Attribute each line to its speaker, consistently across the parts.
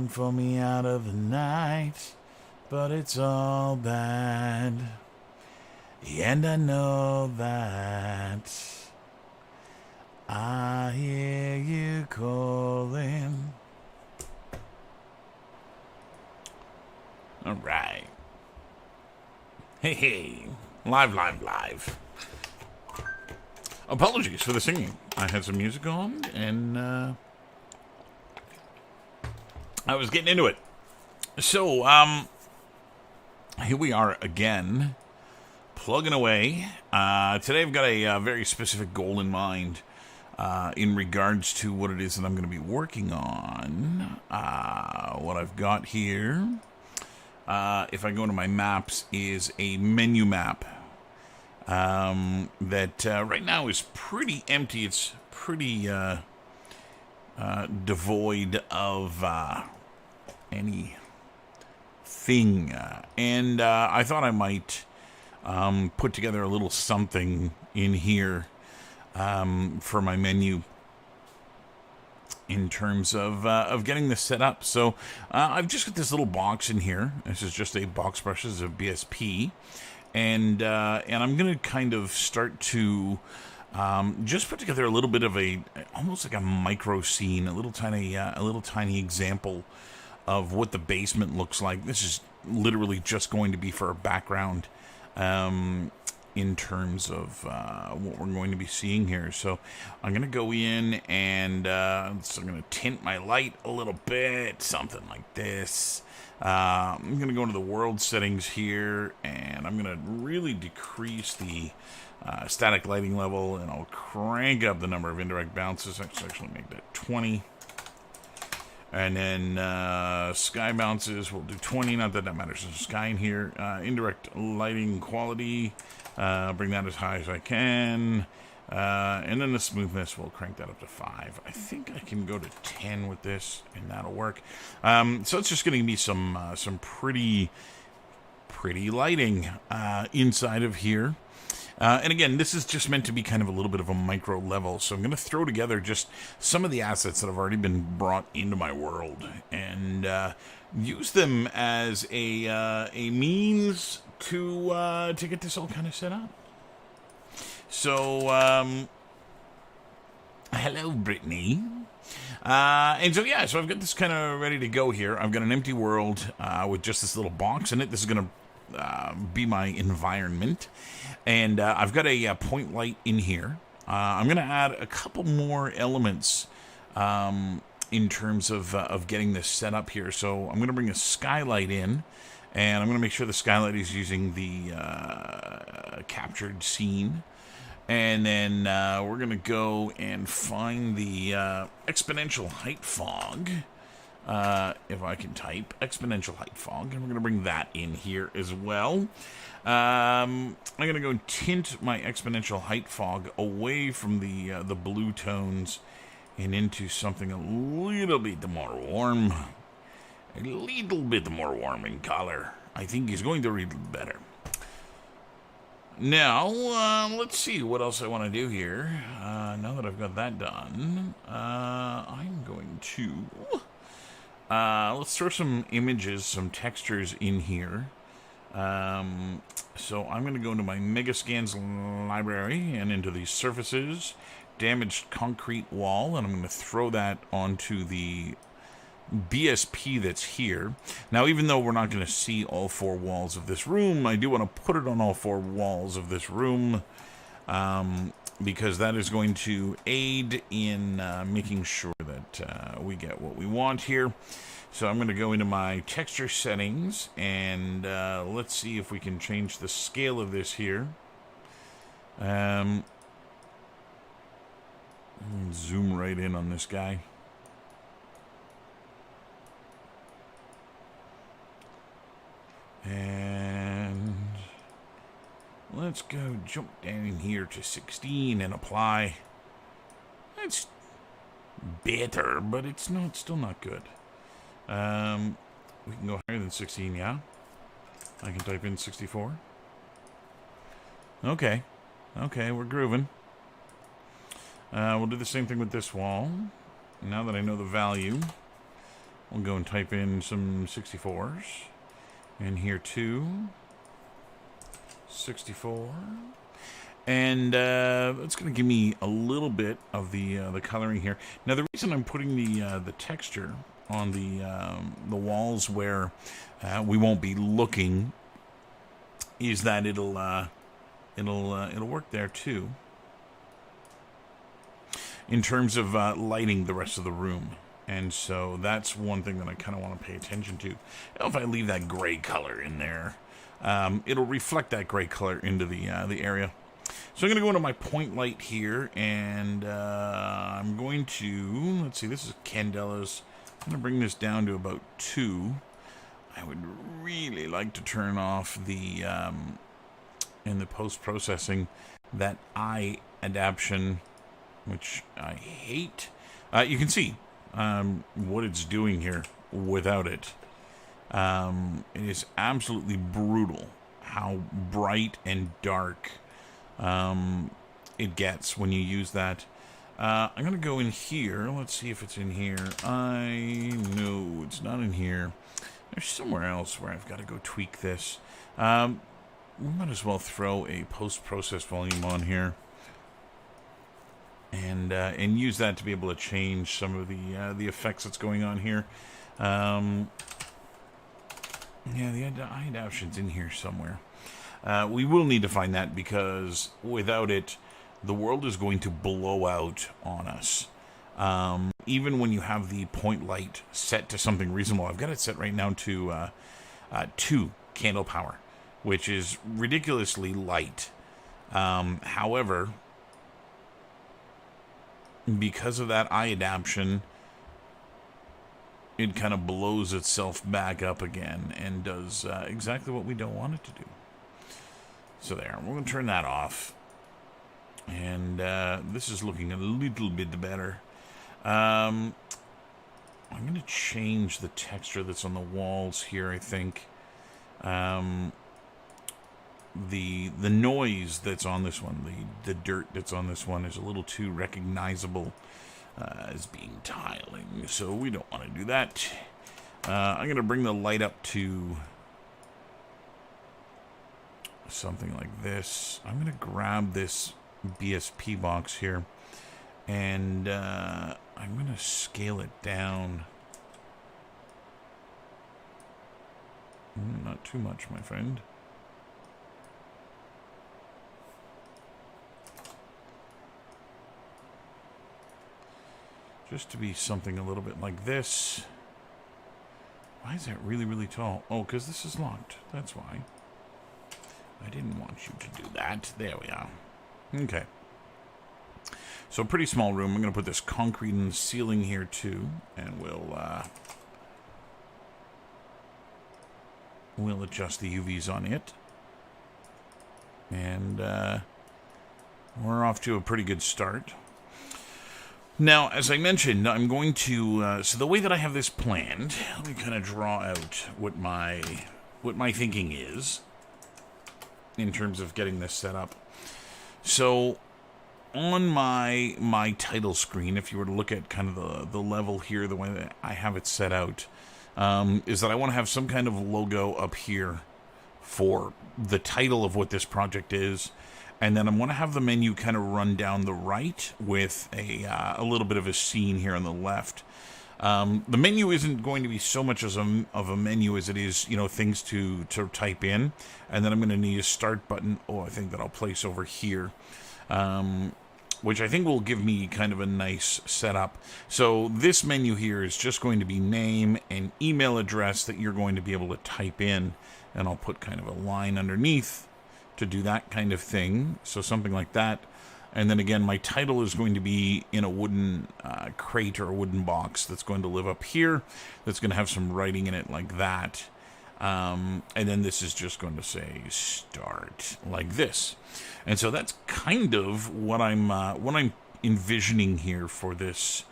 Speaker 1: calling for me out of the night, but it's all bad. And I know that I hear you calling. All right. Hey. Live. Apologies for the singing. I had some music on, and I was getting into it. So, here we are again, plugging away. Today I've got a very specific goal in mind in regards to what it is that I'm going to be working on. What I've got here, if I go into my maps, is a menu map that right now is pretty empty. It's pretty devoid of any thing. And I thought I might put together a little something in here for my menu in terms of getting this set up. So I've just got this little box in here. This is just a box brush. This is a BSP. And I'm going to kind of start to just put together a little bit of almost like a micro scene, a little tiny example of what the basement looks like. This is literally just going to be for a background in terms of what we're going to be seeing here. So I'm going to go in and so I'm going to tint my light a little bit, something like this. I'm going to go into the world settings here, and I'm going to really decrease the static lighting level, and I'll crank up the number of indirect bounces. Let's actually make that 20. And then sky bounces, we'll do 20. Not that matters. There's a sky in here. Indirect lighting quality, bring that as high as I can. And then the smoothness, we'll crank that up to 5. I think I can go to 10 with this, and that'll work. So it's just going to be some pretty lighting inside of here. And again, this is just meant to be kind of a little bit of a micro level. So I'm going to throw together just some of the assets that have already been brought into my world and use them as a means to get this all kind of set up. So, hello, Brittany. And so, yeah, so I've got this kind of ready to go here. I've got an empty world with just this little box in it. This is going to be my environment. And I've got a point light in here. I'm going to add a couple more elements in terms of getting this set up here. So I'm going to bring a skylight in. And I'm going to make sure the skylight is using the captured scene. And then we're going to go and find the exponential height fog. If I can type exponential height fog. And we're going to bring that in here as well. I'm going to go tint my exponential height fog away from the blue tones and into something a little bit more warm. A little bit more warm in color. I think he's going to read better. Now, let's see what else I want to do here. Now that I've got that done, I'm going to... let's throw some images, some textures in here. So I'm going to go into my Megascans library and into the surfaces, damaged concrete wall, and I'm going to throw that onto the BSP that's here. Now, even though we're not going to see all 4 walls of this room, I do want to put it on all 4 walls of this room because that is going to aid in making sure that we get what we want here. So I'm going to go into my texture settings and let's see if we can change the scale of this here. Zoom right in on this guy. And let's go jump down here to 16 and apply. That's better, but it's not still not good. We can go higher than 16, yeah? I can type in 64. Okay, we're grooving. We'll do the same thing with this wall. Now that I know the value, We'll go and type in some 64s. And here too. 64. And it's going to give me a little bit of the coloring here. Now, the reason I'm putting the texture on the walls where we won't be looking is that it'll work there too, in terms of lighting the rest of the room. And so that's one thing that I kind of want to pay attention to. If I leave that gray color in there, it'll reflect that gray color into the area. So I'm going to go into my point light here, and I'm going to, let's see, this is Candela's. I'm going to bring this down to about 2. I would really like to turn off the, in the post-processing, that eye adaptation, which I hate. You can see what it's doing here without it. It is absolutely brutal how bright and dark it gets when you use that. I'm going to go in here. Let's see if it's in here. No, it's not in here. There's somewhere else where I've got to go tweak this. We might as well throw a post-process volume on here. And use that to be able to change some of the effects that's going on here. Yeah, the eye adaptation's in here somewhere. We will need to find that, because without it, the world is going to blow out on us. Even when you have the point light set to something reasonable. I've got it set right now to 2 candle power, which is ridiculously light. However, because of that eye adaptation, it kind of blows itself back up again and does exactly what we don't want it to do. So there, we're going to turn that off. And this is looking a little bit better. I'm going to change the texture that's on the walls here, I think. The noise that's on this one, the dirt that's on this one, is a little too recognizable as being tiling, so we don't want to do that. I'm going to bring the light up to something like this. I'm going to grab this BSP box here, and I'm going to scale it down. Not too much, my friend. Just to be something a little bit like this. Why is that really, really tall? Oh, because this is locked. That's why. I didn't want you to do that. There we are. Okay. So, pretty small room. I'm going to put this concrete in the ceiling here, too. And we'll adjust the UVs on it. And we're off to a pretty good start. Now, as I mentioned, I'm going to, so the way that I have this planned, let me kind of draw out what my thinking is in terms of getting this set up. So, on my title screen, if you were to look at kind of the level here, the way that I have it set out, is that I want to have some kind of logo up here for the title of what this project is. And then I'm going to have the menu kind of run down the right with a little bit of a scene here on the left. The menu isn't going to be so much of a menu as it is, things to type in. And then I'm going to need a start button. Oh, I think that I'll place over here, which I think will give me kind of a nice setup. So this menu here is just going to be name and email address that you're going to be able to type in. And I'll put kind of a line underneath to do that kind of thing, so something like that. And then again, my title is going to be in a wooden crate or a wooden box that's going to live up here, that's going to have some writing in it like that. And then this is just going to say start like this. And so that's kind of what I'm envisioning here for this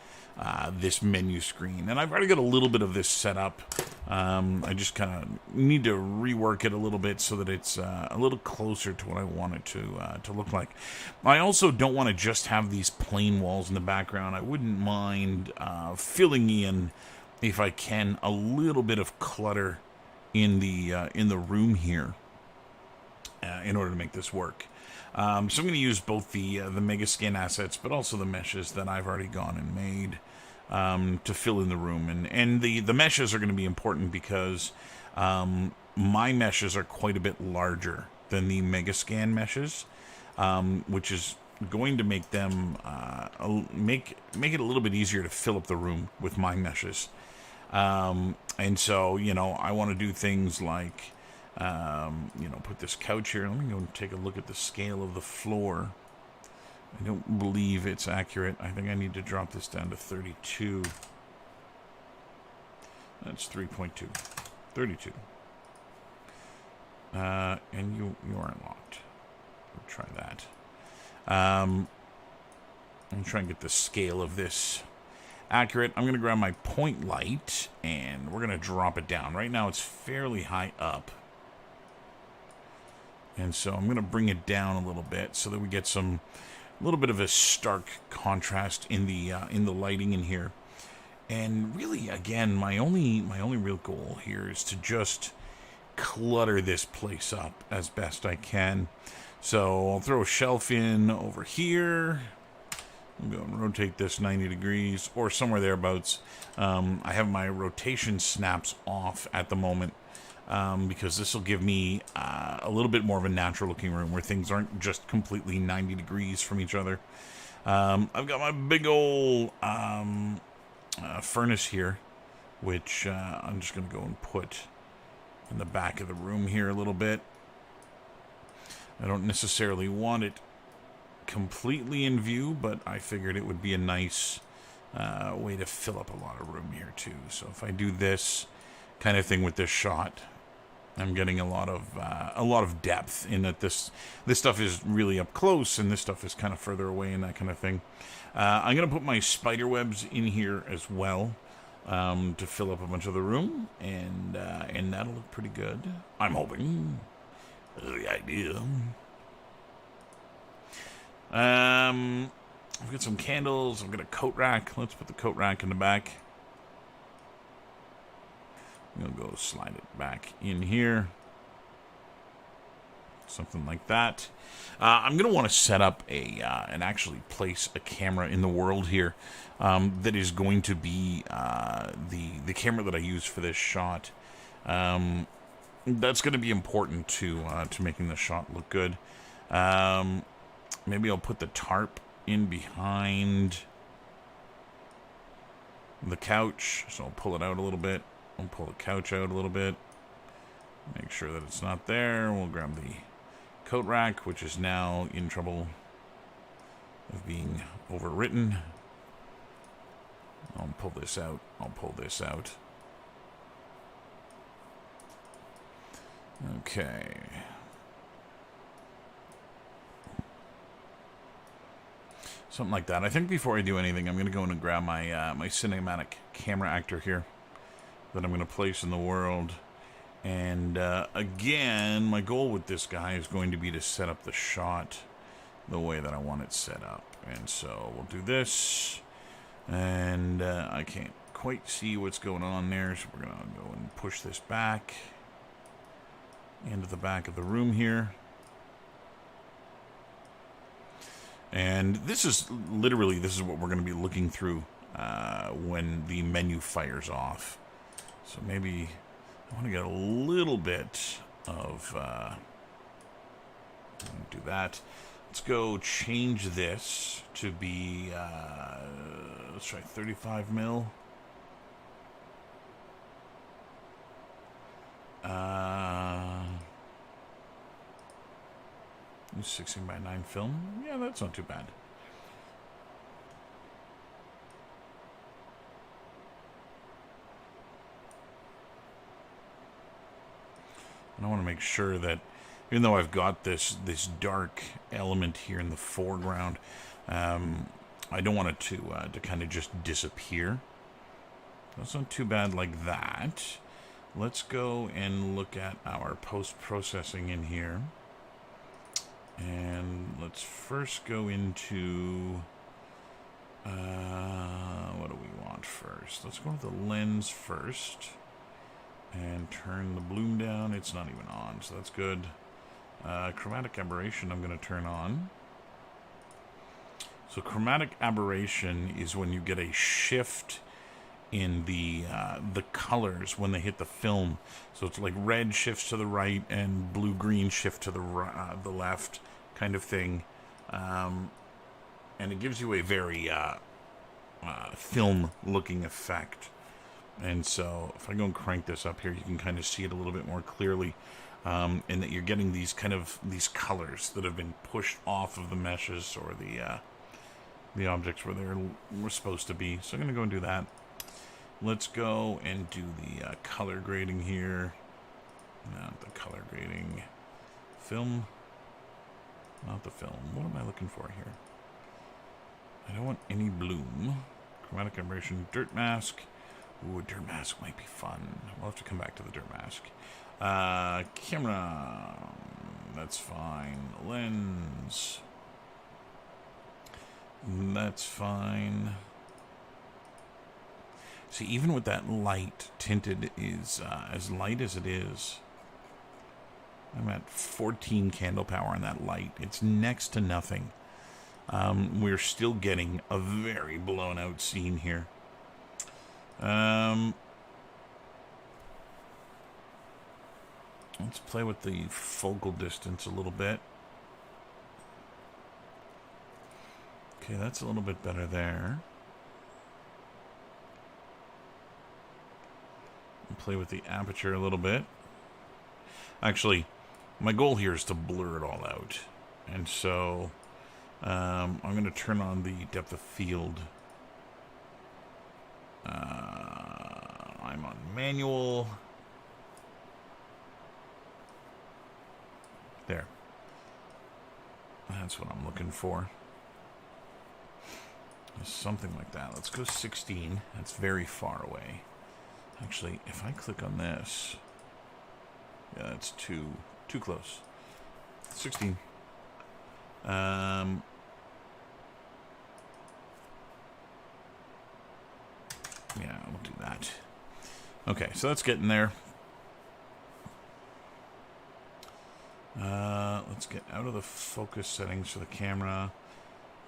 Speaker 1: this menu screen. And I've already got a little bit of this set up. I just kind of need to rework it a little bit so that it's a little closer to what I want it to look like. I also don't want to just have these plain walls in the background. I wouldn't mind filling in if I can, a little bit of clutter in the room here in order to make this work. So I'm going to use both the Megascan assets, but also the meshes that I've already gone and made to fill in the room. And the meshes are going to be important because my meshes are quite a bit larger than the Megascan meshes, which is going to make them make it a little bit easier to fill up the room with my meshes. And so, I want to do things like, put this couch here. Let me go and take a look at the scale of the floor. I don't believe it's accurate. I think I need to drop this down to 32. That's 3.2. 32. And you aren't locked. We'll try that. I'm trying to get the scale of this accurate. I'm going to grab my point light, and we're going to drop it down. Right now, it's fairly high up. And so I'm going to bring it down a little bit so that we get a little bit of a stark contrast in the lighting in here. And really, again, my only real goal here is to just clutter this place up as best I can. So I'll throw a shelf in over here. I'm going to rotate this 90 degrees or somewhere thereabouts. I have my rotation snaps off at the moment because this will give me a little bit more of a natural looking room where things aren't just completely 90 degrees from each other. I've got my big old furnace here, which I'm just going to go and put in the back of the room here a little bit. I don't necessarily want it completely in view, but I figured it would be a nice way to fill up a lot of room here too. So if I do this kind of thing with this shot, I'm getting a lot of depth in that this stuff is really up close and this stuff is kind of further away and that kind of thing. I'm gonna put my spider webs in here as well to fill up a bunch of the room, and that'll look pretty good. I'm hoping. The idea. I've got some candles. I've got a coat rack. Let's put the coat rack in the back. I'm gonna go slide it back in here. Something like that. I'm gonna want to set up and actually place a camera in the world here that is going to be the camera that I use for this shot. That's going to be important to making the shot look good. Maybe I'll put the tarp in behind the couch. So I'll pull it out a little bit. I'll pull the couch out a little bit. Make sure that it's not there. We'll grab the coat rack, which is now in trouble of being overwritten. I'll pull this out. I'll pull this out. Okay. Something like that. I think before I do anything, I'm going to go in and grab my my cinematic camera actor here that I'm going to place in the world. And again, my goal with this guy is going to be to set up the shot the way that I want it set up. And so we'll do this. And I can't quite see what's going on there, so we're going to go and push this back into the back of the room here. And this is literally, this is what we're going to be looking through when the menu fires off. So maybe I want to get a little bit of do that. Let's go change this to be let's try 35 mil. 16:9 film. Yeah, that's not too bad. And I want to make sure that even though I've got this dark element here in the foreground, I don't want it to kind of just disappear. That's not too bad like that. Let's go and look at our post-processing in here. And let's first go into What do we want first? Let's go with the lens first. And turn the bloom down. It's not even on, so that's good. Chromatic aberration I'm going to turn on. So chromatic aberration is when you get a shift in the colors when they hit the film. So it's like red shifts to the right and blue-green shift to the left kind of thing. And it gives you a very film-looking effect. And so if I go and crank this up here, you can kind of see it a little bit more clearly. And that you're getting these these colors that have been pushed off of the meshes or the objects where they were supposed to be. So I'm going to go and do that. Let's go and do the color grading here. Not the color grading. Film. Not the film. What am I looking for here? I don't want any bloom. Chromatic aberration. Dirt mask. Ooh, a dirt mask might be fun. We'll have to come back to the dirt mask. Camera. That's fine. Lens. That's fine. See, even with that light, tinted is as light as it is. I'm at 14 candle power on that light. It's next to nothing. We're still getting a very blown out scene here. Let's play with the focal distance a little bit. Okay, that's a little bit better there. Play with the aperture a little bit. Actually, my goal here is to blur it all out. And so I'm going to turn on the depth of field. I'm on manual. There. That's what I'm looking for. Something like that. Let's go 16. That's very far away. Actually, if I click on this, yeah, that's too close. 16. Yeah, we'll do that. Okay, so that's getting there. Let's get out of the focus settings for the camera.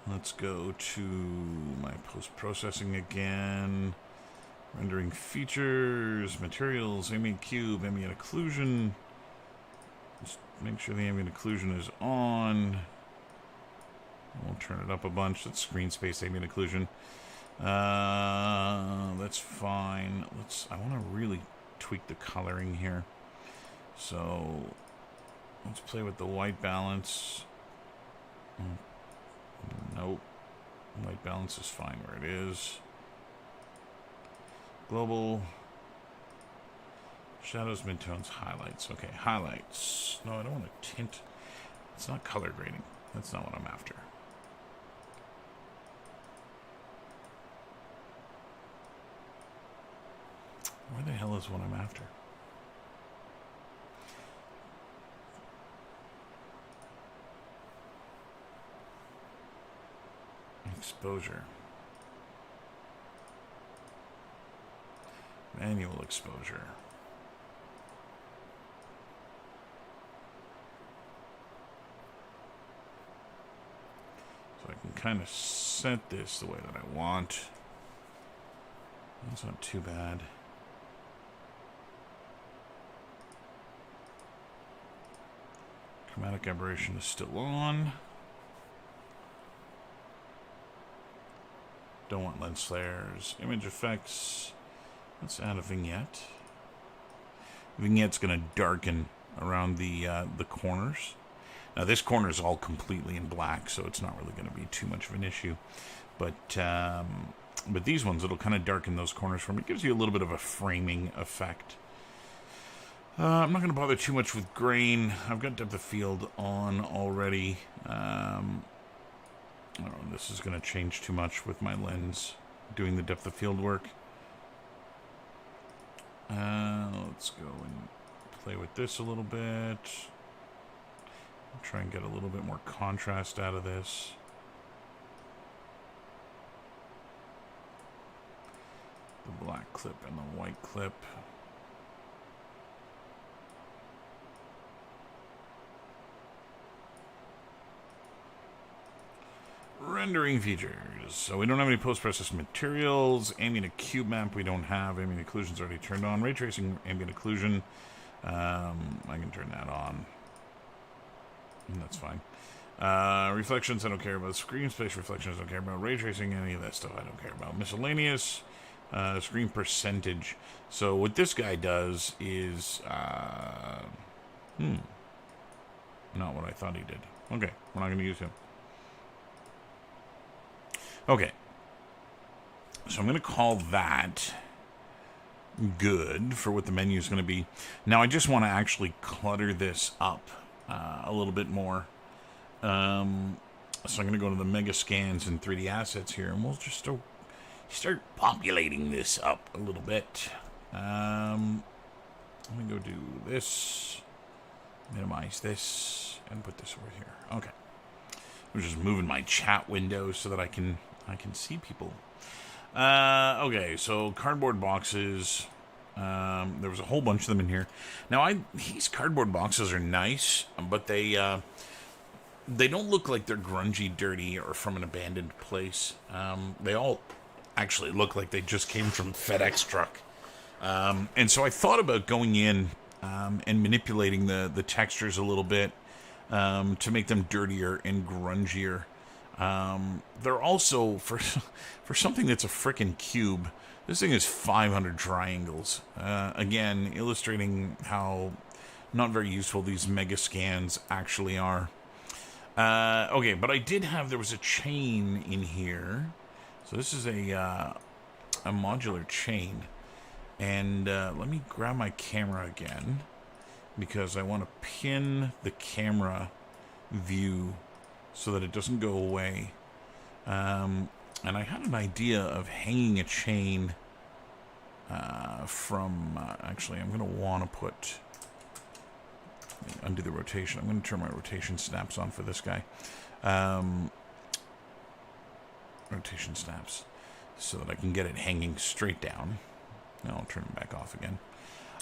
Speaker 1: Let's go to my post-processing again. Rendering features, materials, ambient cube, ambient occlusion. Just make sure the ambient occlusion is on. We'll turn it up a bunch. That's screen space ambient occlusion. That's fine. I want to really tweak the coloring here. So let's play with the white balance. Nope. White balance is fine where it is. Global. Shadows, midtones, highlights. Okay, highlights. No, I don't want to tint. It's not color grading. That's not what I'm after. Where the hell is what I'm after? Exposure. Manual exposure. So I can kind of set this the way that I want. That's not too bad. Chromatic aberration is still on. Don't want lens flares. Image effects. Let's add a vignette. Vignette's going to darken around the corners. Now this corner is all completely in black, so it's not really going to be too much of an issue. But these ones, it'll kind of darken those corners for me. It gives you a little bit of a framing effect. I'm not going to bother too much with grain. I've got depth of field on already. I don't know, this is going to change too much with my lens doing the depth of field work. Let's go and play with this a little bit. Try and get a little bit more contrast out of this. clip and the white clip. Rendering features. So we don't have any post-processed materials. Ambient cube map we don't have. Ambient occlusion's already turned on. Ray tracing, ambient occlusion. I can turn that on. That's fine. Reflections I don't care about. Screen space reflections I don't care about. Ray tracing, any of that stuff I don't care about. Miscellaneous. Screen percentage. So what this guy does is... not what I thought he did. Okay, we're not going to use him. Okay, so I'm going to call that good for what the menu is going to be. Now, I just want to actually clutter this up a little bit more. So I'm going to go to the mega scans and 3D assets here, and we'll just start populating this up a little bit. Let me go do this, minimize this, and put this over here. Okay. I'm just moving my chat window so that I can see people. Okay, so cardboard boxes. There was a whole bunch of them in here. Now, these cardboard boxes are nice, but they don't look like they're grungy, dirty, or from an abandoned place. They all actually look like they just came from FedEx truck. And so I thought about going in and manipulating the textures a little bit to make them dirtier and grungier. They're also, for something that's a frickin' cube, this thing is 500 triangles. Again, illustrating how not very useful these mega scans actually are. Okay, but I did have, there was a chain in here. So this is a modular chain. And let me grab my camera again, because I want to pin the camera view so that it doesn't go away. And I had an idea of hanging a chain from... actually, I'm going to want to put... undo the rotation. I'm going to turn my rotation snaps on for this guy. Rotation snaps so that I can get it hanging straight down. Now I'll turn it back off again.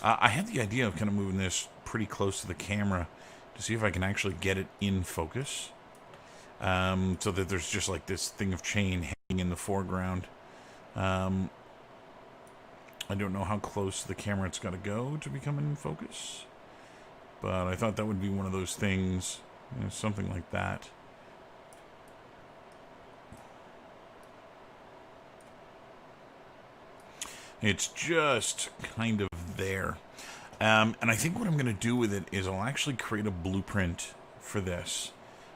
Speaker 1: I had the idea of kind of moving this pretty close to the camera to see if I can actually get it in focus. So that there's just like this thing of chain hanging in the foreground. I don't know how close to the camera it's got to go to become in focus. But I thought that would be one of those things, you know, something like that. It's just kind of there. And I think what I'm going to do with it is I'll actually create a blueprint for this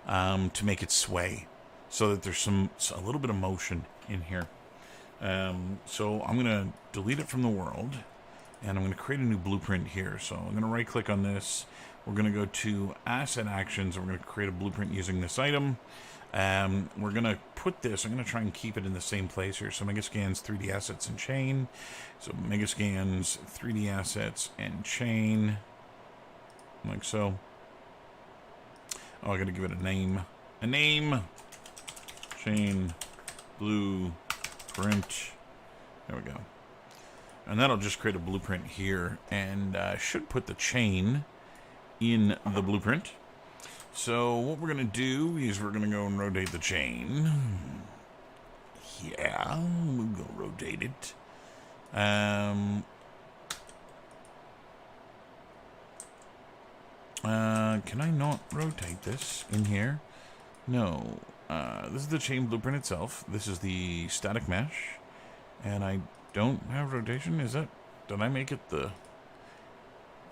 Speaker 1: to make it sway so that there's a little bit of motion in here. So I'm going to delete it from the world, and I'm going to create a new blueprint here. So I'm going to right click on this. We're going to go to asset actions, and we're going to create a blueprint using this item. We're going to put this, I'm going to try and keep it in the same place here. So Megascans, 3D assets, and chain. So Megascans, 3D assets, and chain. Like so. Oh, I got to give it a name. A name. Chain. Blueprint. There we go. And that'll just create a blueprint here. And should put the chain in the blueprint. So what we're going to do is we're going to go and rotate the chain. Yeah, we'll go rotate it. Can I not rotate this in here? No. This is the chain blueprint itself. This is the static mesh. And I don't have rotation. Is that... Did I make it the...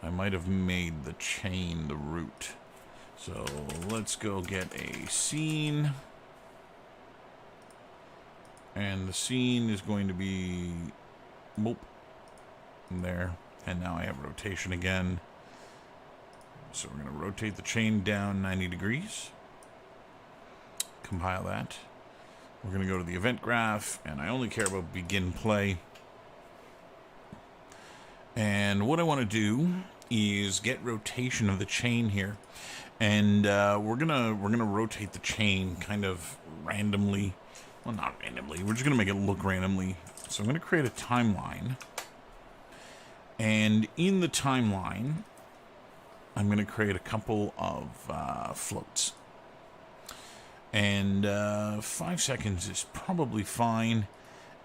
Speaker 1: I might have made the chain the root. So let's go get a scene. And the scene is going to be... Boop. There. And now I have rotation again. So we're going to rotate the chain down 90 degrees. Compile that. We're going to go to the event graph. And I only care about begin play. And what I want to do is get rotation of the chain here. And we're gonna rotate the chain kind of randomly. Well, not randomly. We're just gonna make it look randomly. So I'm gonna create a timeline. And in the timeline, I'm going to create a couple of floats. And 5 seconds is probably fine.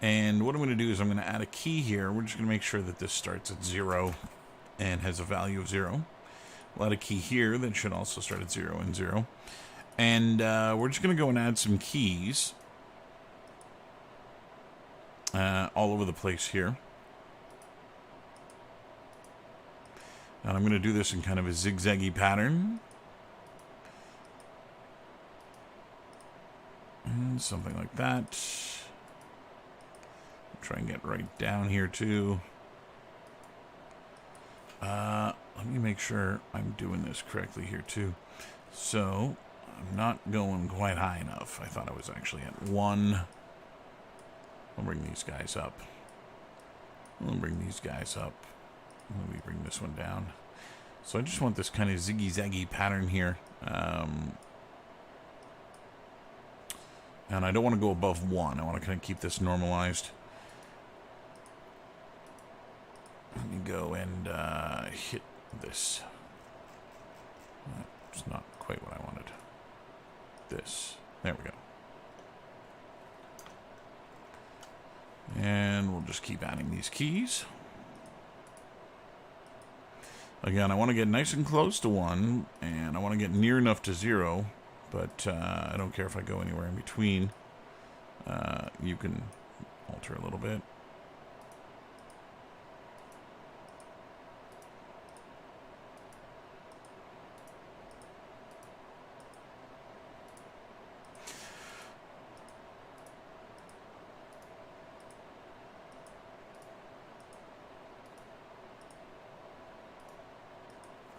Speaker 1: And what I'm going to do is I'm going to add a key here. We're just going to make sure that this starts at 0 and has a value of 0. We'll add a key here that should also start at 0 and 0. And we're just going to go and add some keys all over the place here. And I'm going to do this in kind of a zigzaggy pattern. And something like that. Try and get right down here too. Let me make sure I'm doing this correctly here too. So I'm not going quite high enough. I thought I was actually at 1. I'll bring these guys up. I'll bring these guys up. Let me bring this one down. So I just want this kind of ziggy-zaggy pattern here. And I don't want to go above 1. I want to kind of keep this normalized. Let me go and hit this. It's not quite what I wanted. This. There we go. And we'll just keep adding these keys. Again, I want to get nice and close to 1, and I want to get near enough to 0, but I don't care if I go anywhere in between. You can alter a little bit.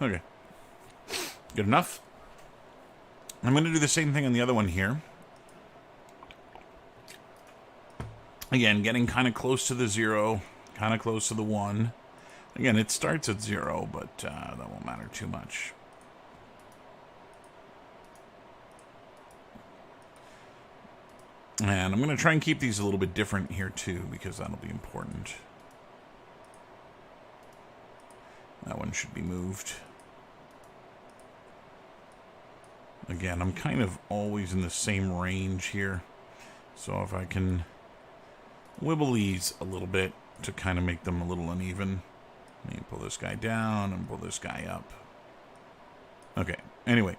Speaker 1: Okay. Good enough. I'm going to do the same thing on the other one here. Again, getting kind of close to the 0, kind of close to the 1. Again, it starts at 0, but that won't matter too much. And I'm going to try and keep these a little bit different here too, because that'll be important. That one should be moved. Again, I'm kind of always in the same range here. So if I can wibble these a little bit to kind of make them a little uneven. Let me pull this guy down and pull this guy up. Okay, anyway.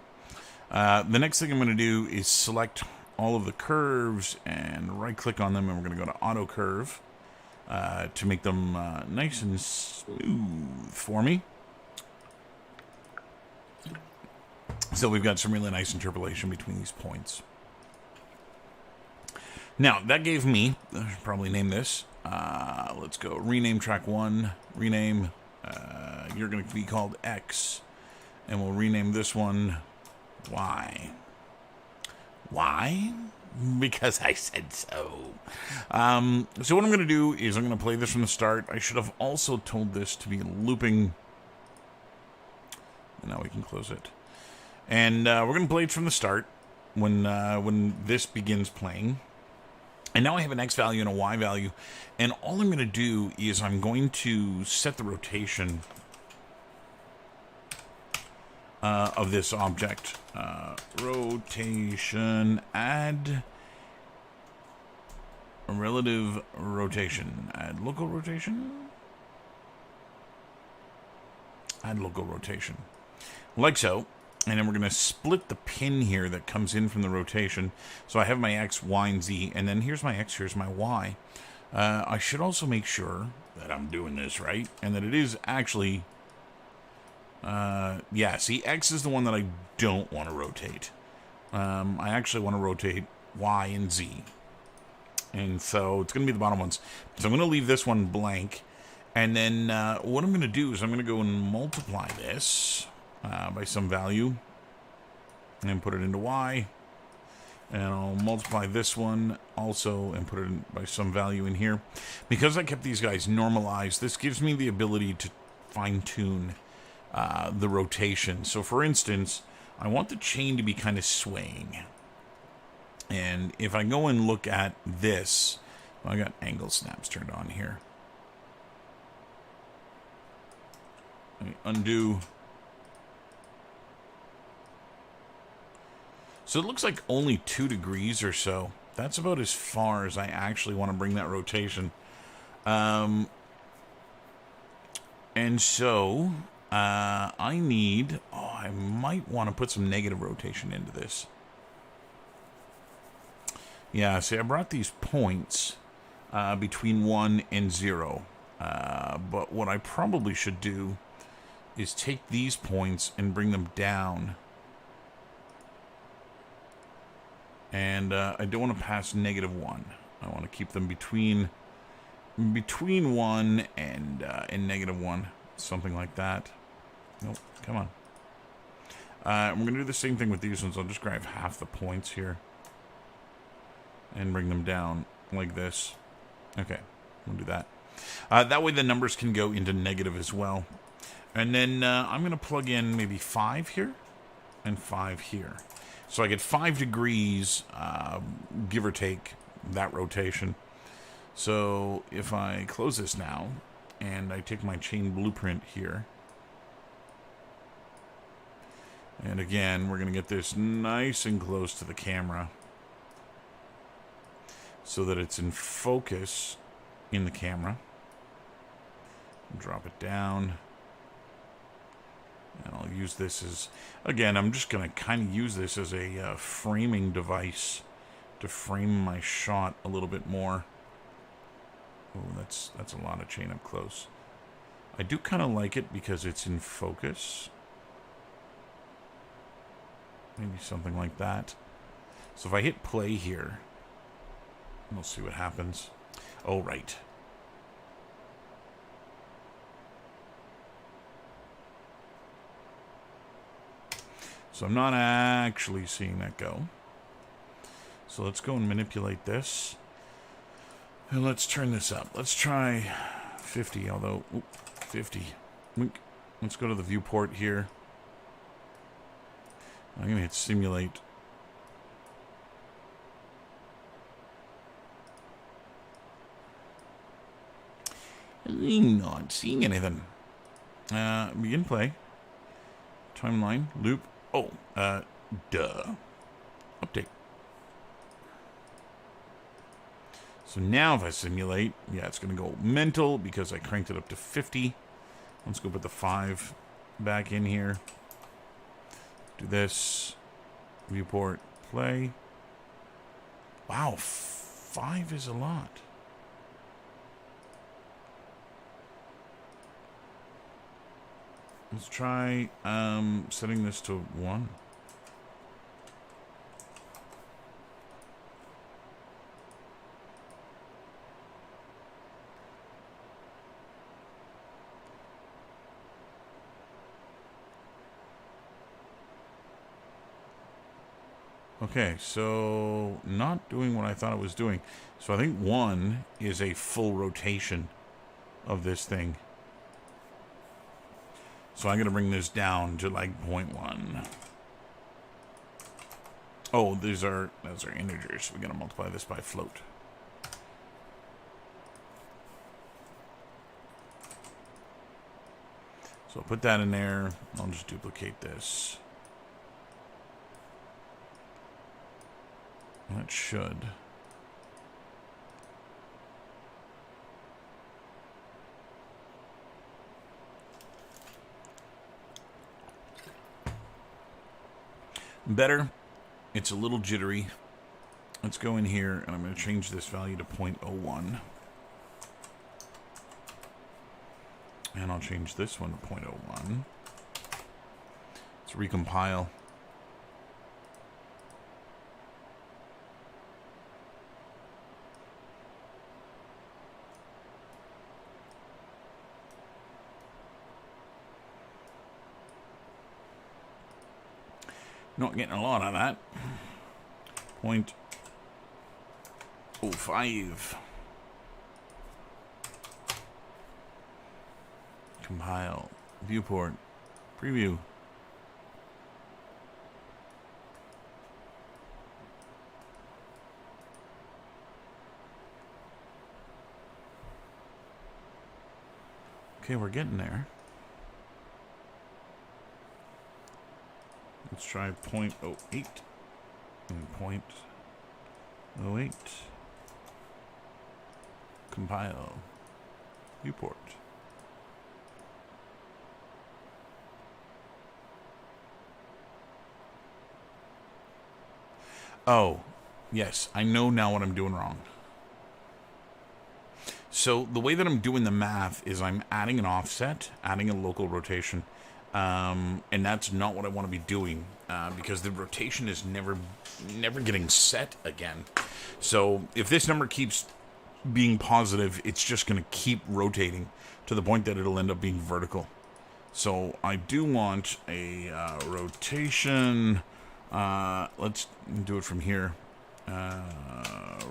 Speaker 1: The next thing I'm going to do is select all of the curves and right-click on them, and we're going to go to Auto Curve. To make them nice and smooth for me. So we've got some really nice interpolation between these points. Now, that gave me, I should probably name this, let's go, rename track 1, rename, you're going to be called X, and we'll rename this one Y. Why? Because I said so. So what I'm going to do is I'm going to play this from the start. I should have also told this to be looping. And now we can close it. And we're going to play it from the start when this begins playing. And now I have an X value and a Y value. And all I'm going to do is I'm going to set the rotation of this object. Rotation, add a relative rotation. Add local rotation. Add local rotation. Like so. And then we're going to split the pin here that comes in from the rotation. So I have my X, Y, and Z. And then here's my X, here's my Y. I should also make sure that I'm doing this right. And that it is actually... yeah, see, X is the one that I don't want to rotate. I actually want to rotate Y and Z. And so it's going to be the bottom ones. So I'm going to leave this one blank. And then what I'm going to do is I'm going to go and multiply this by some value. And then put it into Y. And I'll multiply this one also and put it in by some value in here. Because I kept these guys normalized, this gives me the ability to fine-tune the rotation. So for instance, I want the chain to be kind of swaying. And if I go and look at this, well, I got angle snaps turned on here. Undo. So it looks like only 2 degrees or so. That's about as far as I actually want to bring that rotation. And so I need... Oh, I might want to put some negative rotation into this. Yeah, see, I brought these points between 1 and 0. But what I probably should do is take these points and bring them down. And I don't want to pass -1. I want to keep them between 1 and -1. Something like that. Nope, come on. We're going to do the same thing with these ones. I'll just grab half the points here. And bring them down like this. Okay, we'll do that. That way the numbers can go into negative as well. And then I'm going to plug in maybe 5 here and 5 here. So I get 5 degrees, give or take, that rotation. So if I close this now, and I take my chain blueprint here, and again, we're going to get this nice and close to the camera so that it's in focus in the camera. Drop it down. And I'll use this as, again, I'm just going to kind of use this as a framing device to frame my shot a little bit more. Oh, that's a lot of chain up close. I do kind of like it because it's in focus. Maybe something like that. So if I hit play here, we'll see what happens. Oh, right. So I'm not actually seeing that go. So let's go and manipulate this. And let's turn this up. Let's try 50, although... Oop, 50. Let's go to the viewport here. I'm going to hit simulate. I'm not seeing anything. Begin play. Timeline. Loop. Oh, duh. Update. So now if I simulate, yeah, it's going to go mental because I cranked it up to 50. Let's go put the 5 back in here. Do this. Viewport. Play. Wow, 5 is a lot. Let's try setting this to 1. Okay, so not doing what I thought it was doing. So I think 1 is a full rotation of this thing. So I'm going to bring this down to like 0.1. Oh, those are integers. We're going to multiply this by float. So I'll put that in there. I'll just duplicate this. That should. Better. It's a little jittery. Let's go in here, and I'm going to change this value to 0.01. And I'll change this one to 0.01. Let's recompile. Not getting a lot of that. 0.05. Compile. Viewport. Preview. Okay, we're getting there. Let's try 0.08 and 0.08. Compile. Viewport. Oh, yes. I know now what I'm doing wrong. So the way that I'm doing the math is I'm adding an offset, adding a local rotation, and that's not what I want to be doing because the rotation is never getting set again. So if this number keeps being positive, it's just going to keep rotating to the point that it'll end up being vertical. So I do want a rotation. Let's do it from here.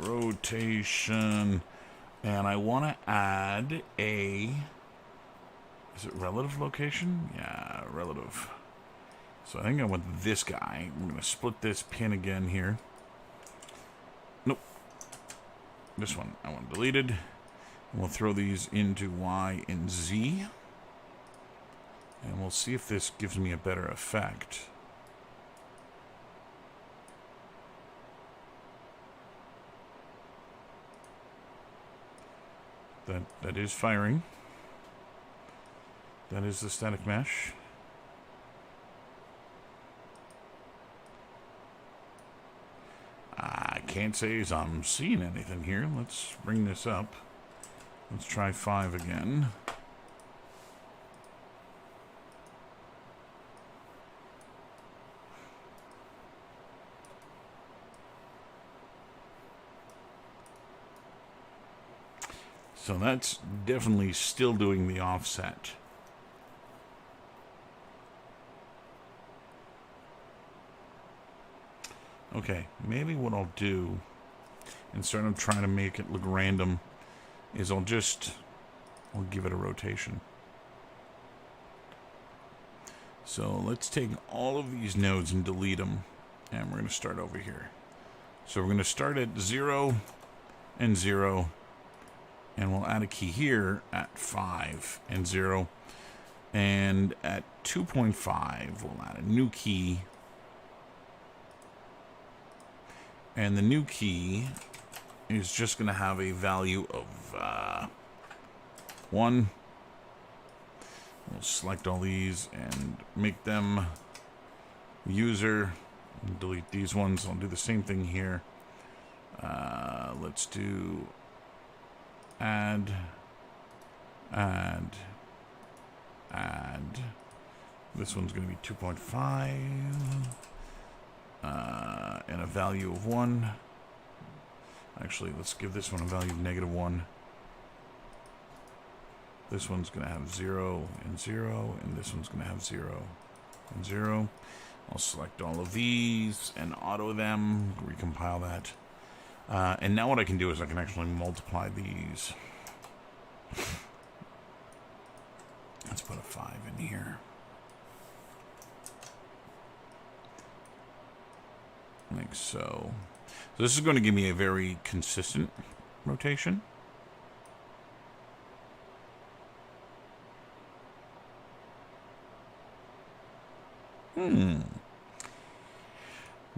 Speaker 1: Rotation. And I want to add a... Is it relative location? Yeah, relative. So I think I want this guy. I'm going to split this pin again here. Nope. This one I want deleted. And we'll throw these into Y and Z. And we'll see if this gives me a better effect. That is firing. That is the static mesh. I can't say as I'm seeing anything here. Let's bring this up. Let's try 5 again. So that's definitely still doing the offset. Okay, maybe what I'll do, instead of trying to make it look random, is I'll give it a rotation. So let's take all of these nodes and delete them, and we're going to start over here. So we're going to start at 0 and 0. And we'll add a key here at 5 and 0. And at 2.5, we'll add a new key. And the new key is just going to have a value of 1. We'll select all these and make them user. And delete these ones. I'll do the same thing here. Let's do... add, this one's going to be 2.5, and a value of 1. Actually, let's give this one a value of -1. This one's going to have 0 and 0, and this one's going to have 0 and 0. I'll select all of these and auto them, recompile that. And now what I can do is I can actually multiply these. Let's put a 5 in here. Like so. So this is going to give me a very consistent rotation.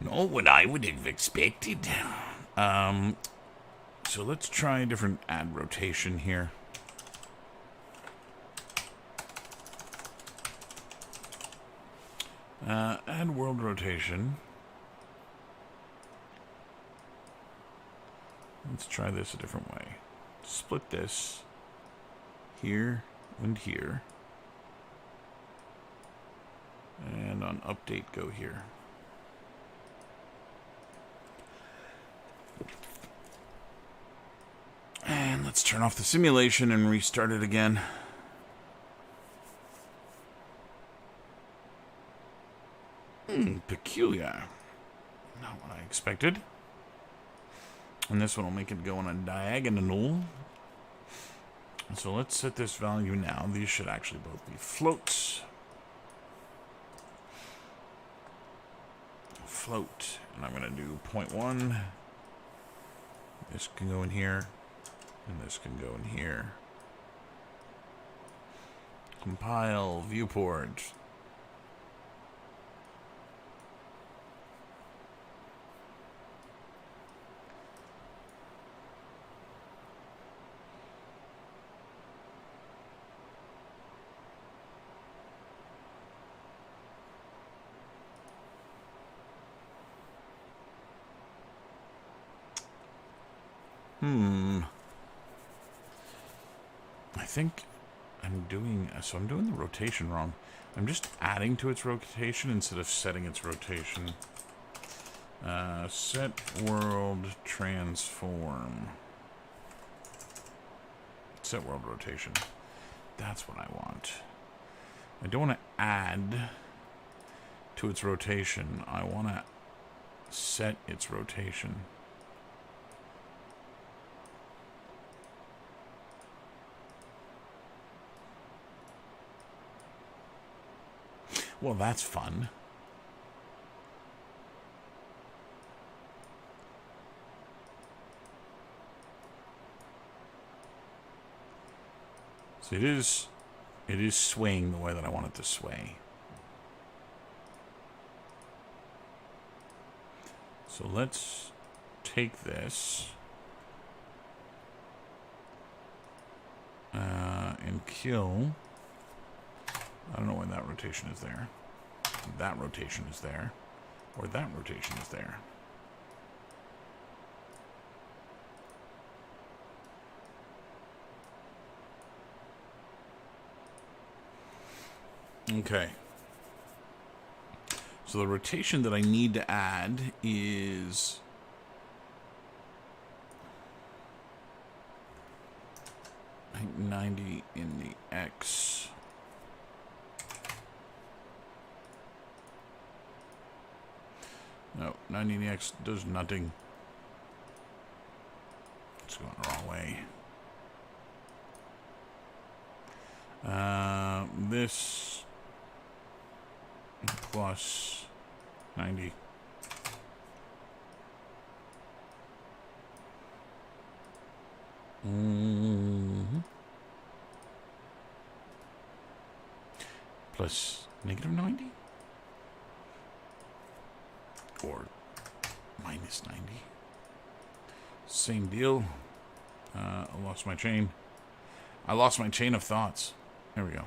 Speaker 1: Not what I would have expected. So let's try a different add rotation here. Add world rotation. Let's try this a different way. Split this here and here. And on update, go here. And let's turn off the simulation and restart it again. Peculiar. Not what I expected. And this one will make it go on a diagonal. So let's set this value now. These should actually both be floats. Float. And I'm going to do 0.1. This can go in here. And this can go in here. Compile, viewport. I think I'm doing... So I'm doing the rotation wrong. I'm just adding to its rotation instead of setting its rotation. Set world transform. Set world rotation. That's what I want. I don't want to add to its rotation. I want to set its rotation. Well, that's fun. So it is swaying the way that I want it to sway. So let's take this and kill. I don't know when that rotation is there. That rotation is there. Or that rotation is there. Okay. So the rotation that I need to add is... I think 90 in the X. No, 90 in the X does nothing. It's going the wrong way. This plus 90. Plus negative 90? Or minus 90. Same deal. I lost my chain. I lost my chain of thoughts. There we go.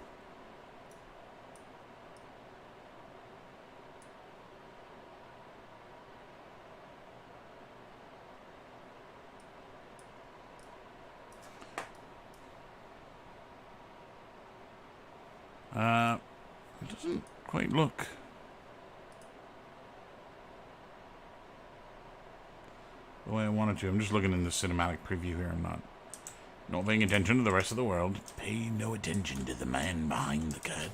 Speaker 1: It doesn't quite look the way I want it to. I'm just looking in the cinematic preview here. I'm not paying attention to the rest of the world. Pay no attention to the man behind the curtain.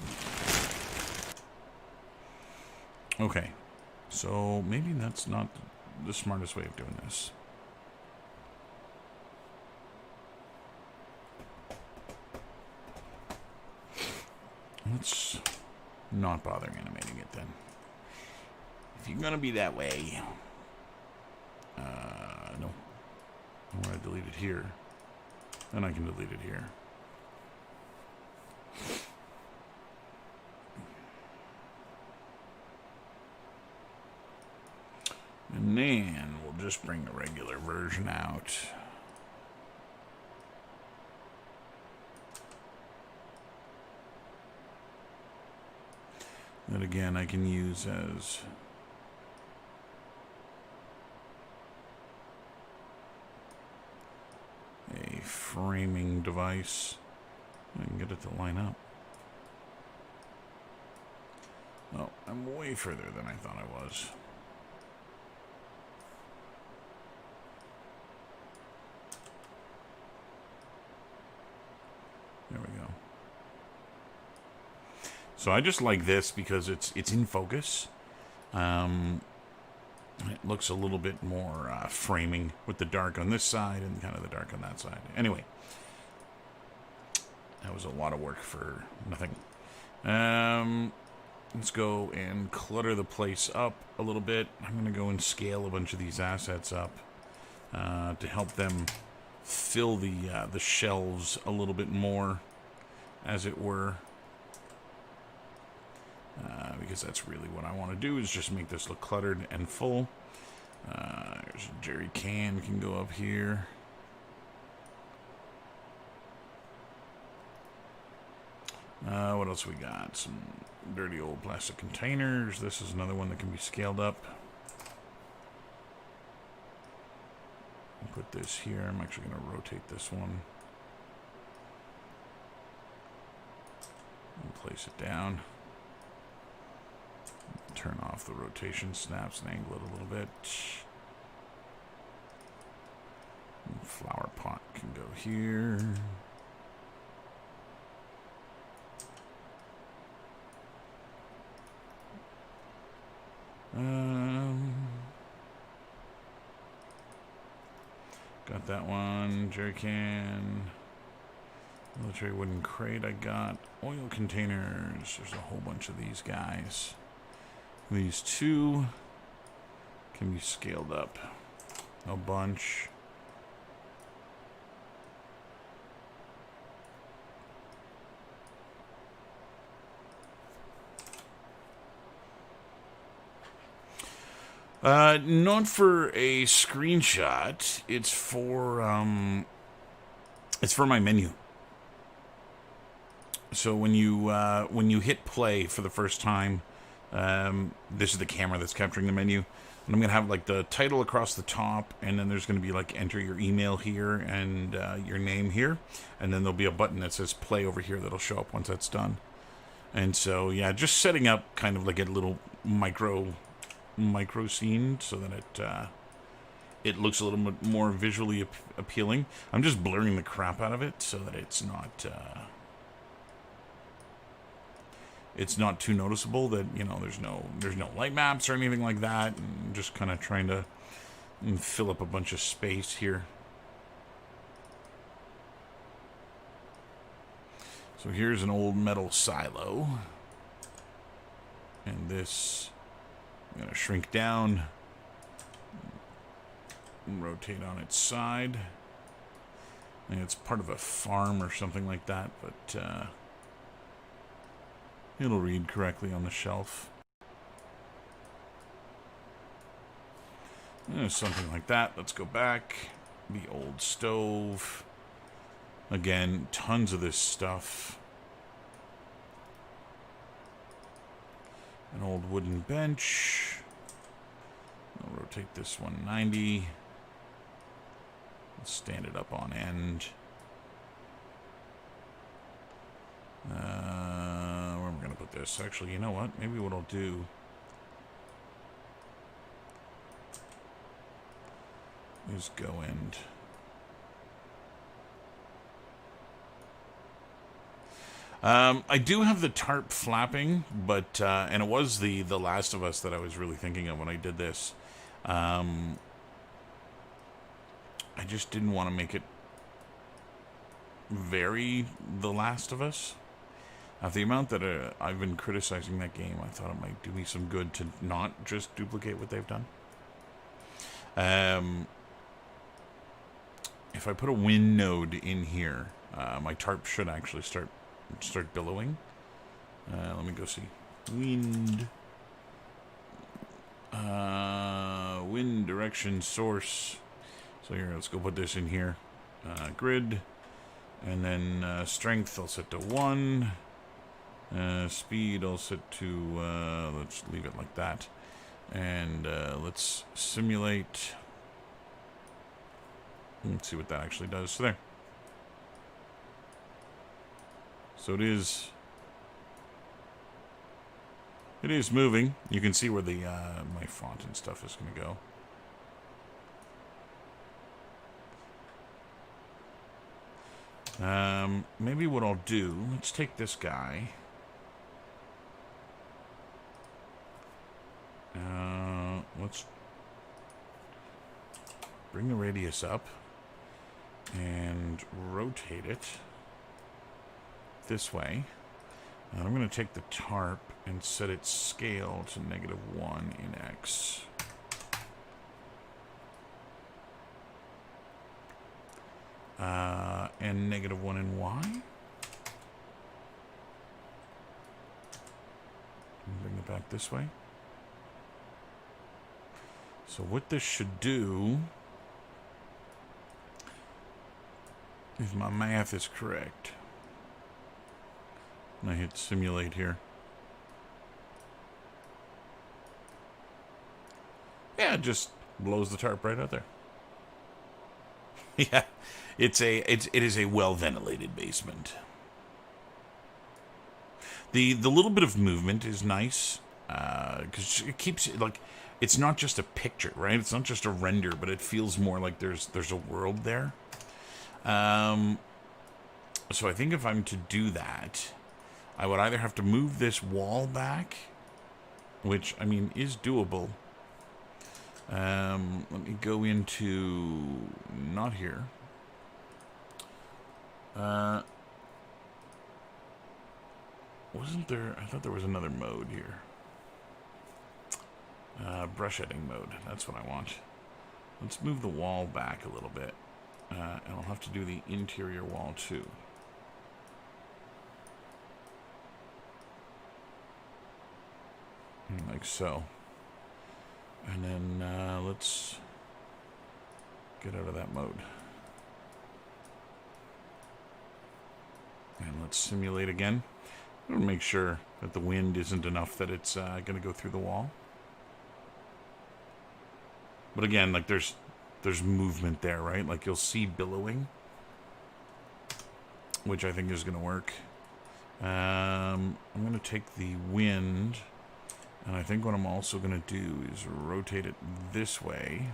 Speaker 1: Okay. So maybe that's not the smartest way of doing this. Let's not bother animating it then. If you're gonna be that way, no. I want to delete it here. Then I can delete it here. And then we'll just bring the regular version out. That again I can use as a framing device. I can get it to line up. Oh, I'm way further than I thought I was. There we go. So I just like this because it's in focus. It looks a little bit more framing with the dark on this side and kind of the dark on that side. Anyway, that was a lot of work for nothing. Let's go and clutter the place up a little bit. I'm going to go and scale a bunch of these assets up to help them fill the shelves a little bit more, as it were. Because that's really what I want to do, is just make this look cluttered and full. There's a jerry can go up here. What else we got? Some dirty old plastic containers. This is another one that can be scaled up. put this here. I'm actually going to rotate this one. And place it down. Turn off the rotation snaps and angle it a little bit. And flower pot can go here. Got that one. Jerry can. Military wooden crate I got. Oil containers. There's a whole bunch of these guys. These two can be scaled up a bunch. Not for a screenshot. It's for my menu. So when you hit play for the first time, this is the camera that's capturing the menu, and I'm gonna have like the title across the top, and then there's gonna be like enter your email here and your name here, and then there'll be a button that says play over here that'll show up once that's done. And so yeah, just setting up kind of like a little micro scene so that it looks a little bit more visually appealing. I'm just blurring the crap out of it so that it's not too noticeable, that there's no light maps or anything like that, and just kind of trying to fill up a bunch of space here. So here's an old metal silo, and this I'm going to shrink down and rotate on its side. I think it's part of a farm or something like that, but it'll read correctly on the shelf. Something like that. Let's go back. The old stove. Again, tons of this stuff. An old wooden bench. I'll rotate this 190. Let's stand it up on end. Where am I going to put this? Actually, you know what? Maybe what I'll do is go end. I do have the tarp flapping, but and it was the Last of Us that I was really thinking of when I did this. I just didn't want to make it very The Last of Us. The amount that I've been criticizing that game, I thought it might do me some good to not just duplicate what they've done. If I put a wind node in here, my tarp should actually start billowing. Let me go see. Wind direction source. So here, let's go put this in here. Grid, and then strength I'll set to 1. Speed I'll set to let's leave it like that, and let's simulate. Let's see what that actually does. So there. So it is moving. You can see where the my font and stuff is going to go. Maybe what I'll do, let's take this guy. Let's bring the radius up and rotate it this way. And I'm going to take the tarp and set its scale to -1 in X. And -1 in Y. And bring it back this way. So what this should do, if my math is correct, and I hit simulate here. Yeah, it just blows the tarp right out there. Yeah, it is a well ventilated basement. The little bit of movement is nice because it keeps like it's not just a picture, right? It's not just a render, but it feels more like there's a world there. So I think if I'm to do that, I would either have to move this wall back, which I mean is doable. Let me go into not here. Wasn't there? I thought there was another mode here. Brush editing mode. That's what I want. Let's move the wall back a little bit. And I'll have to do the interior wall too. Like so. And then let's get out of that mode. And let's simulate again. I'm going to make sure that the wind isn't enough that it's going to go through the wall. But again, like there's movement there, right? Like you'll see billowing, which I think is going to work. I'm going to take the wind, and I think what I'm also going to do is rotate it this way.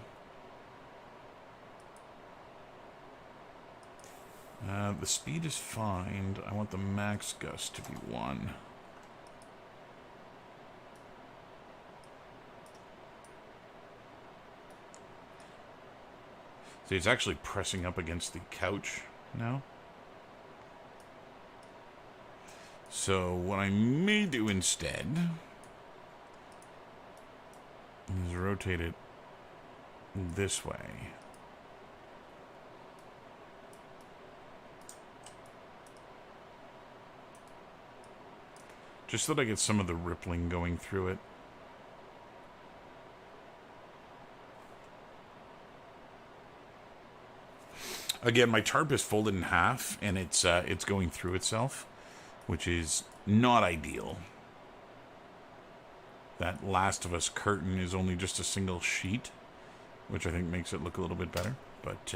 Speaker 1: The speed is fine. I want the max gust to be 1. See, it's actually pressing up against the couch now. So what I may do instead is rotate it this way. Just so that I get some of the rippling going through it. Again, my tarp is folded in half, and it's going through itself, which is not ideal. That Last of Us curtain is only just a single sheet, which I think makes it look a little bit better. But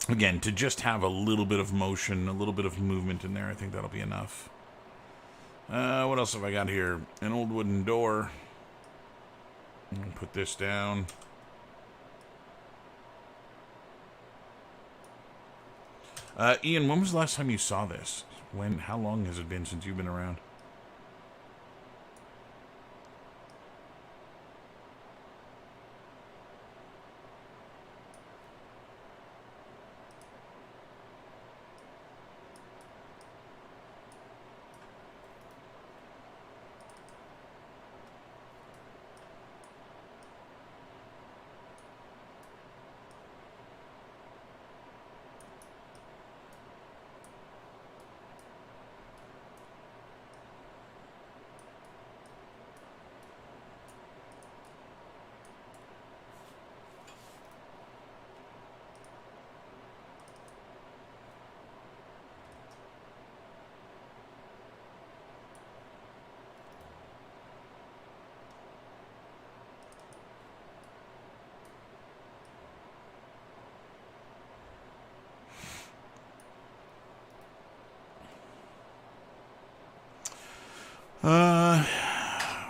Speaker 1: again, to just have a little bit of motion, a little bit of movement in there, I think that'll be enough. What else have I got here? An old wooden door. I'm going to put this down. Ian, when was the last time you saw this? How long has it been since you've been around?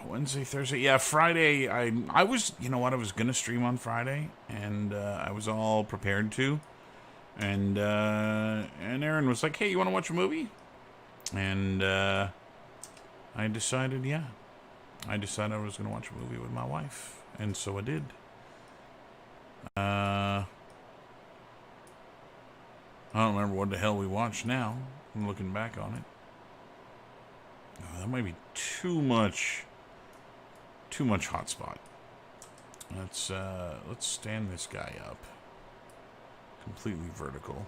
Speaker 1: Wednesday, Thursday. Yeah, Friday. I was, you know what, I was gonna stream on Friday, and I was all prepared to, and Aaron was like, "Hey, you want to watch a movie?" And I decided, yeah, I decided I was gonna watch a movie with my wife, and so I did. I don't remember what the hell we watched now. I'm looking back on it. Oh, that might be too much hotspot. Let's stand this guy up completely vertical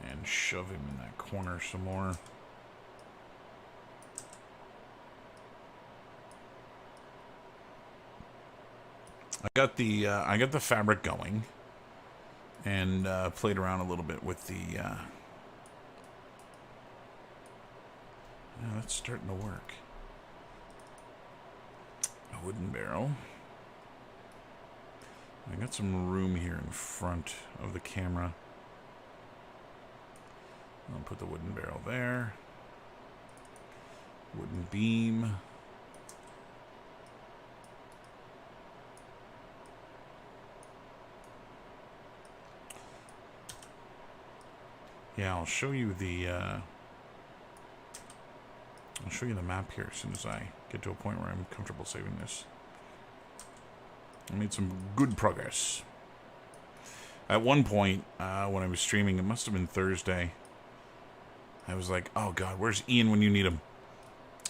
Speaker 1: and shove him in that corner some more. I got the fabric going and played around a little bit with the that's starting to work. A wooden barrel. I got some room here in front of the camera. I'll put the wooden barrel there. Wooden beam. Yeah, I'll show you the map here as soon as I get to a point where I'm comfortable saving this. I made some good progress. At one point, when I was streaming, it must have been Thursday, I was like, oh god, where's Ian when you need him?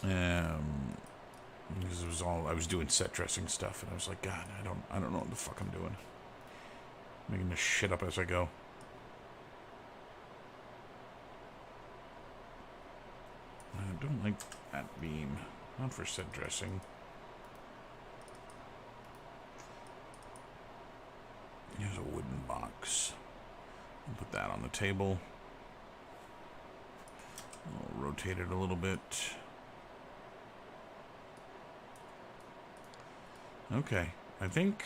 Speaker 1: Because it was all, I was doing set dressing stuff, and I was like, god, I don't know what the fuck I'm doing. Making this shit up as I go. I don't like that beam. Not for set dressing. Here's a wooden box. I'll put that on the table. I'll rotate it a little bit. Okay, I think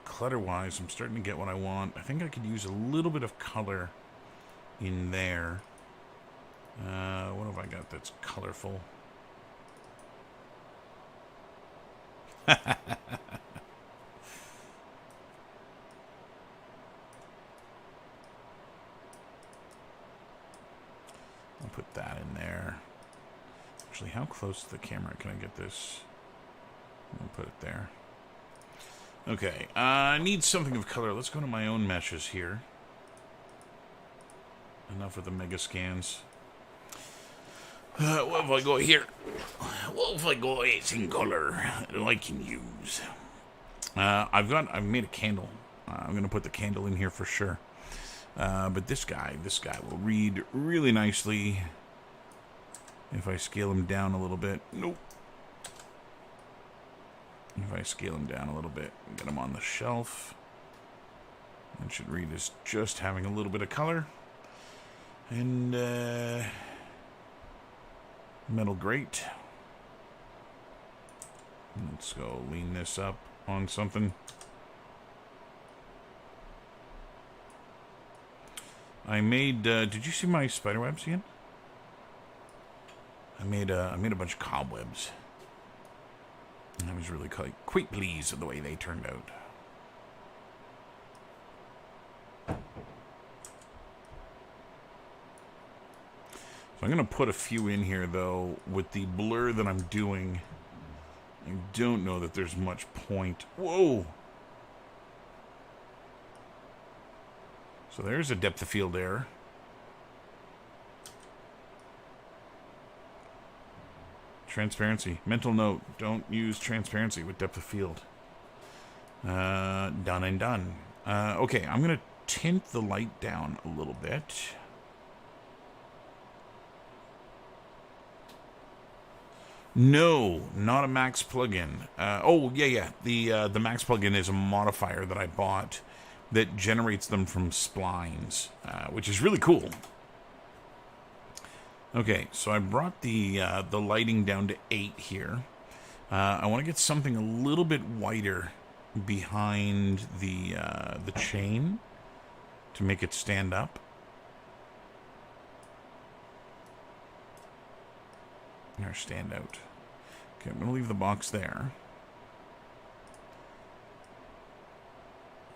Speaker 1: clutter-wise, I'm starting to get what I want. I think I could use a little bit of color in there. What have I got that's colorful? I'll put that in there. Actually, how close to the camera can I get this? I'll put it there. Okay, I need something of color. Let's go to my own meshes here. Enough with the mega scans. What if I go here? What if I go in color that I can use? I've made a candle. I'm gonna put the candle in here for sure. But this guy will read really nicely if I scale him down a little bit. Nope. If I scale him down a little bit and get him on the shelf, it should read as just having a little bit of color. And metal grate. Let's go lean this up on something. I made, did you see my spider webs again? I made a bunch of cobwebs. And I was really quite pleased with the way they turned out. So I'm going to put a few in here, though. With the blur that I'm doing, I don't know that there's much point. Whoa! So there's a depth of field error. Transparency. Mental note. Don't use transparency with depth of field. Done and done. Okay, I'm going to tint the light down a little bit. No, not a Max plugin. Oh, yeah. The Max plugin is a modifier that I bought that generates them from splines, which is really cool. Okay, so I brought the lighting down to 8 here. I want to get something a little bit whiter behind the chain to make it stand up. Or stand out. Okay, I'm going to leave the box there.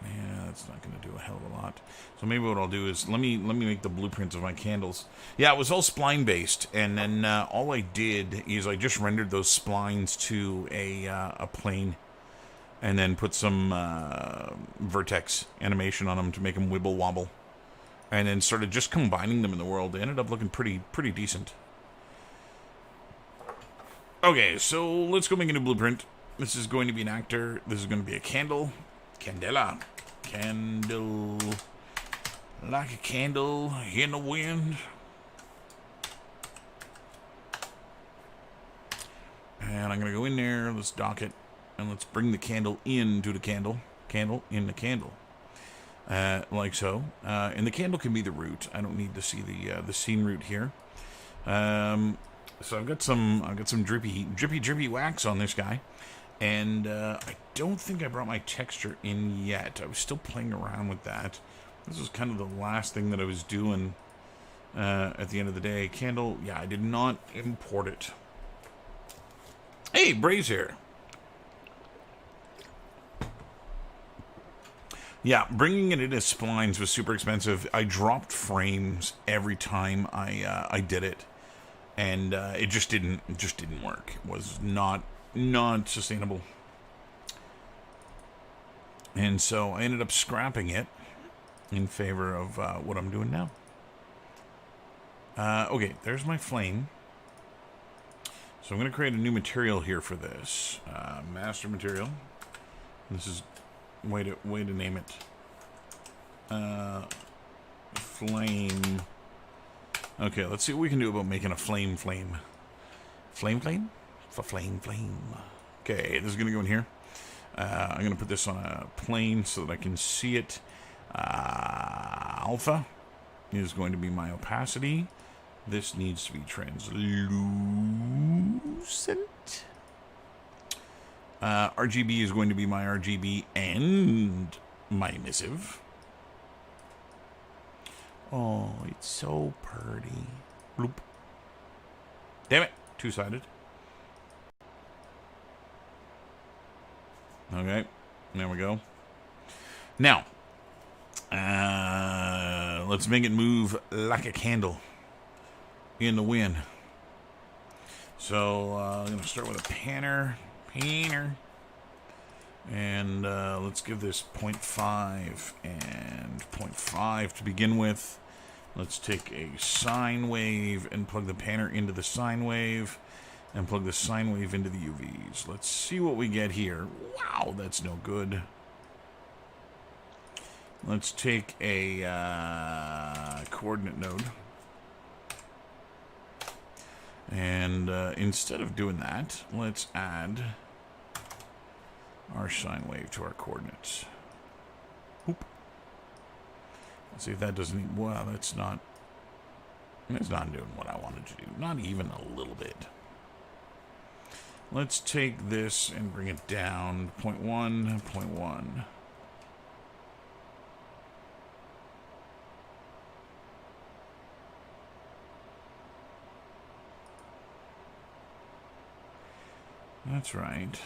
Speaker 1: Yeah, that's not going to do a hell of a lot. So maybe what I'll do is let me make the blueprints of my candles. Yeah, it was all spline based, and then all I did is I just rendered those splines to a plane, and then put some vertex animation on them to make them wibble wobble, and then started just combining them in the world. They ended up looking pretty decent. Okay, so let's go make a new blueprint. This is going to be an actor. This is going to be a candle. Candela. Candle. Like a candle in the wind. And I'm going to go in there. Let's dock it. And let's bring the candle into the candle. Candle in the candle. Like so. And the candle can be the root. I don't need to see the scene root here. So I've got some drippy wax on this guy. And I don't think I brought my texture in yet. I was still playing around with that. This was kind of the last thing that I was doing at the end of the day. Candle, yeah, I did not import it. Hey, Brave's here. Yeah, bringing it in as splines was super expensive. I dropped frames every time I did it, and it just didn't work. It was not sustainable, and so I ended up scrapping it in favor of what I'm doing now. Okay, there's my flame. So I'm going to create a new material here for this. Master material. This is way to name it. Flame. Okay, let's see what we can do about making a flame. Flame. For flame. Okay, this is going to go in here. I'm going to put this on a plane so that I can see it. Alpha is going to be my opacity. This needs to be translucent. RGB is going to be my RGB and my emissive. Oh, it's so pretty. Bloop. Damn it. Two-sided. Okay. There we go. Now, let's make it move like a candle in the wind. So I'm going to start with a panner. And let's give this 0.5 and 0.5 to begin with. Let's take a sine wave and plug the panner into the sine wave and plug the sine wave into the UVs. Let's see what we get here. Wow, that's no good. Let's take a coordinate node. And instead of doing that, let's add our sine wave to our coordinates. Oop. Let's see if that doesn't... Well, that's not doing what I wanted to do. Not even a little bit. Let's take this and bring it down. 0.1, 0.1. That's right.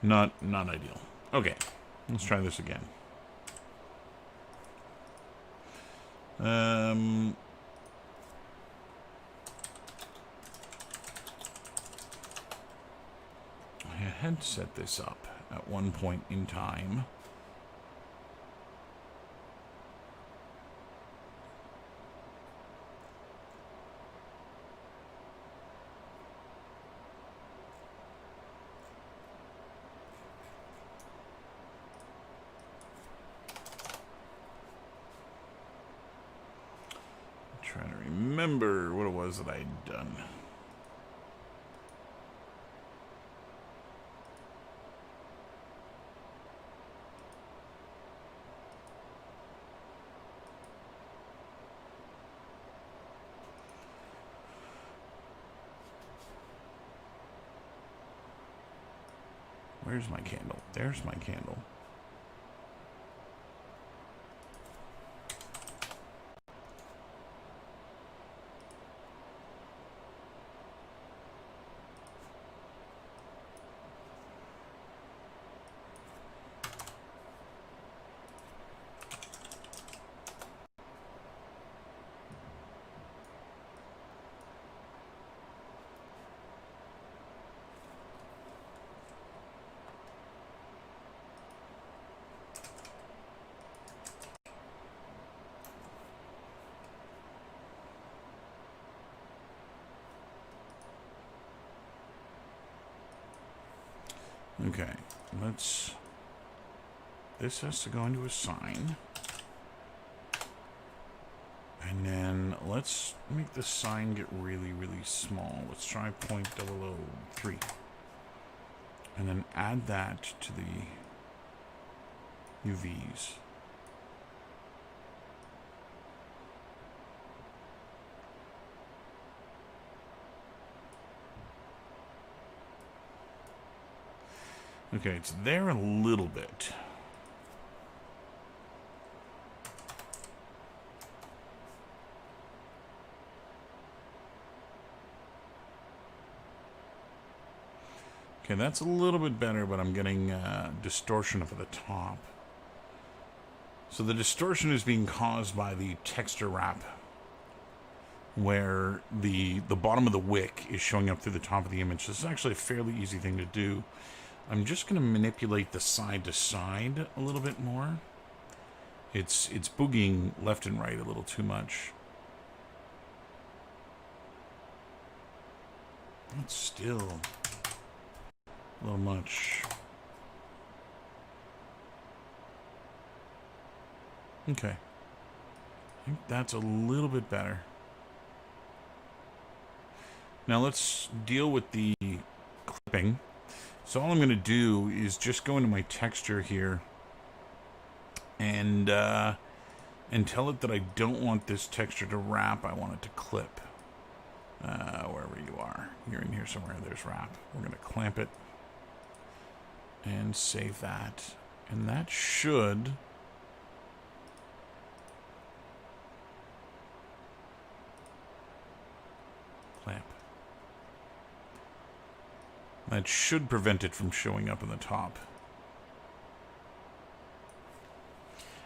Speaker 1: Not ideal. Okay, let's try this again. I had set this up at one point in time. Trying to remember what it was that I'd done. Where's my candle? There's my candle. Okay, this has to go into a sine. And then let's make the sign get really, really small. Let's try 0.003. And then add that to the UVs. Okay, it's there a little bit. Okay, that's a little bit better, but I'm getting distortion up at the top. So the distortion is being caused by the texture wrap, where the bottom of the wick is showing up through the top of the image. This is actually a fairly easy thing to do. I'm just going to manipulate the side to side a little bit more. It's boogieing left and right a little too much. It's still a little much. Okay. I think that's a little bit better. Now let's deal with the clipping. So all I'm going to do is just go into my texture here and tell it that I don't want this texture to wrap. I want it to clip. Wherever you are. You're in here somewhere. There's wrap. We're going to clamp it and save that. And that should... clamp. That should prevent it from showing up in the top.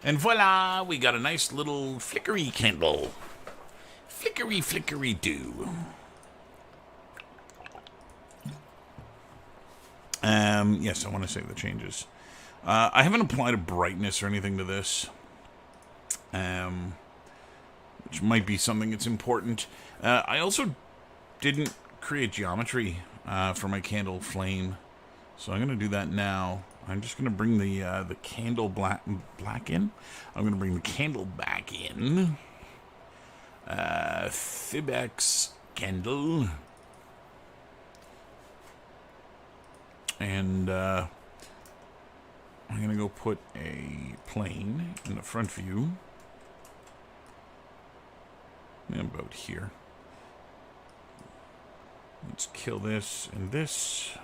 Speaker 1: And voila! We got a nice little flickery candle. Flickery, flickery do. Yes, I want to save the changes. I haven't applied a brightness or anything to this. Which might be something that's important. I also didn't create geometry for my candle flame, so I'm going to do that now. I'm just going to bring the candle black in. I'm going to bring the candle back in. Fibex candle, and I'm going to go put a plane in the front view. About here. Let's kill this and this.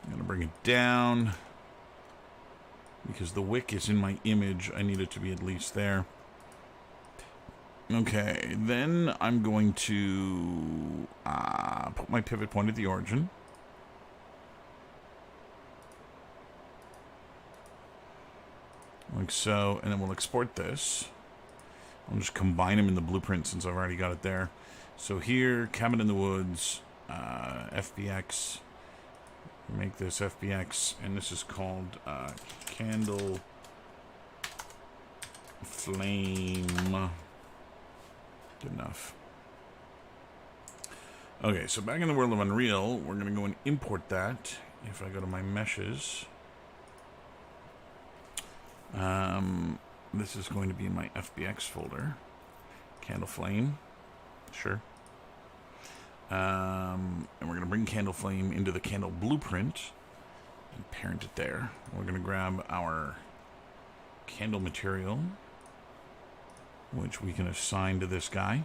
Speaker 1: I'm going to bring it down. Because the wick is in my image, I need it to be at least there. Okay, then I'm going to put my pivot point at the origin. Like so, and then we'll export this. I'll just combine them in the blueprint since I've already got it there. So here, Cabin in the Woods, FBX. Make this FBX, and this is called Candle Flame. Good enough. Okay, so back in the world of Unreal, we're going to go and import that. If I go to my meshes, this is going to be in my FBX folder. Candle Flame, sure. And we're going to bring Candle Flame into the Candle Blueprint and parent it there. We're going to grab our candle material, which we can assign to this guy.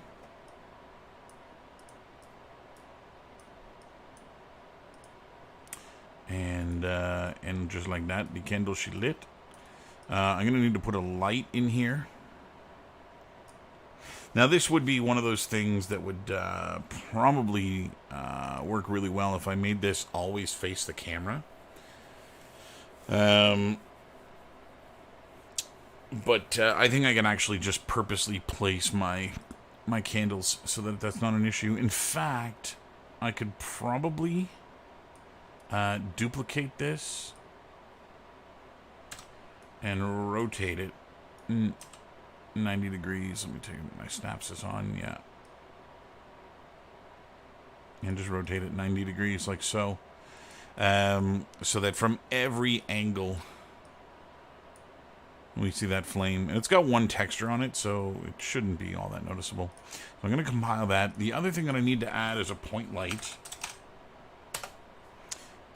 Speaker 1: And just like that, the candle she lit. I'm going to need to put a light in here. Now, this would be one of those things that would probably work really well if I made this always face the camera. But I think I can actually just purposely place my candles so that that's not an issue. In fact, I could probably duplicate this and rotate it 90 degrees. Let me take my synapses on, yeah. And just rotate it 90 degrees like so. So that from every angle We see that flame. And it's got one texture on it, so it shouldn't be all that noticeable. So I'm going to compile that. The other thing that I need to add is a point light.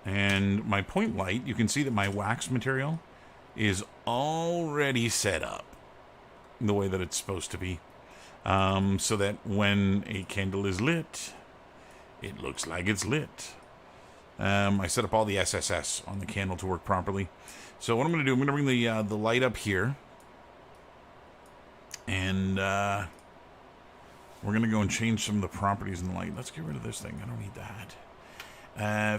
Speaker 1: And my point light, you can see that my wax material is already set up the way that it's supposed to be. So that when a candle is lit, it looks like it's lit. I set up all the SSS on the candle to work properly. So what I'm going to do, I'm going to bring the light up here. And we're going to go and change some of the properties in the light. Let's get rid of this thing. I don't need that.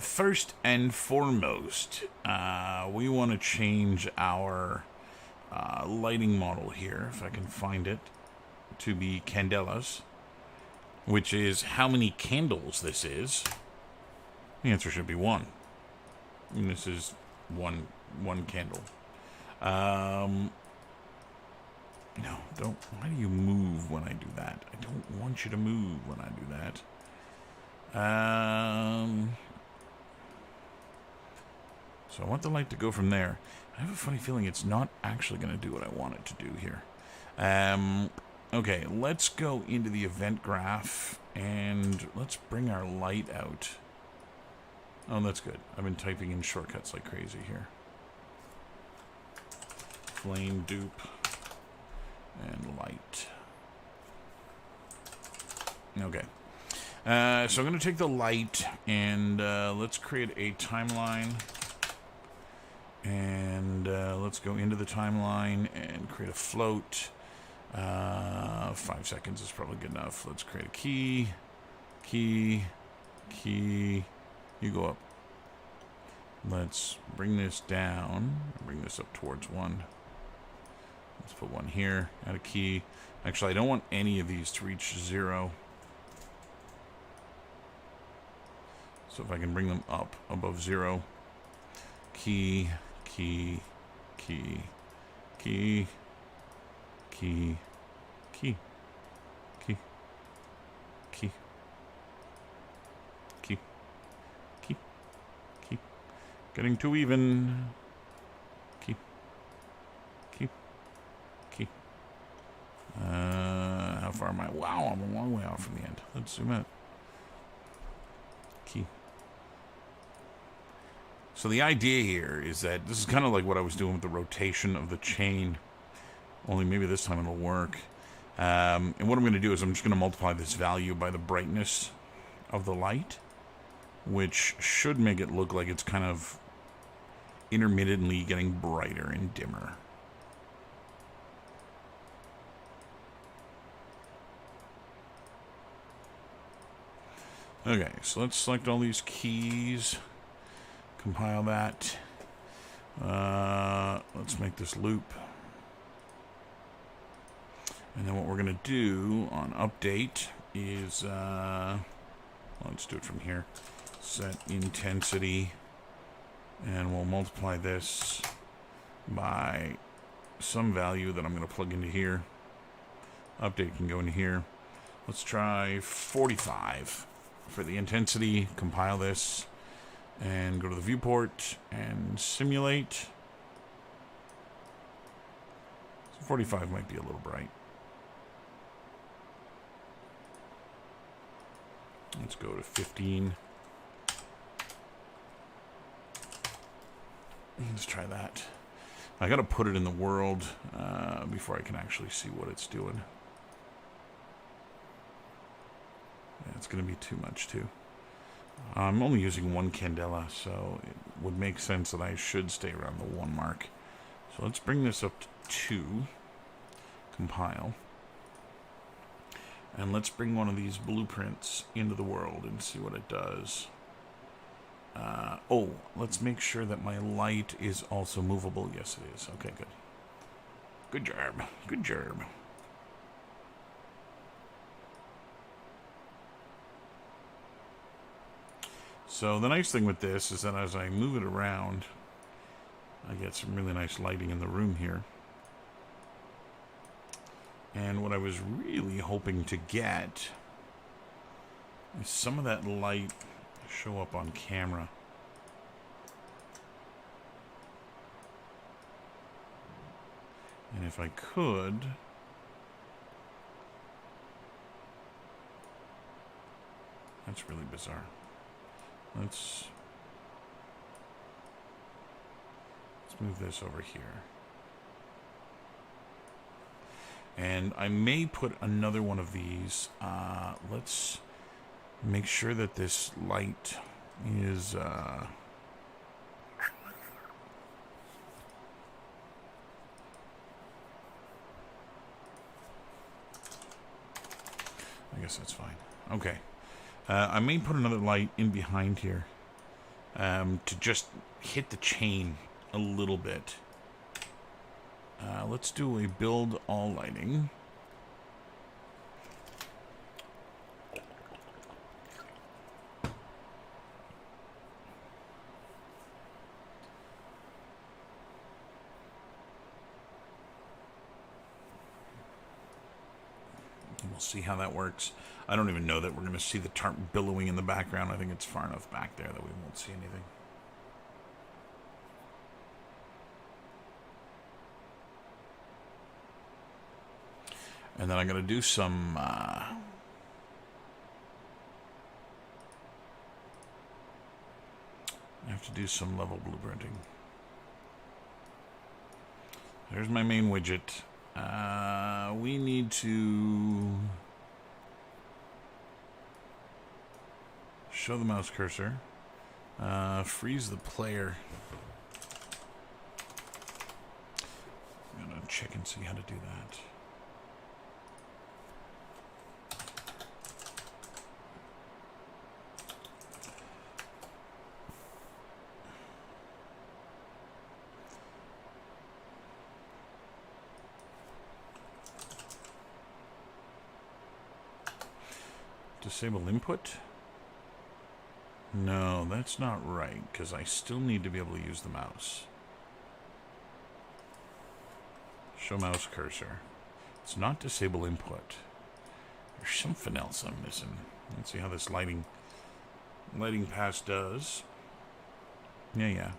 Speaker 1: First and foremost, we want to change our lighting model here, if I can find it, to be candelas, which is how many candles this is. The answer should be 1. And this is one candle. No, don't. Why do you move when I do that? I don't want you to move when I do that. So I want the light to go from there. I have a funny feeling it's not actually going to do what I want it to do here. Okay, let's go into the event graph and let's bring our light out. Oh, that's good. I've been typing in shortcuts like crazy here. Flame dupe and light. Okay. So I'm going to take the light and let's create a timeline. And let's go into the timeline and create a float. 5 seconds is probably good enough. Let's create a key. You go up. Let's bring this down. Bring this up towards 1. Let's put 1 here. Add a key. Actually, I don't want any of these to reach 0. So if I can bring them up above 0. Key. Getting too even. Key. How far am I? Wow, I'm a long way off from the end. Let's zoom out. Key. So the idea here is that this is kind of like what I was doing with the rotation of the chain. Only maybe this time it'll work. And what I'm going to do is I'm just going to multiply this value by the brightness of the light, which should make it look like it's kind of intermittently getting brighter and dimmer. Okay, so let's select all these keys, compile that. Let's make this loop. And then what we're going to do on update is, let's do it from here. Set intensity, and we'll multiply this by some value that I'm going to plug into here. Update can go into here. Let's try 45 for the intensity. Compile this and go to the viewport and simulate. 45 might be a little bright. Let's go to 15. Let's try that. I gotta put it in the world before I can actually see what it's doing. Yeah, it's gonna be too much too. I'm only using 1 candela, so it would make sense that I should stay around the 1 mark. So let's bring this up to 2. Compile. And let's bring one of these blueprints into the world and see what it does. Oh, let's make sure that my light is also movable. Yes, it is. Okay, good. Good job. Good job. So the nice thing with this is that as I move it around, I get some really nice lighting in the room here. And what I was really hoping to get is some of that light show up on camera. And if I could... That's really bizarre. Let's move this over here. And I may put another one of these. Let's make sure that this light is... I guess that's fine. Okay. I may put another light in behind here to just hit the chain a little bit. Let's do a build all lighting. And we'll see how that works. I don't even know that we're going to see the tarp billowing in the background. I think it's far enough back there that we won't see anything. And then I'm going to do some... I have to do some level blueprinting. There's my main widget. We need to show the mouse cursor. Freeze the player. I'm going to check and see how to do that. Disable input? No, that's not right, because I still need to be able to use the mouse. Show mouse cursor. It's not disable input. There's something else I'm missing. Let's see how this lighting pass does. Yeah.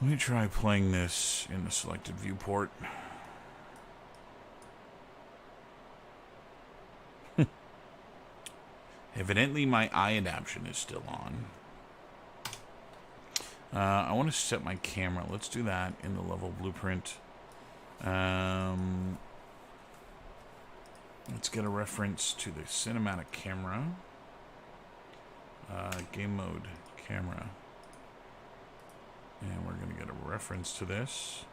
Speaker 1: Let me try playing this in the selected viewport. Evidently my eye adaptation is still on. I want to set my camera. Let's do that in the level blueprint. Let's get a reference to the cinematic camera. Game mode camera. And we're going to get a reference to this.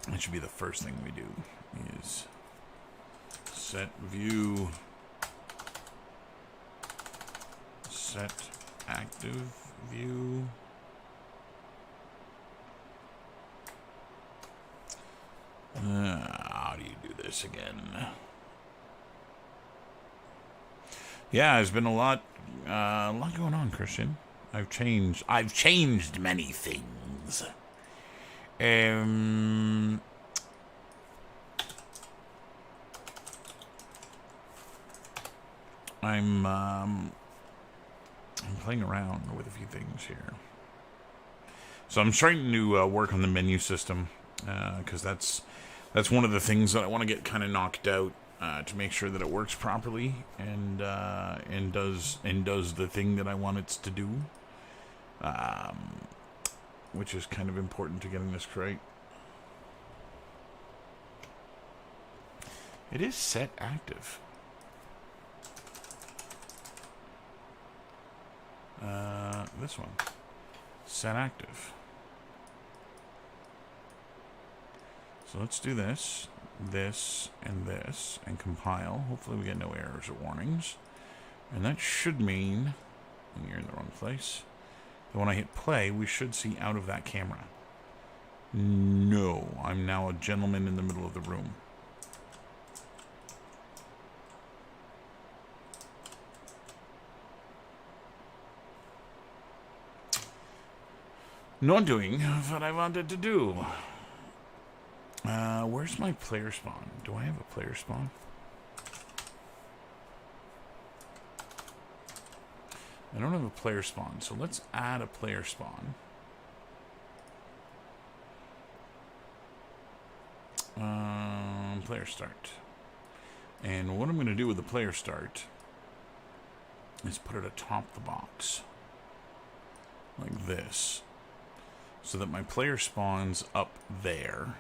Speaker 1: That should be the first thing we do, is set view, set active view. How do you do this again? Yeah, there's been a lot going on, Christian. I've changed many things. I'm playing around with a few things here. So I'm starting to work on the menu system, because that's one of the things that I want to get kind of knocked out, to make sure that it works properly and does the thing that I want it to do, which is kind of important to getting this right. It is set active. This one, set active. So let's do this, and compile. Hopefully we get no errors or warnings. And that should mean, when you're in the wrong place, that when I hit play, we should see out of that camera. No, I'm now a gentleman in the middle of the room. Not doing what I wanted to do. Where's my player spawn? Do I have a player spawn? I don't have a player spawn, so let's add a player spawn. Player start. And what I'm going to do with the player start is put it atop the box. Like this. So that my player spawns up there.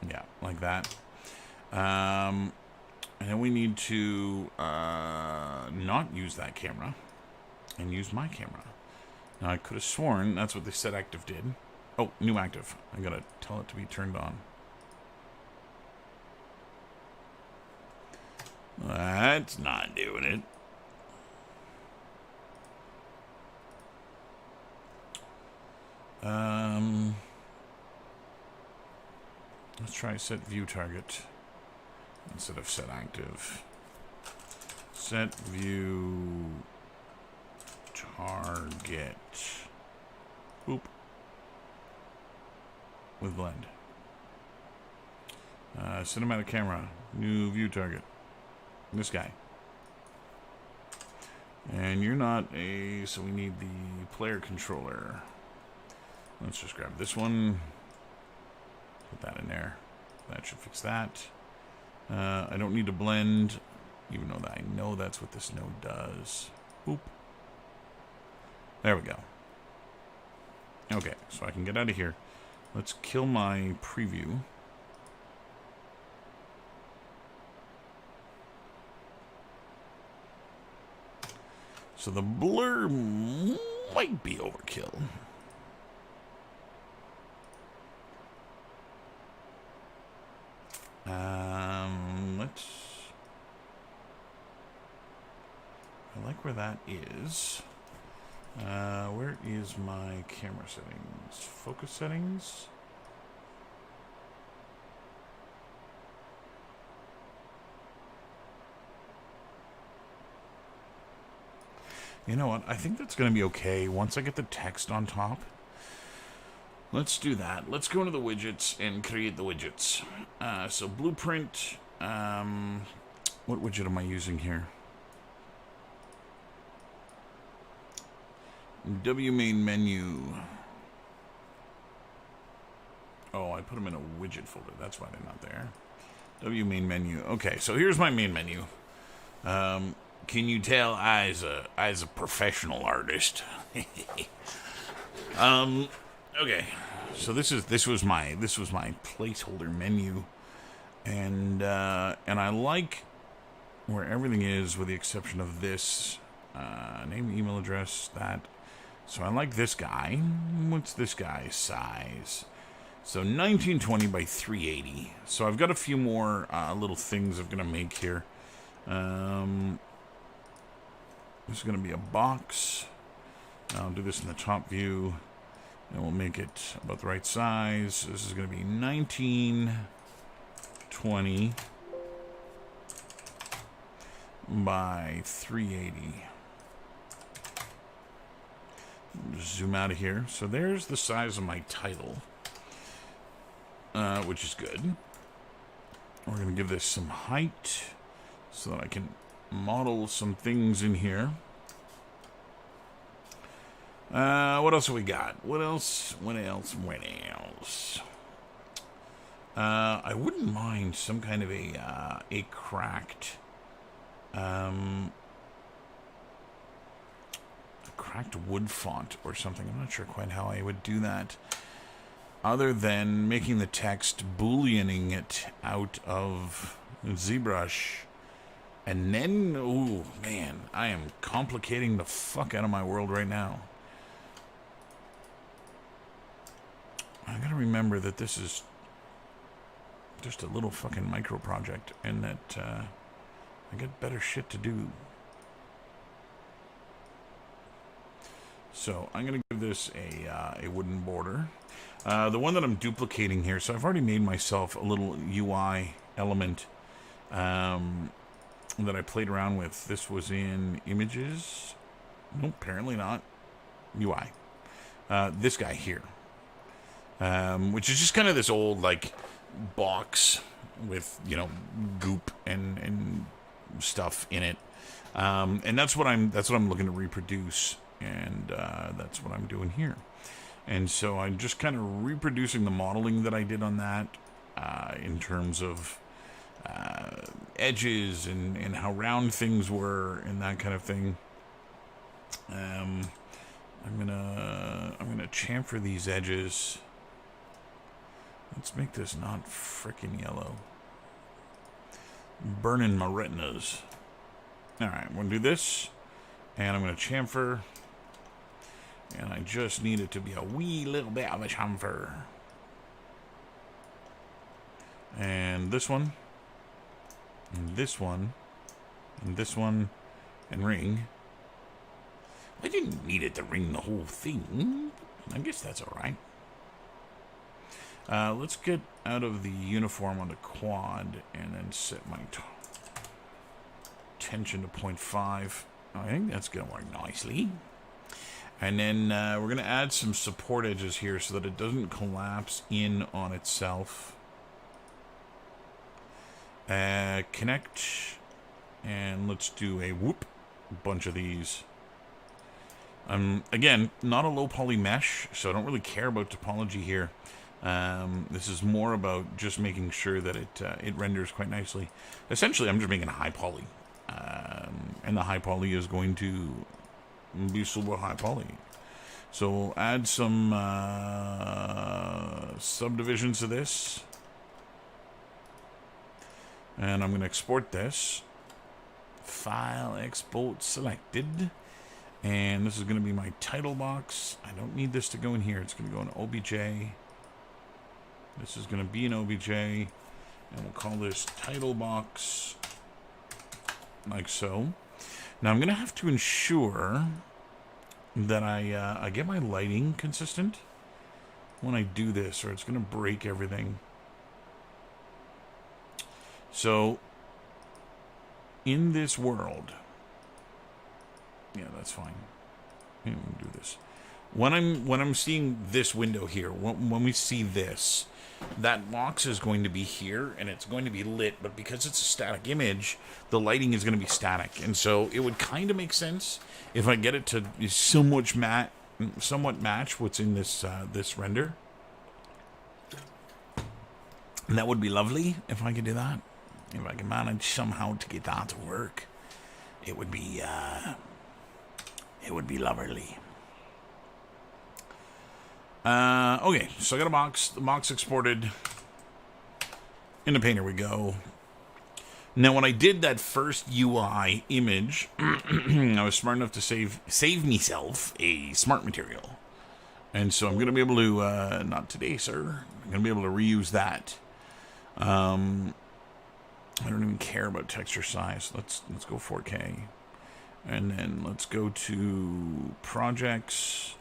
Speaker 1: Yeah, like that. And then we need to not use that camera and use my camera. Now, I could have sworn that's what the set active did. Oh, new active. I gotta tell it to be turned on. That's not doing it. Let's try set view target instead of set active. Set view target. Boop. With blend. Cinematic camera. New view target. This guy. And you're not a... So we need the player controller. Let's just grab this one. Put that in there. That should fix that. I don't need to blend, even though I know that's what this node does. Boop. There we go. Okay, so I can get out of here. Let's kill my preview. So the blur might be overkill. Let's... I like where that is. Where is my camera settings? Focus settings? You know what? I think that's going to be okay once I get the text on top. Let's do that. Let's go into the widgets and create the widgets. So blueprint. What widget am I using here? W main menu. Oh, I put them in a widget folder. That's why they're not there. W main menu. Okay, so here's my main menu. Can you tell I's a professional artist? Okay. So this was my placeholder menu, and I like where everything is with the exception of this name, email address, that. So I like this guy. What's this guy's size? So 1920 by 380. So I've got a few more little things I'm gonna make here. This is gonna be a box. I'll do this in the top view. And we'll make it about the right size. This is going to be 1920 by 380. Just zoom out of here. So there's the size of my title, which is good. We're going to give this some height so that I can model some things in here. What else have we got? What else? I wouldn't mind some kind of a cracked wood font or something. I'm not sure quite how I would do that, other than making the text booleaning it out of ZBrush. And then, ooh, man, I am complicating the fuck out of my world right now. I gotta remember that this is just a little fucking micro project, and that I got better shit to do. So I'm gonna give this a wooden border. The one that I'm duplicating here, so I've already made myself a little UI element that I played around with. This was in images. Nope, apparently not. UI. This guy here. Which is just kind of this old, like, box with, you know, goop and stuff in it. And that's what I'm looking to reproduce, and that's what I'm doing here. And so I'm just kind of reproducing the modeling that I did on that in terms of edges and how round things were and that kind of thing. I'm gonna chamfer these edges. Let's make this not frickin' yellow. Burning my retinas. Alright, I'm gonna do this, and I'm gonna chamfer. And I just need it to be a wee little bit of a chamfer. And this one. And this one. And this one. And ring. I didn't need it to ring the whole thing. I guess that's alright. Let's get out of the uniform on the quad and then set my tension to 0.5. I think that's going to work nicely. And then we're going to add some support edges here so that it doesn't collapse in on itself. Connect. And let's do a bunch of these. Again, not a low poly mesh, so I don't really care about topology here. This is more about just making sure that it renders quite nicely. Essentially, I'm just making a high poly. And the high poly is going to be super high poly. So we'll add some subdivisions to this. And I'm going to export this. File export selected. And this is going to be my title box. I don't need this to go in here. It's going to go in OBJ. This is going to be an OBJ. And we'll call this title box. Like so. Now I'm going to have to ensure that I get my lighting consistent when I do this, or it's going to break everything. So, in this world, yeah, that's fine. Yeah, we can do this. When I'm seeing this window here, when we see this, that box is going to be here, and it's going to be lit, but because it's a static image, the lighting is going to be static. And so it would kind of make sense if I get it to somewhat match what's in this this render. And that would be lovely if I could do that. If I can manage somehow to get that to work, it would be lovely. Okay, so I got a box. The box exported. In the painter we go. Now, when I did that first UI image, I was smart enough to save myself a smart material. And so I'm going to be able to, not today, sir. I'm going to be able to reuse that. I don't even care about texture size. Let's go 4K. And then let's go to projects.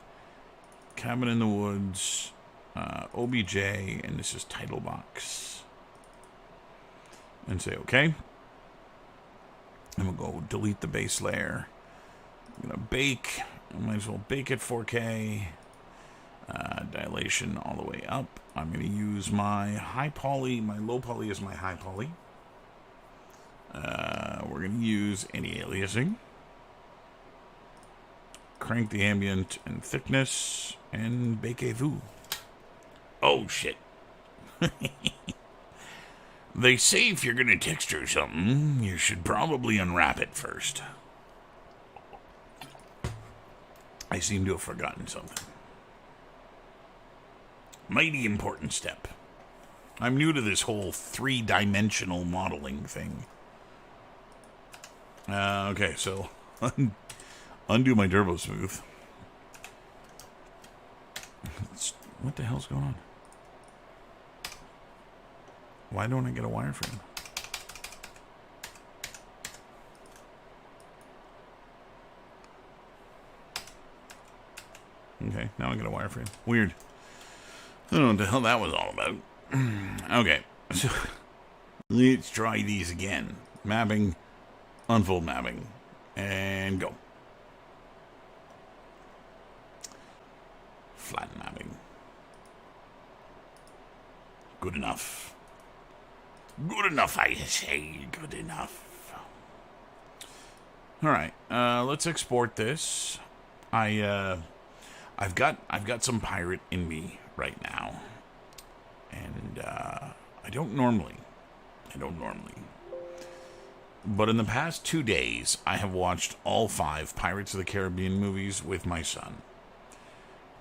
Speaker 1: Cabin in the Woods, OBJ, and this is title box. And say OK. And we'll go delete the base layer. I'm going to bake. I might as well bake at 4K. Dilation all the way up. I'm going to use my high poly. My low poly is my high poly. We're going to use any aliasing. Crank the ambient and thickness. And bakez-vous. Oh, shit. They say if you're going to texture something, you should probably unwrap it first. I seem to have forgotten something. Mighty important step. I'm new to this whole three-dimensional modeling thing. Okay, so undo my turbo smooth. What the hell's going on? Why don't I get a wireframe? Okay, now I get a wireframe. Weird. I don't know what the hell that was all about. Okay, so let's try these again. Mapping, unfold mapping, and go. Flat mapping. Good enough. Good enough, I say. Good enough. All right, let's export this. I've got some pirate in me right now, and I don't normally. But in the past 2 days, I have watched all 5 Pirates of the Caribbean movies with my son.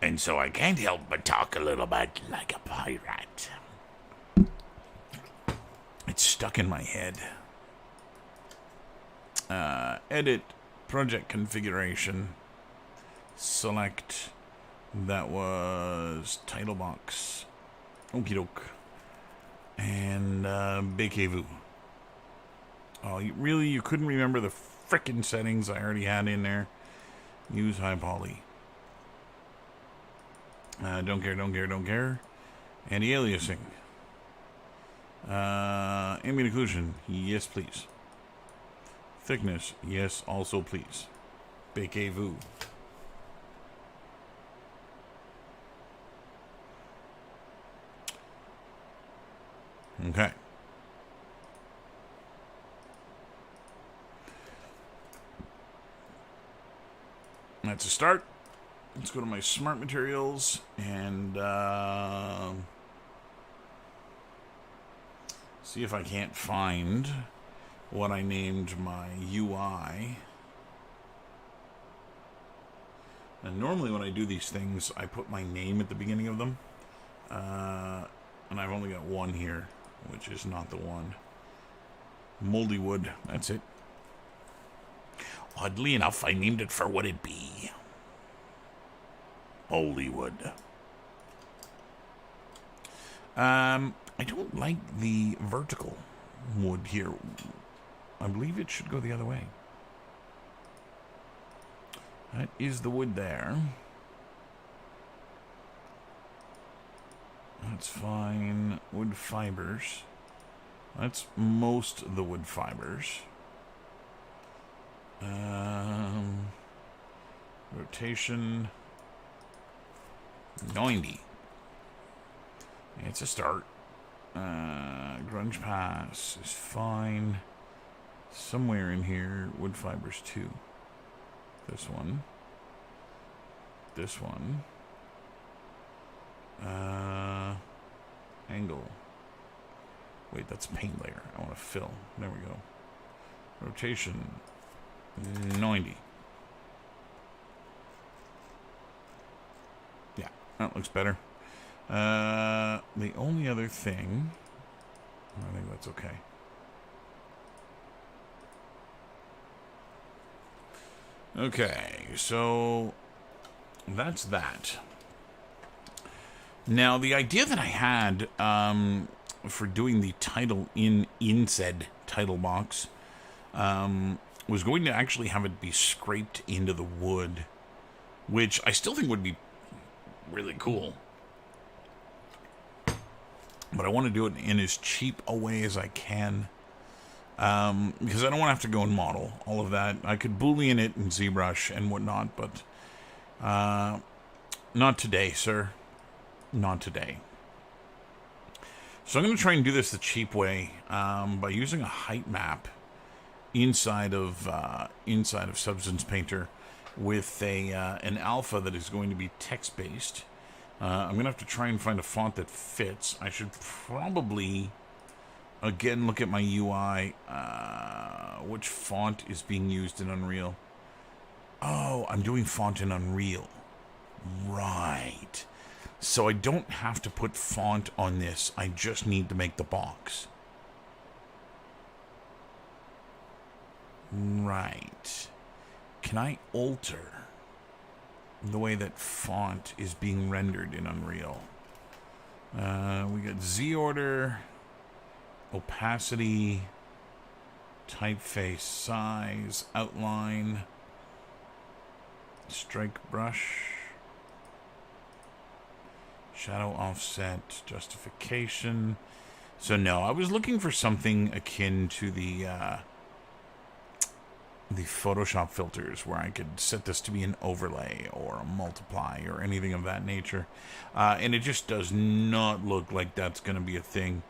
Speaker 1: And so I can't help but talk a little bit like a pirate. It's stuck in my head. Edit, project configuration, select, that was title box, okie doke, and Bekez-vous. Oh, you couldn't remember the frickin' settings I already had in there? Use high poly. Don't care. Anti-aliasing. Ambient occlusion, yes please. Thickness, yes also please. Bekez-vous. Okay. That's a start. Let's go to my smart materials and see if I can't find what I named my UI. And normally when I do these things, I put my name at the beginning of them. And I've only got one here, which is not the one. Moldy wood, that's it. Oddly enough, I named it for what it be. Moldy wood. I don't like the vertical wood here. I believe it should go the other way. That is the wood there. That's fine. Wood fibers. That's most of the wood fibers. Rotation 90. It's a start. Grunge pass is fine. Somewhere in here, wood fibers too. This one. This one. Angle. Wait, that's paint layer. I want to fill. There we go. Rotation 90. Yeah, that looks better. The only other thing, I think that's okay. Okay, so that's that. Now, the idea that I had for doing the title in said title box was going to actually have it be scraped into the wood, which I still think would be really cool. But I want to do it in as cheap a way as I can, because I don't want to have to go and model all of that. I could Boolean it in ZBrush and whatnot, but not today, sir. Not today. So I'm going to try and do this the cheap way by using a height map inside of Substance Painter with an alpha that is going to be text-based. I'm going to have to try and find a font that fits. I should probably, again, look at my UI. Which font is being used in Unreal? Oh, I'm doing font in Unreal. Right. So I don't have to put font on this. I just need to make the box. Right. Can I alter the way that font is being rendered in Unreal? We got Z order, opacity, typeface, size, outline, strike brush, shadow offset, justification. So no, I was looking for something akin to the Photoshop filters, where I could set this to be an overlay or a multiply or anything of that nature. And it just does not look like that's going to be a thing.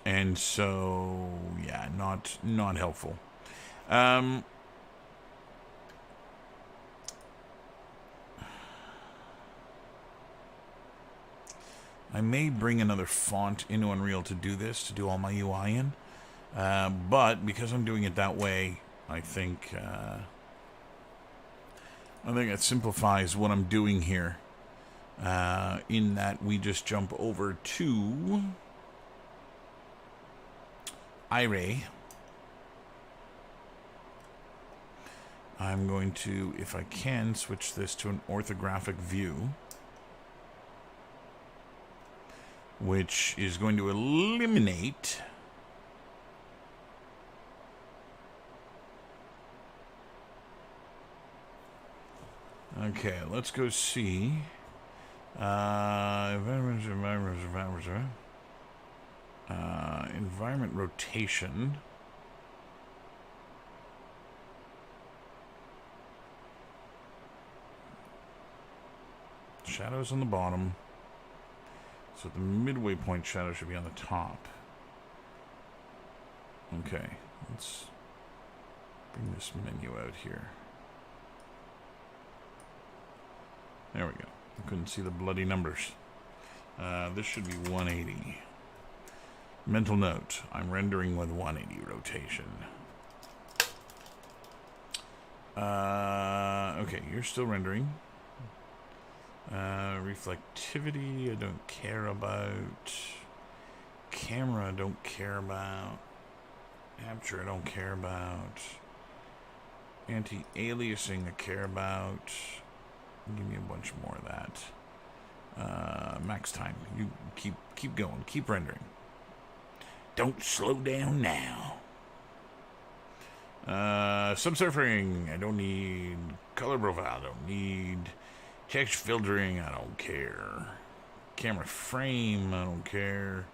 Speaker 1: And so, yeah, not helpful. I may bring another font into Unreal to do this, to do all my UI in. But because I'm doing it that way, I think it simplifies what I'm doing here. In that we just jump over to Iray. I'm going to, if I can, switch this to an orthographic view, which is going to eliminate okay, let's go see environment rotation. Shadows on the bottom. So the midway point shadow should be on the top. Okay, let's bring this menu out here. There we go. I couldn't see the bloody numbers. This should be 180. Mental note, I'm rendering with 180 rotation. Okay, you're still rendering. Reflectivity, I don't care about. Camera, I don't care about. Aperture, I don't care about. Anti-aliasing, I care about. Give me a bunch more of that. Max time. You keep going. Keep rendering. Don't slow down now. Subsurfing, I don't need. Color profile, I don't need. Text filtering, I don't care. Camera frame, I don't care.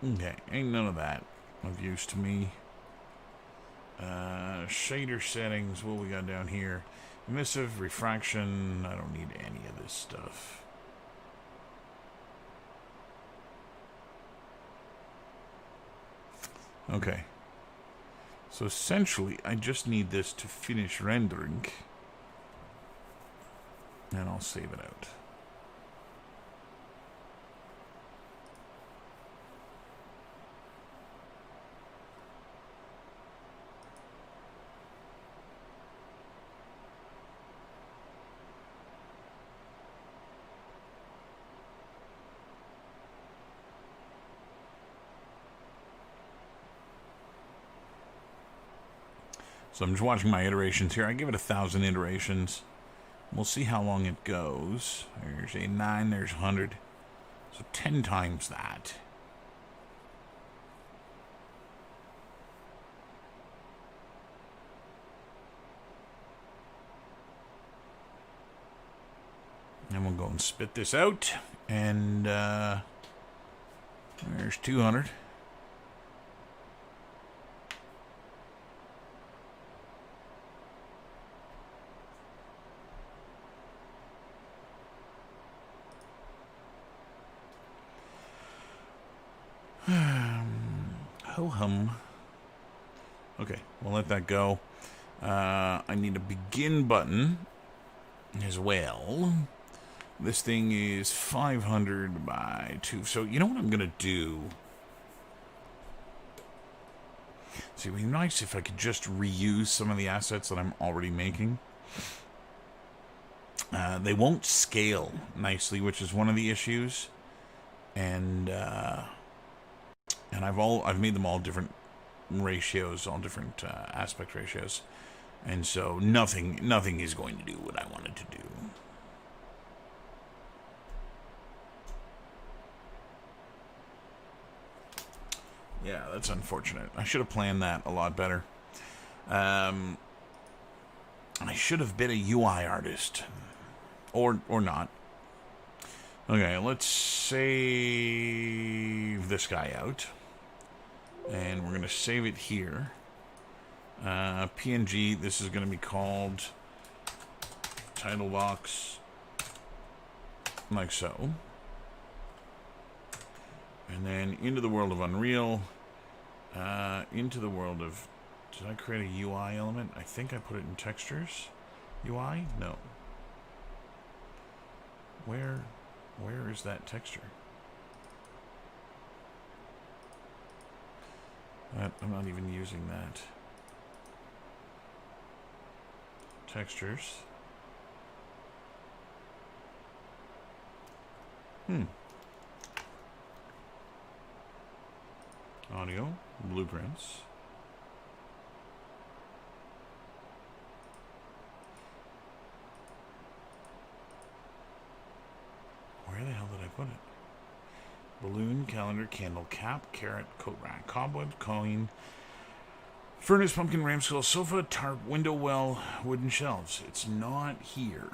Speaker 1: Okay, ain't none of that of use to me. Shader settings, what we got down here? Emissive, refraction, I don't need any of this stuff. Okay. So essentially, I just need this to finish rendering. And I'll save it out. So I'm just watching my iterations here. I give it 1,000 iterations. We'll see how long it goes. There's 89, there's 100. So 10 times that. And we'll go and spit this out. And there's 200. Ho-hum. Okay, we'll let that go. I need a begin button as well. This thing is 500 by 2. So you know what I'm going to do? See, it'd be nice if I could just reuse some of the assets that I'm already making. They won't scale nicely, which is one of the issues. And I've made them all different ratios, all different aspect ratios, and so nothing is going to do what I wanted to do. Yeah, that's unfortunate. I should have planned that a lot better. I should have been a UI artist, or not. Okay, let's save this guy out. And we're going to save it here. PNG, this is going to be called title box, like so. And then into the world of Unreal. Into the world of... Did I create a UI element? I think I put it in textures. UI? No. Where is that texture? I'm not even using that. Textures. Audio, blueprints. Where the hell did I put it? Balloon, calendar, candle, cap, carrot, coat rack, cobweb, coin, furnace, pumpkin, ram skull, sofa, tarp, window well, wooden shelves. It's not here.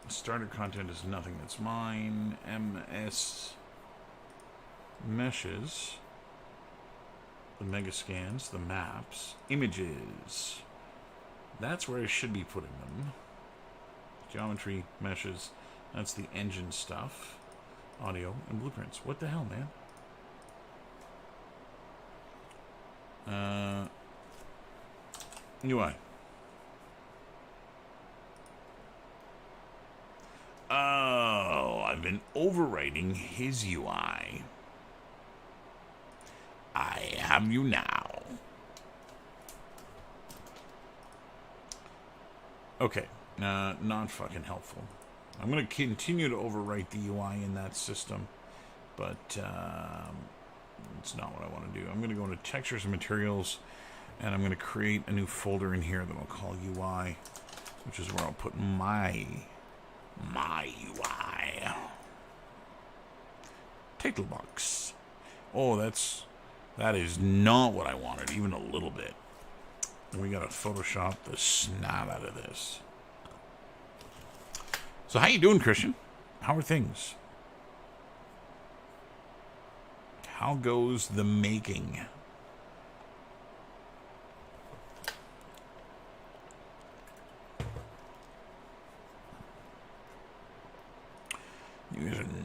Speaker 1: Starter content is nothing that's mine. MS meshes. The mega scans, the maps, images. That's where I should be putting them. Geometry, meshes. That's the engine stuff. Audio and blueprints. What the hell, man? UI. Oh, I've been overwriting his UI. I have you now. Okay, not fucking helpful. I'm going to continue to overwrite the UI in that system, but it's not what I want to do. I'm going to go into textures and materials, and I'm going to create a new folder in here that I'll call UI, which is where I'll put my UI. Title box. Oh, that is not what I wanted, even a little bit. We gotta Photoshop the snot out of this. So how you doing, Christian? How are things? How goes the making?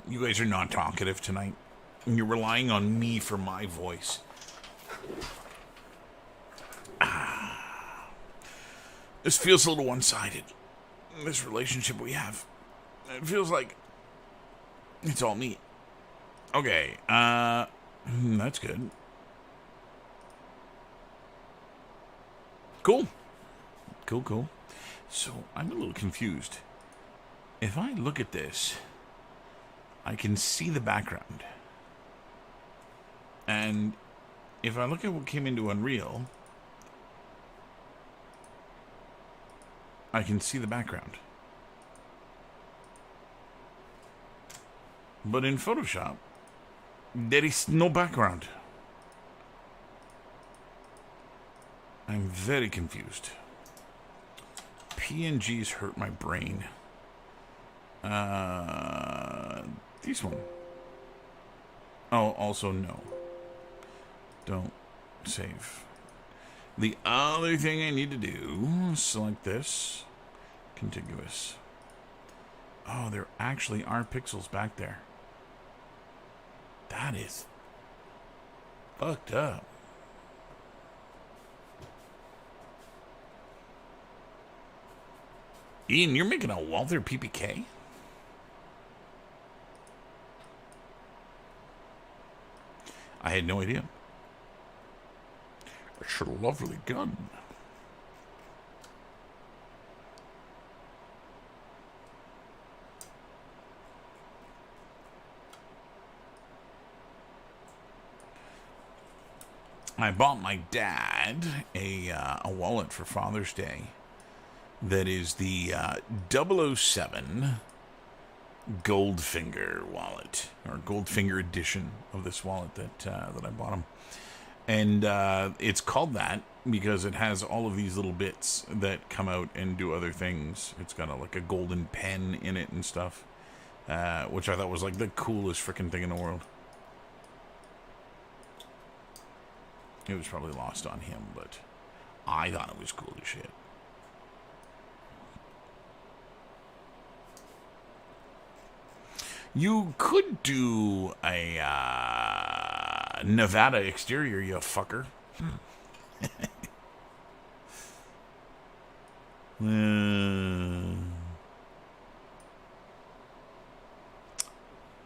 Speaker 1: You guys are not talkative tonight. And you're relying on me for my voice. This feels a little one-sided. This relationship we have. It feels like it's all me. Okay, that's good. Cool. Cool. So, I'm a little confused. If I look at this, I can see the background. And if I look at what came into Unreal, I can see the background. But in Photoshop, there is no background. I'm very confused. PNGs hurt my brain. This one. Oh, also no. Don't save. The other thing I need to do, select this. Contiguous. Oh, there actually are pixels back there. That is fucked up. Ian, you're making a Walther PPK? I had no idea. It's a lovely gun. I bought my dad a wallet for Father's Day that is the 007 Goldfinger wallet, or Goldfinger edition of this wallet that I bought him. And it's called that because it has all of these little bits that come out and do other things. It's got like a golden pen in it and stuff, which I thought was like the coolest freaking thing in the world. It was probably lost on him, but I thought it was cool as shit. You could do a Nevada exterior, you fucker.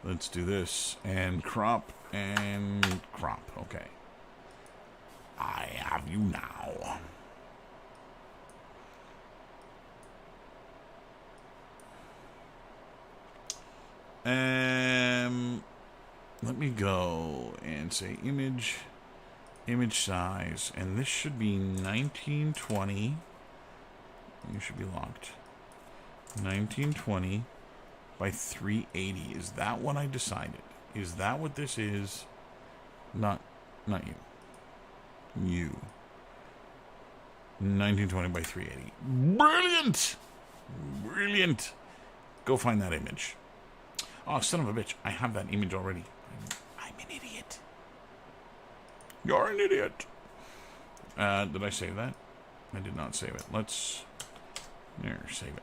Speaker 1: Let's do this. And crop. And crop. Okay. I have you now. Let me go and say image size, and this should be 1920. You should be locked. 1920 by 380. Is that what I decided? Is that what this is? Not you. You. 1920 by 380. Brilliant! Brilliant! Go find that image. Oh, son of a bitch. I have that image already. I'm an idiot. You're an idiot. Did I save that? I did not save it. Let's... There, save it.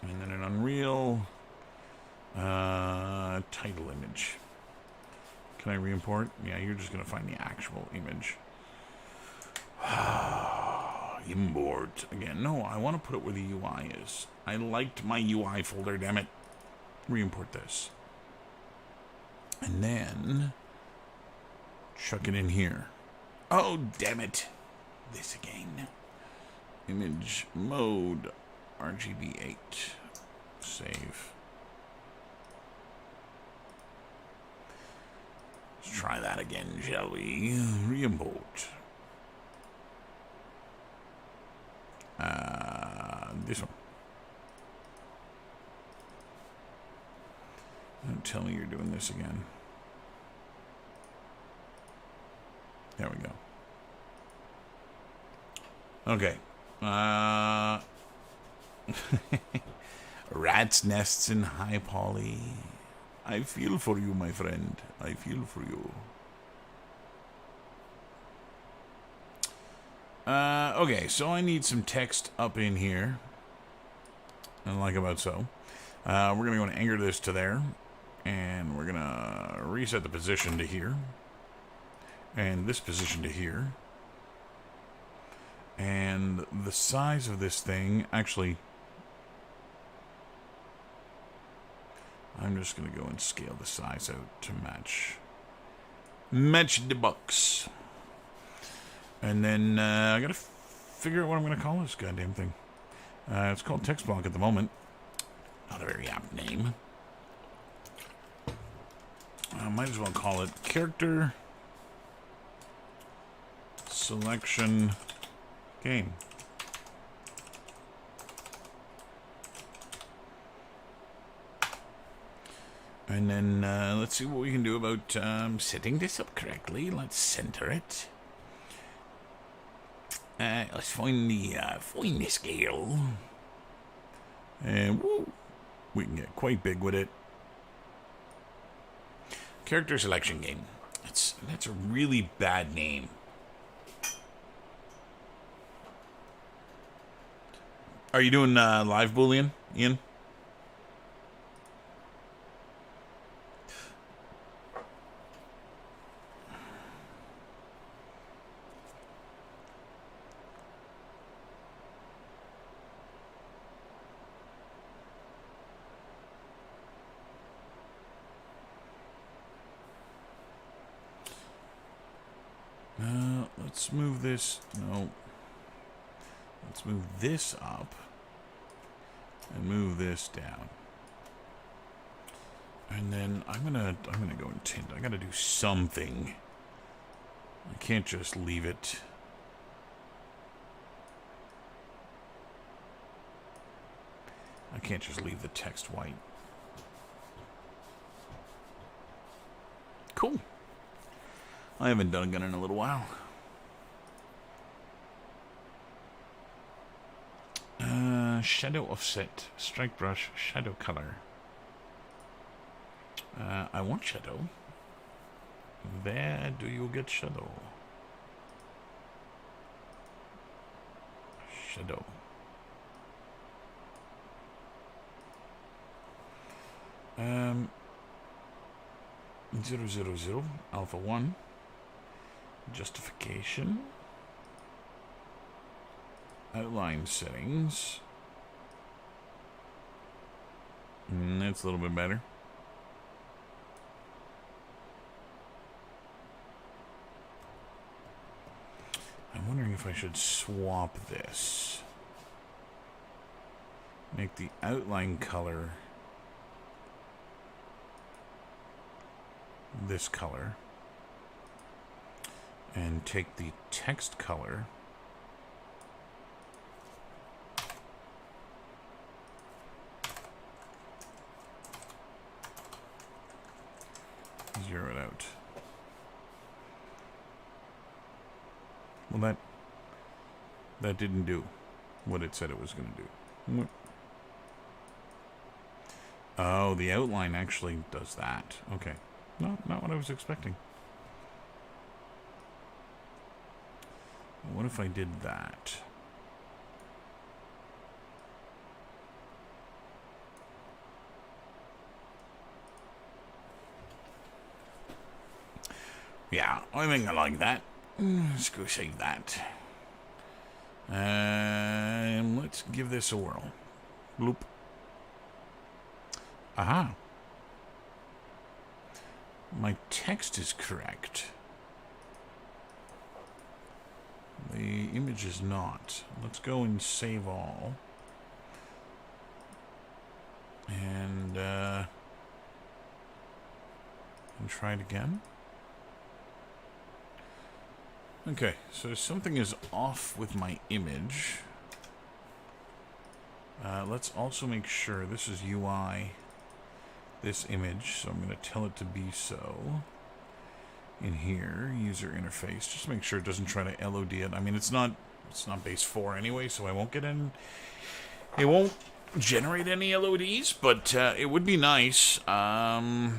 Speaker 1: And then an Unreal... title image. Can I re-import? Yeah, you're just going to find the actual image. Import. Again, no, I want to put it where the UI is. I liked my UI folder, damn it. Re-import this. And then... chuck it in here. Oh, damn it. This again. Image mode. RGB 8. Save. Let's try that again, shall we? Re-import. This one. Don't tell me you're doing this again. There we go. Okay. Rats' nests in high poly. I feel for you, my friend. I feel for you. Okay, so I need some text up in here. And like about so. We're going to go and anchor this to there. And we're going to reset the position to here. And this position to here. And the size of this thing, actually, I'm just going to go and scale the size out to match the box. And then I got to figure out what I'm going to call this goddamn thing. It's called text block at the moment. Not a very apt name. I might as well call it character selection game. And then let's see what we can do about setting this up correctly. Let's center it. Let's find the scale. And woo, we can get quite big with it. Character selection game. That's a really bad name. Are you doing live Boolean, Ian? Let's move this. No. Let's move this up and move this down. And then I'm gonna go and tint. I gotta do something. I can't just leave it. I can't just leave the text white. Cool. I haven't done a gun in a little while. Shadow offset, strike brush, shadow color. I want shadow. Where do you get shadow? Shadow. 000 alpha 1 justification outline settings. That's a little bit better. I'm wondering if I should swap this. Make the outline color this color. And take the text color zero it out. Well, that didn't do what it said it was going to do. Oh, the outline actually does that. Okay. Not what I was expecting. What if I did that? Yeah, I think I like that. Let's go save that. Let's give this a whirl. Bloop. Aha. My text is correct. The image is not. Let's go and save all. And try it again. Okay, so something is off with my image. Let's also make sure this is UI, this image, so I'm going to tell it to be so. In here, user interface, just make sure it doesn't try to LOD it. I mean, it's not base 4 anyway, so I won't get in. It won't generate any LODs, but it would be nice. I'm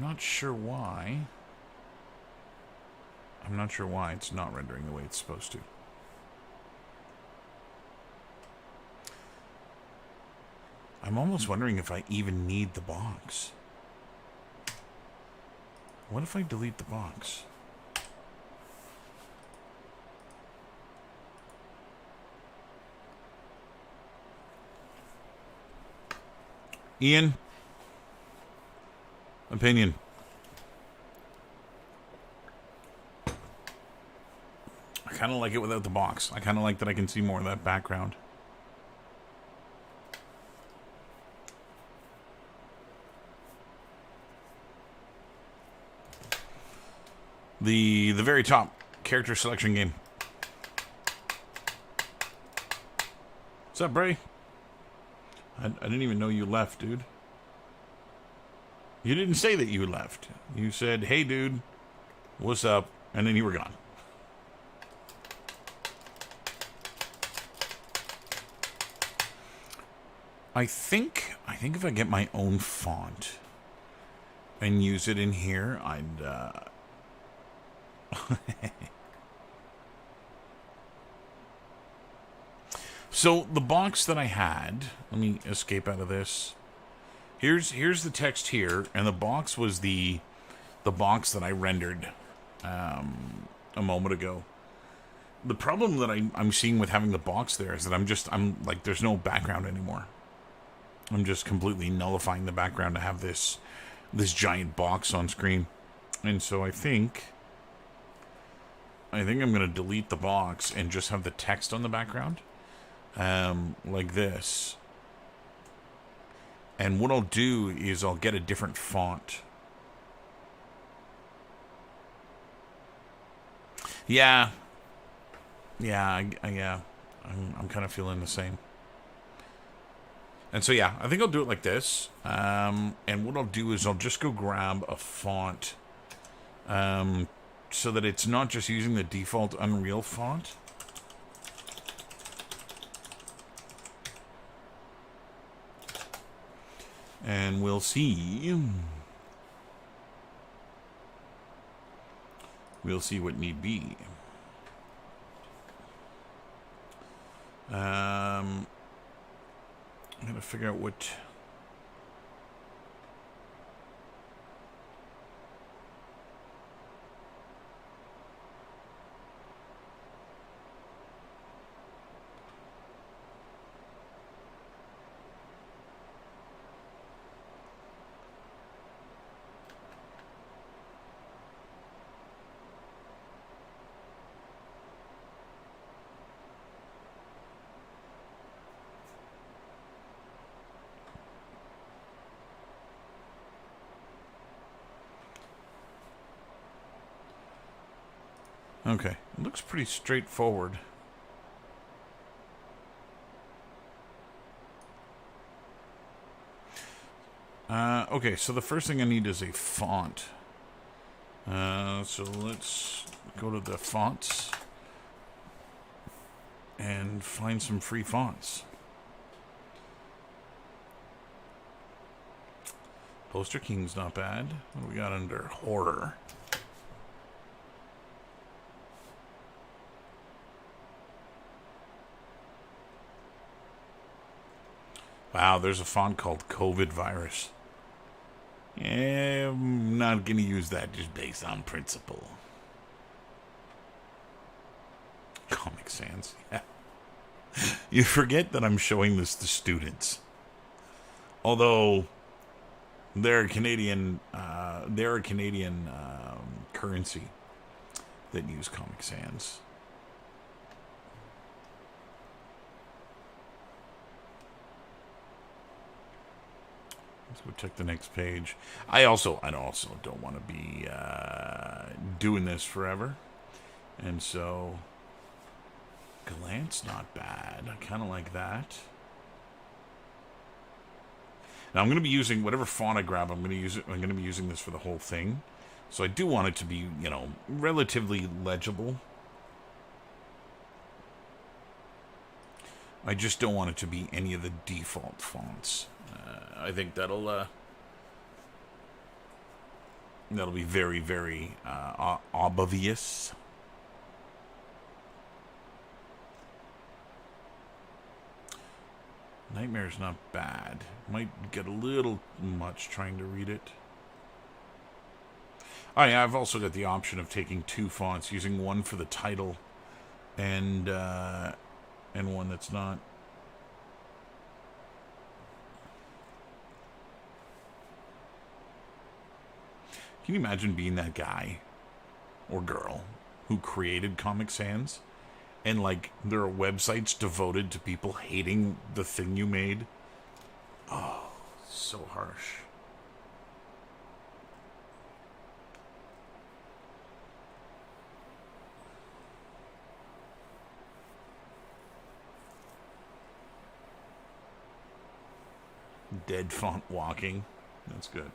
Speaker 1: not sure why. I'm not sure why it's not rendering the way it's supposed to. I'm almost wondering if I even need the box. What if I delete the box? Ian? Opinion. I kind of like it without the box. I kind of like that I can see more of that background. The very top character selection game. What's up, Bray? I didn't even know you left, dude. You didn't say that you left. You said, hey, dude, what's up? And then you were gone. I think if I get my own font and use it in here, I'd... So the box that I had, let me escape out of this. Here's the text here, and the box was the box that I rendered a moment ago. The problem that I'm seeing with having the box there is that I'm like, there's no background anymore. I'm just completely nullifying the background to have this giant box on screen. And so I think I'm going to delete the box and just have the text on the background. Like this. And what I'll do is I'll get a different font. Yeah. Yeah, I'm kind of feeling the same. And so, yeah, I think I'll do it like this. And what I'll do is I'll just go grab a font. So that it's not just using the default Unreal font. And we'll see. We'll see what need be. I'm going to figure out what Okay, it looks pretty straightforward. Okay, so the first thing I need is a font. So let's go to the fonts and find some free fonts. Poster King's not bad. What do we got under horror? Wow, there's a font called COVID Virus. Yeah, I'm not going to use that just based on principle. Comic Sans, yeah. You forget that I'm showing this to students. Although they're a Canadian currency that use Comic Sans. Let's go check the next page. I also don't want to be doing this forever, and so Glance not bad. I kind of like that. Now I'm going to be using whatever font I grab. I'm going to be using this for the whole thing, so I do want it to be, you know, relatively legible. I just don't want it to be any of the default fonts. I think that'll be very, very obvious. Nightmare's not bad. Might get a little much trying to read it. Oh yeah, I've also got the option of taking two fonts, using one for the title and one that's not. Can you imagine being that guy or girl who created Comic Sans, and like there are websites devoted to people hating the thing you made? Oh, so harsh. Dead font walking. That's good.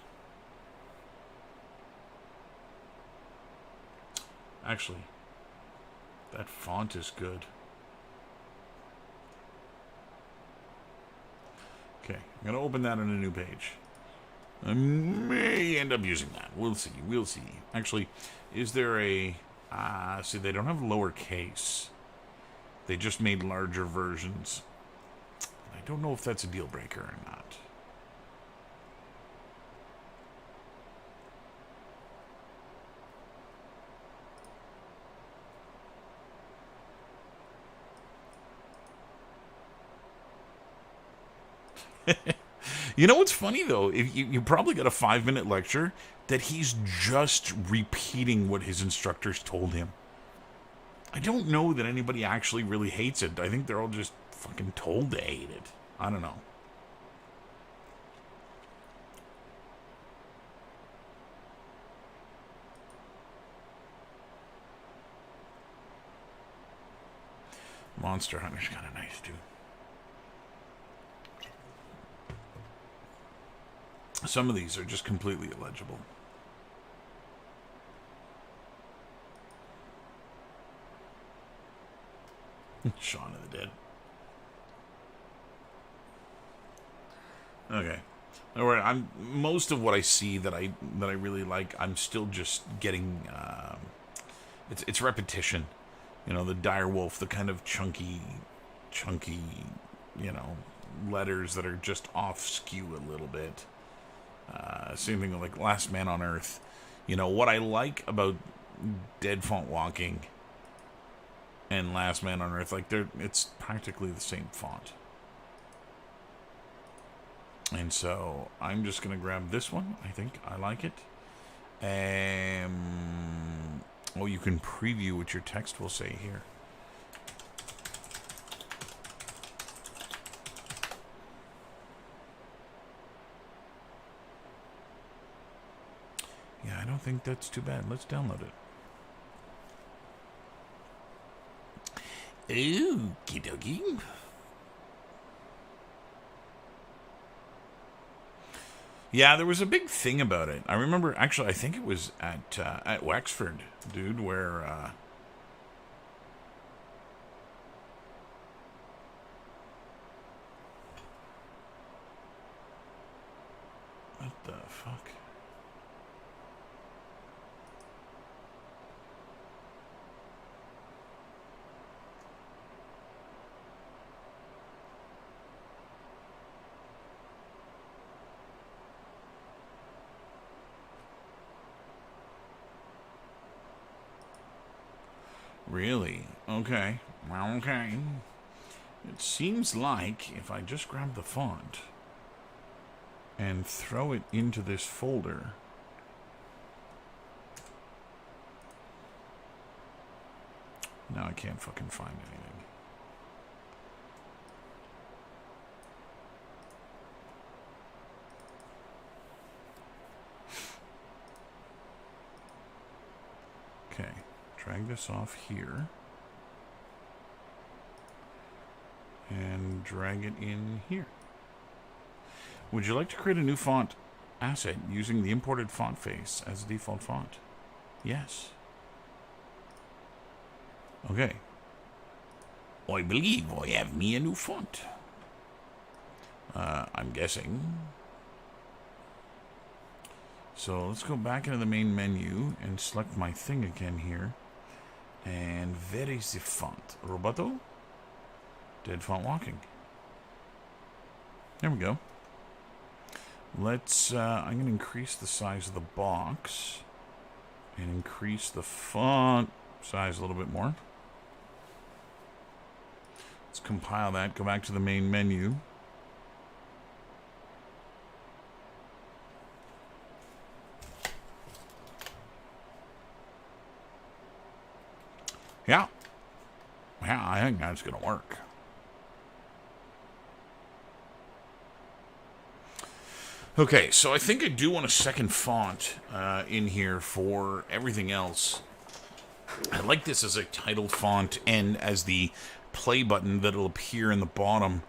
Speaker 1: Actually, that font is good. Okay, I'm going to open that on a new page. I may end up using that. We'll see. We'll see. Actually, is there a... see, they don't have lowercase. They just made larger versions. I don't know if that's a deal breaker or not. You know what's funny, though? If you probably got a 5-minute lecture that he's just repeating what his instructors told him. I don't know that anybody actually really hates it. I think they're all just fucking told to hate it. I don't know. Monster Hunter's kind of nice, too. Some of these are just completely illegible. Shaun of the Dead. Okay. I'm most of what I see that I really like. I'm still just getting. It's repetition. You know, the dire wolf, the kind of chunky, you know, letters that are just off skew a little bit. Same thing with like Last Man on Earth. You know, what I like about Dead Font Walking and Last Man on Earth, like it's practically the same font. And so I'm just going to grab this one. I think I like it. Oh, you can preview what your text will say here. Yeah, I don't think that's too bad. Let's download it. Okie dokie. Yeah, there was a big thing about it. I remember, actually, I think it was at Wexford, dude, where what the fuck? Really? Okay. Well, okay. It seems like if I just grab the font and throw it into this folder. Now I can't fucking find anything. Okay. Drag this off here. And drag it in here. Would you like to create a new font asset using the imported font face as a default font? Yes. Okay. I believe I have me a new font. I'm guessing. So let's go back into the main menu and select my thing again here. And where is the font? Roboto? Dead font walking. There we go. Let's, I'm going to increase the size of the box. And increase the font size a little bit more. Let's compile that, go back to the main menu. Yeah. Yeah, I think that's going to work. Okay, so I think I do want a second font in here for everything else. I like this as a title font and as the play button that'll appear in the bottom.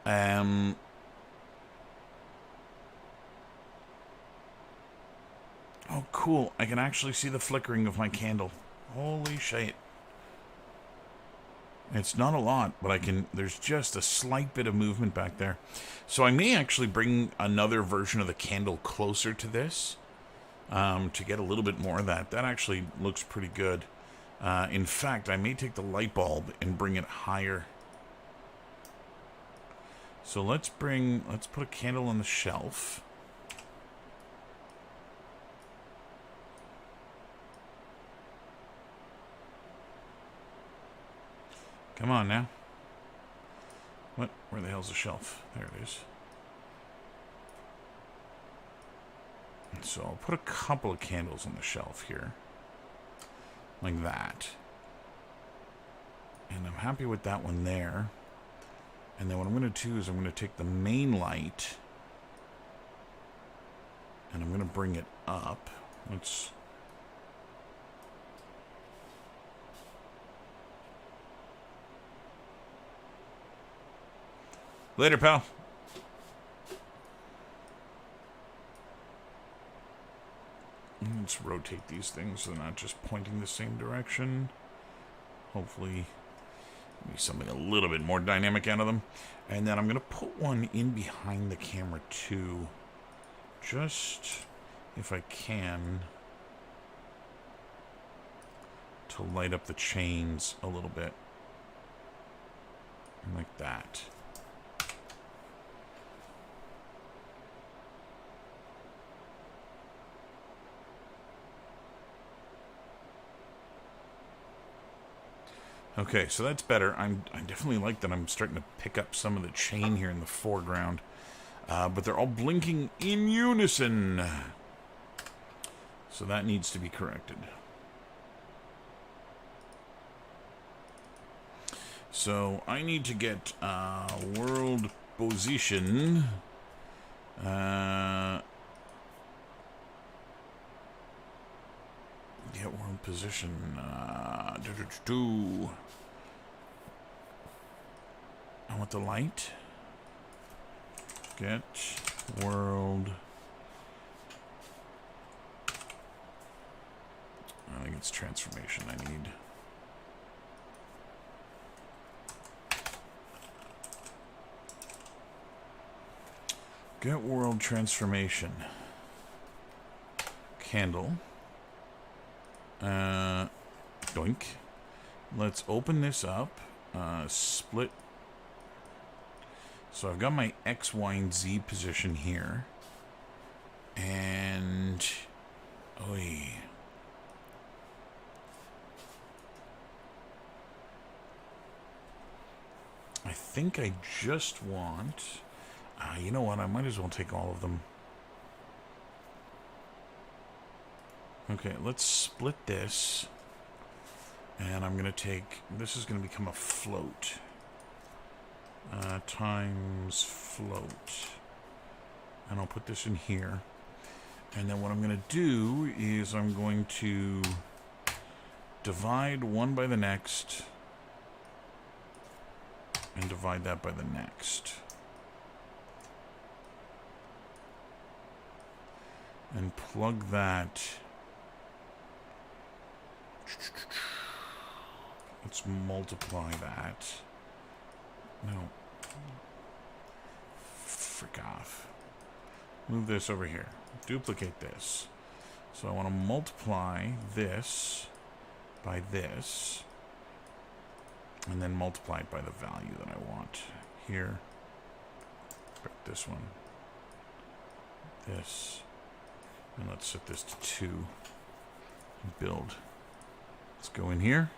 Speaker 1: Oh, cool. I can actually see the flickering of my candle. Holy shit. It's not a lot, but I can. There's just a slight bit of movement back there. So I may actually bring another version of the candle closer to this to get a little bit more of that. That actually looks pretty good. In fact, I may take the light bulb and bring it higher. So let's put a candle on the shelf. Come on now. What? Where the hell's the shelf? There it is. So I'll put a couple of candles on the shelf here. Like that. And I'm happy with that one there. And then what I'm going to do is I'm going to take the main light and I'm going to bring it up. Let's... Later, pal. Let's rotate these things so they're not just pointing the same direction. Hopefully, be something a little bit more dynamic out of them. And then I'm going to put one in behind the camera too. Just, if I can, to light up the chains a little bit. Like that. Okay, so that's better. I definitely like that I'm starting to pick up some of the chain here in the foreground. But they're all blinking in unison. So that needs to be corrected. So I need to get world position. Get world position. want the light. Get world. I think it's transformation I need. Get world transformation. Candle. Doink. Let's open this up. Split. So I've got my X, Y, and Z position here. And... Oy. I think I just want... you know what? I might as well take all of them. Okay, let's split this. And I'm going to take... This is going to become a float. Times float. And I'll put this in here. And then what I'm going to do is I'm going to divide one by the next. And divide that by the next. And plug that. Let's multiply that. No. Frick off. Move this over here. Duplicate this. So I want to multiply this by this. And then multiply it by the value that I want. Here. Break this one. This. And let's set this to 2. And build. Let's go in here.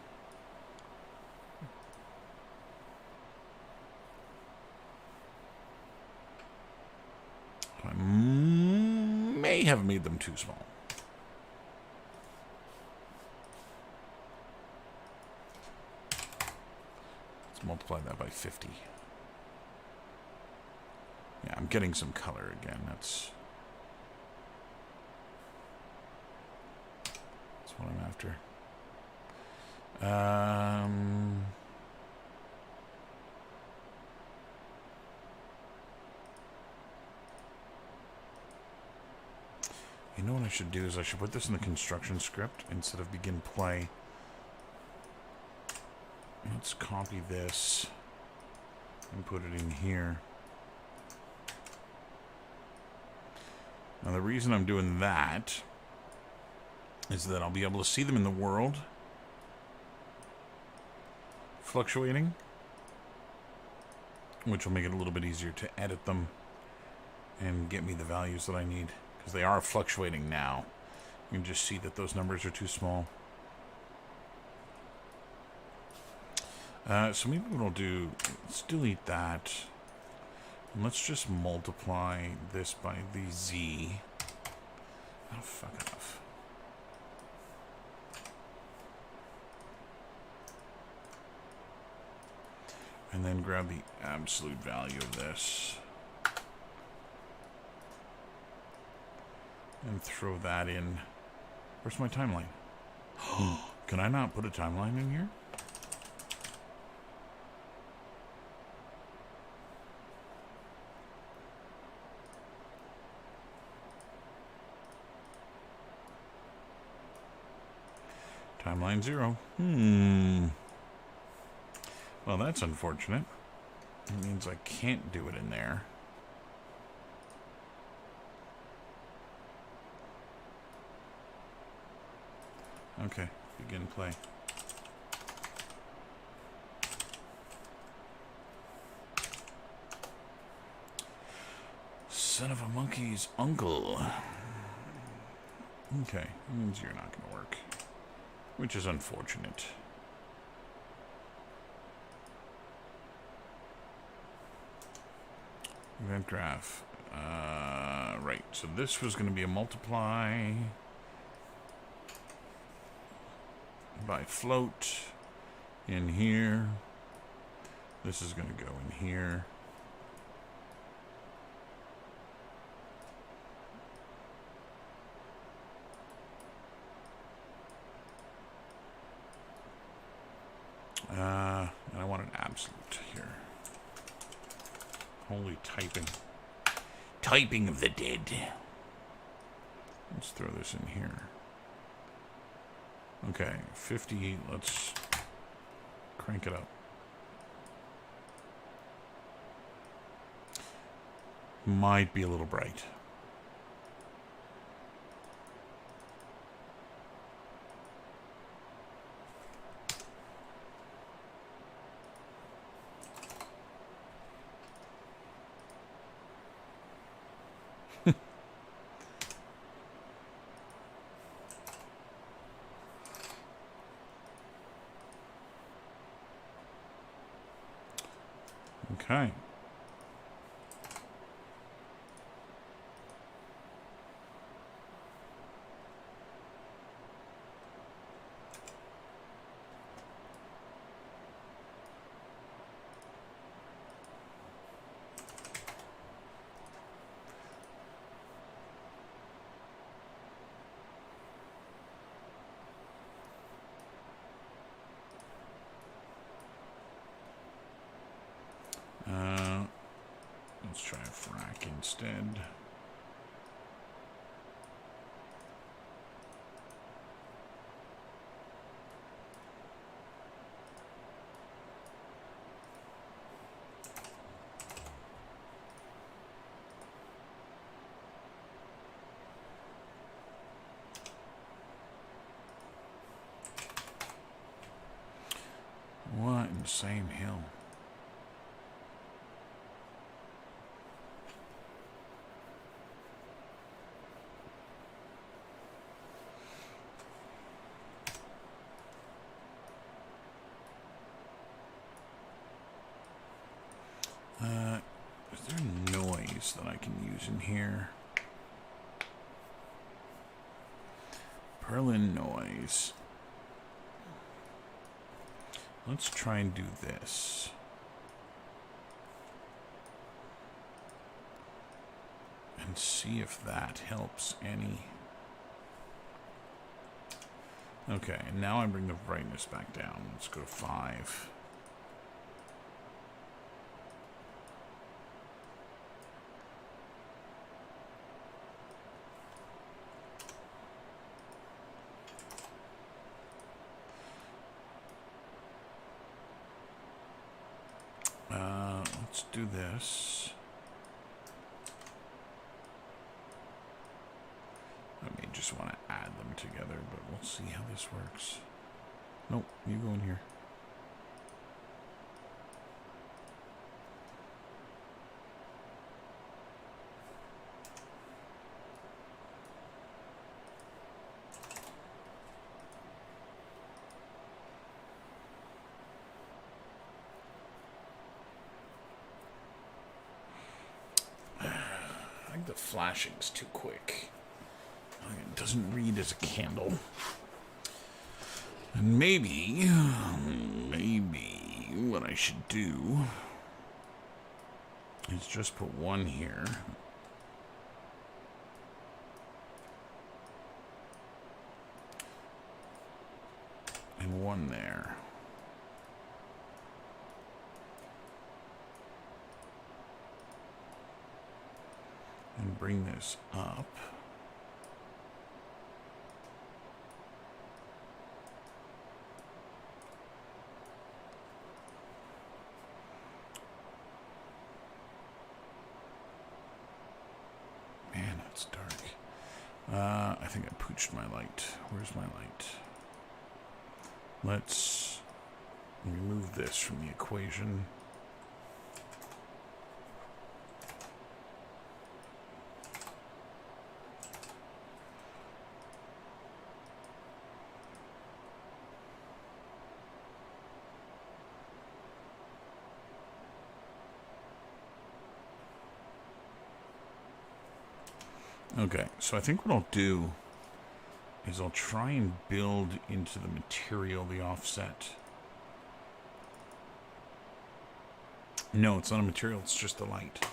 Speaker 1: I may have made them too small. Let's multiply that by 50. Yeah, I'm getting some color again. That's what I'm after. You know what I should do is I should put this in the construction script instead of begin play. Let's copy this and put it in here. Now the reason I'm doing that is that I'll be able to see them in the world fluctuating, which will make it a little bit easier to edit them and get me the values that I need, because they are fluctuating now. You can just see that those numbers are too small. So maybe what I'll do, let's delete that. And let's just multiply this by the Z. Oh, fuck off. And then grab the absolute value of this. And throw that in. Where's my timeline? Can I not put a timeline in here? Timeline 0. Well, that's unfortunate. It means I can't do it in there. Okay, begin play. Son of a monkey's uncle. Okay, that means you're not going to work. Which is unfortunate. Event graph. Right, so this was going to be a multiply by float in here. This is going to go in here. And I want an absolute here. Holy typing. Typing of the dead. Let's throw this in here. Okay, 50. Let's crank it up. Might be a little bright. Okay. Let's try a frac instead. What in the same hill? Is there noise that I can use in here? Perlin noise. Let's try and do this. And see if that helps any. Okay, and now I bring the brightness back down. Let's go to 5. Let's do this. I may just want to add them together, but we'll see how this works. Nope, you go in here. The flashing's too quick. It doesn't read as a candle. And maybe what I should do is just put one here. And one there. And bring this up. Man, it's dark. I think I pooched my light. Where's my light? Let's remove this from the equation. Okay, so I think what I'll do is I'll try and build into the material the offset. No, it's not a material, it's just the light.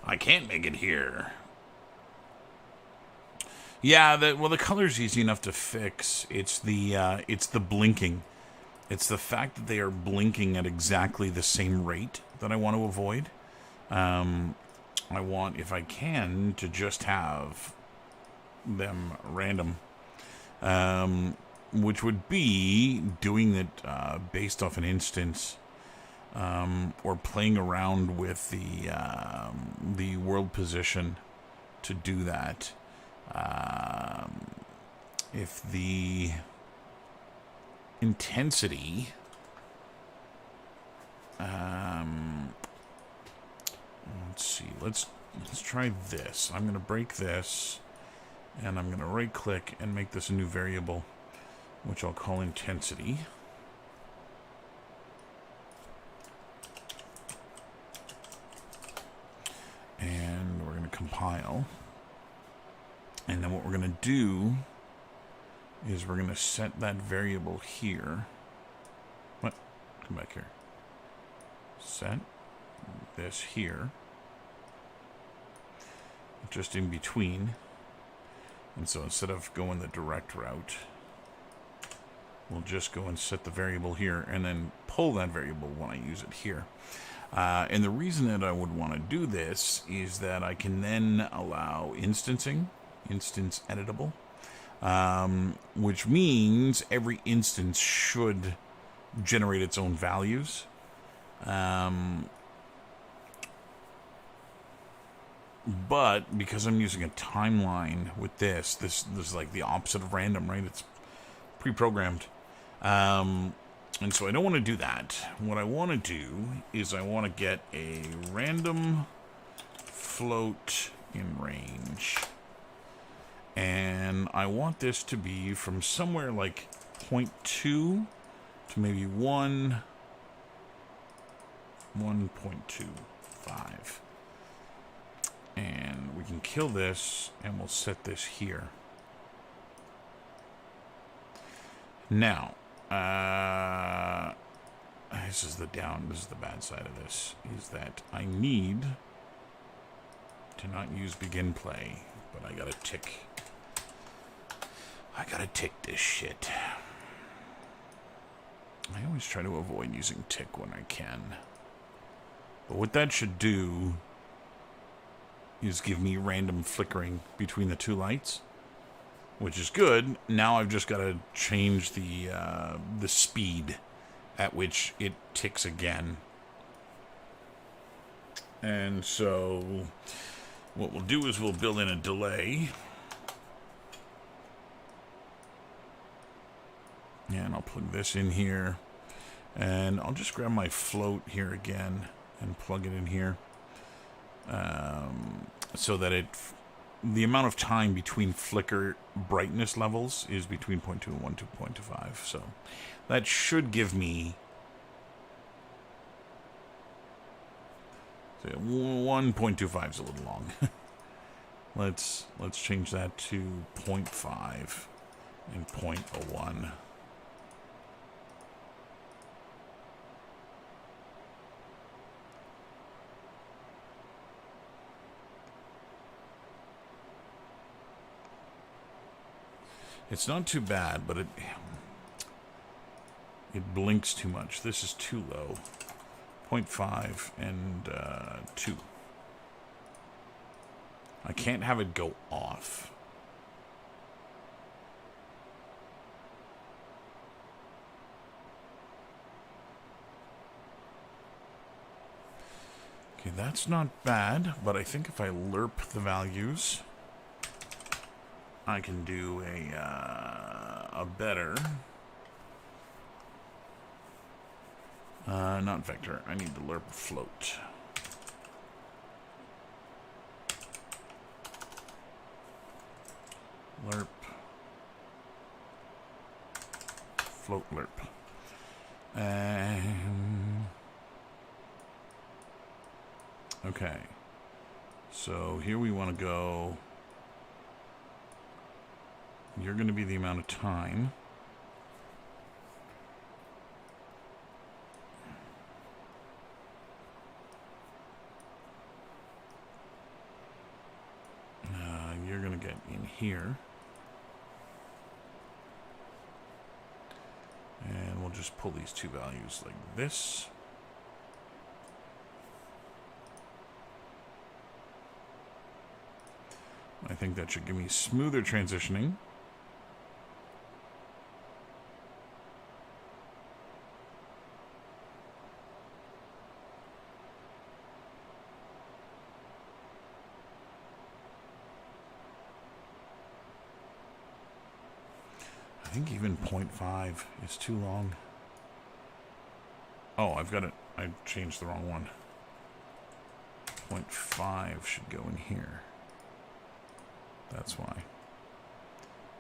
Speaker 1: I can't make it here. Yeah, the color's easy enough to fix. It's the blinking. It's the fact that they are blinking at exactly the same rate that I want to avoid. I want, if I can, to just have them random. Which would be doing it based off an instance, or playing around with the world position to do that. If the intensity, let's see, let's try this. I'm going to break this, and I'm going to right click and make this a new variable, which I'll call intensity. And we're going to compile. And then what we're going to do is we're going to set that variable here. What? Come back here. Set this here. Just in between. And so instead of going the direct route, we'll just go and set the variable here and then pull that variable when I use it here. And the reason that I would want to do this is that I can then allow instancing, instance editable, which means every instance should generate its own values. But because I'm using a timeline with this is like the opposite of random, right? It's pre-programmed. And so I don't want to do that. What I want to do is I want to get a random float in range. And I want this to be from somewhere like 0.2 to maybe 1.25. And we can kill this, and we'll set this here. Now, this is the bad side of this, is that I need to not use begin play, but I gotta tick this shit. I always try to avoid using tick when I can. But what that should do is give me random flickering between the two lights, which is good. Now I've just got to change the speed at which it ticks again. And so what we'll do is we'll build in a delay. And I'll plug this in here. And I'll just grab my float here again and plug it in here. So that the amount of time between flicker brightness levels is between 0.2 and 1.25. So that should give me 1.25 is a little long. let's change that to 0.5 and 0.01. It's not too bad, but it blinks too much. This is too low. 0.5 and 2. I can't have it go off. Okay, that's not bad, but I think if I lerp the values, I can do a better, not vector, I need to lerp float. Lerp, float lerp. Okay, so here we want to go. You're going to be the amount of time. You're going to get in here. And we'll just pull these two values like this. I think that should give me smoother transitioning. I think even 0.5 is too long. Oh, I've got it. I changed the wrong one. 0.5 should go in here. That's why.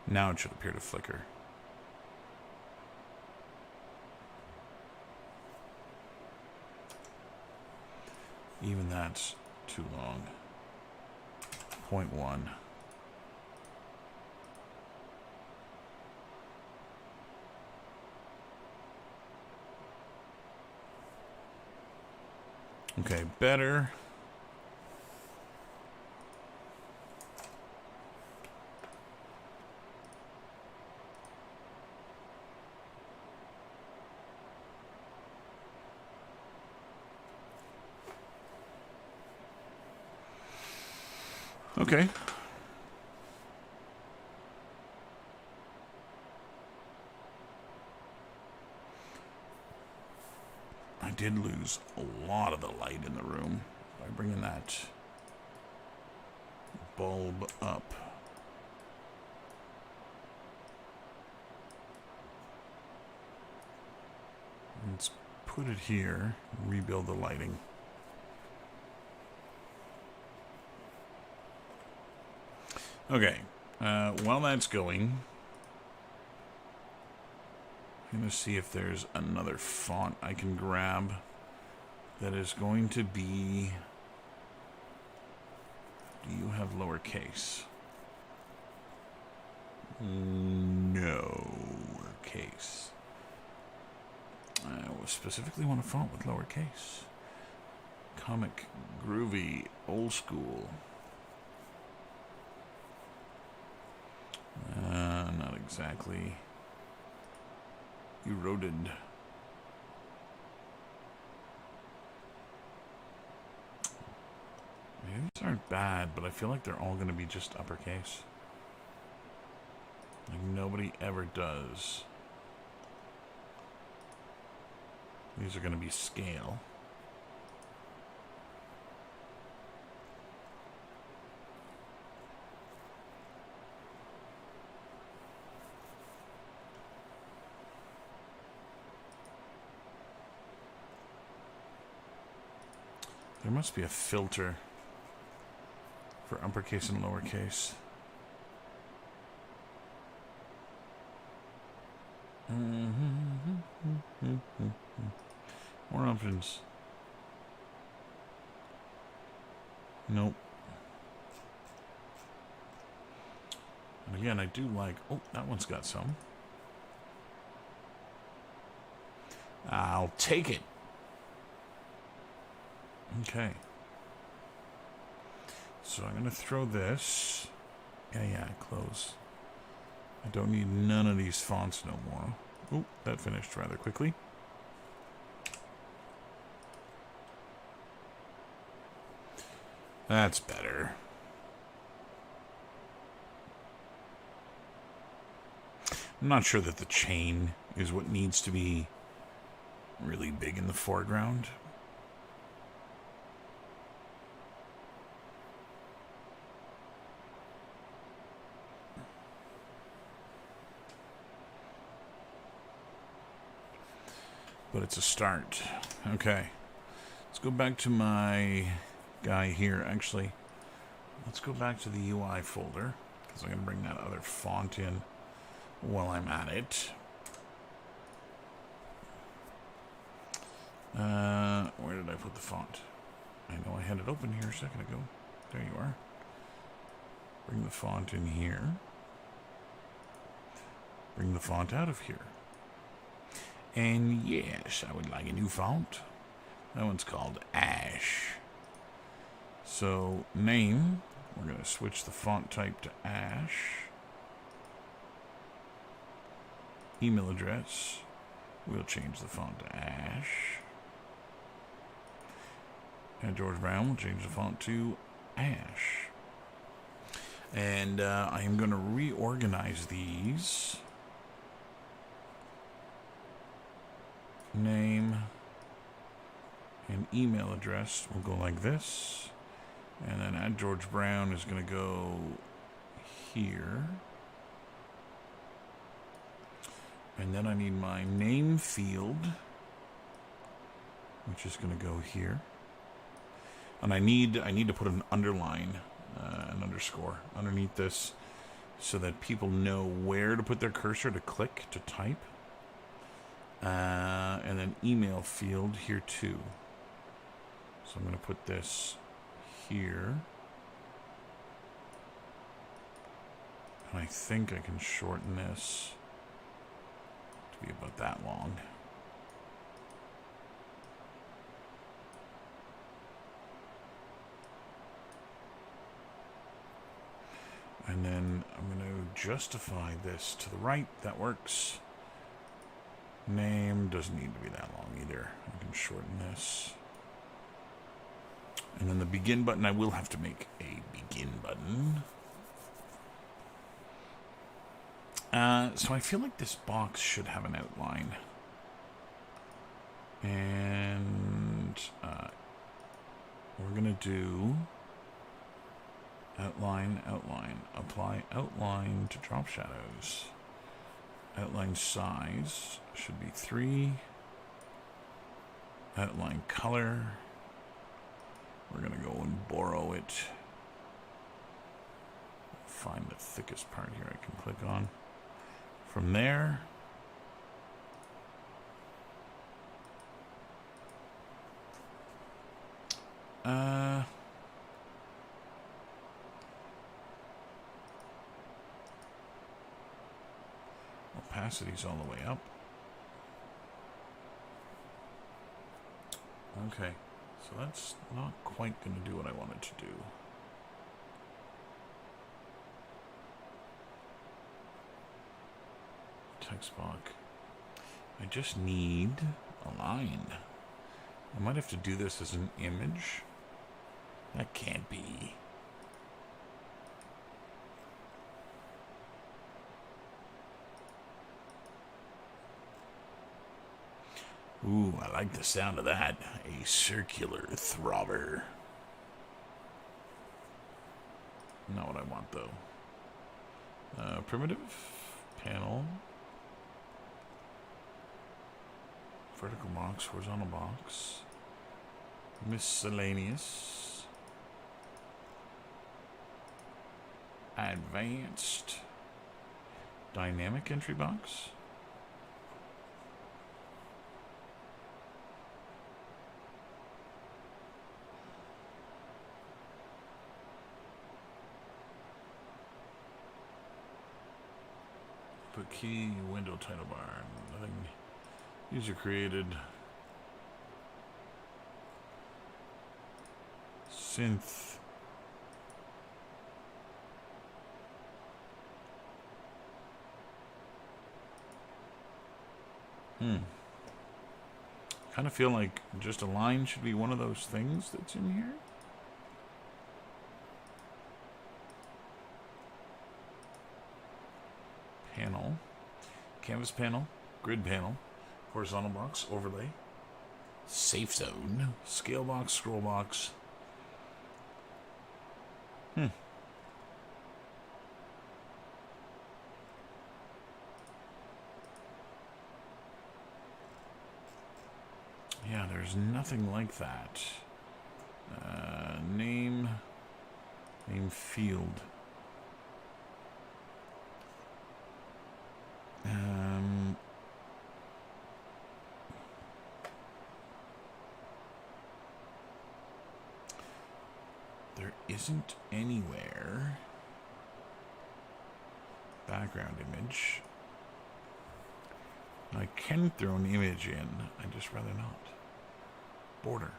Speaker 1: Now it should appear to flicker. Even that's too long. 0.1. Okay, better. Okay. I did lose a lot of the light in the room by bringing that bulb up. Let's put it here, rebuild the lighting. Okay, while that's going, I'm going to see if there's another font I can grab that is going to be... Do you have lowercase? No lowercase. I specifically want a font with lowercase. Comic, groovy, old school. Not exactly. Eroded. These aren't bad, but I feel like they're all going to be just uppercase. Like nobody ever does. These are going to be scale. There must be a filter for uppercase and lowercase. More options. Nope. And again, I do like... Oh, that one's got some. I'll take it. Okay. So I'm going to throw this. Yeah, close. I don't need none of these fonts no more. Oh, that finished rather quickly. That's better. I'm not sure that the chain is what needs to be really big in the foreground. But it's a start. Okay. Let's go back to my guy here. Actually, let's go back to the UI folder, because I'm going to bring that other font in while I'm at it. Where did I put the font? I know I had it open here a second ago. There you are. Bring the font in here. Bring the font out of here. And yes, I would like a new font. That one's called Ash. So, name, we're going to switch the font type to Ash. Email address, we'll change the font to Ash. And George Brown will change the font to Ash. And I am going to reorganize these. Name and email address will go like this. And then at George Brown is going to go here. And then I need my name field, which is going to go here. And I need to put an underline, an underscore underneath this so that people know where to put their cursor to click to type. And then email field here too. So I'm going to put this here. And I think I can shorten this to be about that long. And then I'm going to justify this to the right. That works. Name doesn't need to be that long either. I can shorten this. And then the begin button, I will have to make a begin button. So I feel like this box should have an outline. And we're going to do outline, outline, apply outline to drop shadows. Outline size should be 3. Outline color. We're going to go and borrow it. Find the thickest part here I can click on. From there, opacity's all the way up. Okay, so that's not quite going to do what I wanted to do. Text box. I just need a line. I might have to do this as an image. That can't be. Ooh, I like the sound of that. A circular throbber. Not what I want, though. Primitive panel. Vertical box, horizontal box. Miscellaneous. Advanced. Dynamic entry box. Put key, window title bar, nothing user created. Synth. Kind of feel like just a line should be one of those things that's in here. Panel, canvas panel, grid panel, horizontal box, overlay, safe zone, scale box, scroll box. Yeah, there's nothing like that. Name field. There isn't anywhere. Background image. I can throw an image in. I'd just rather not. Border.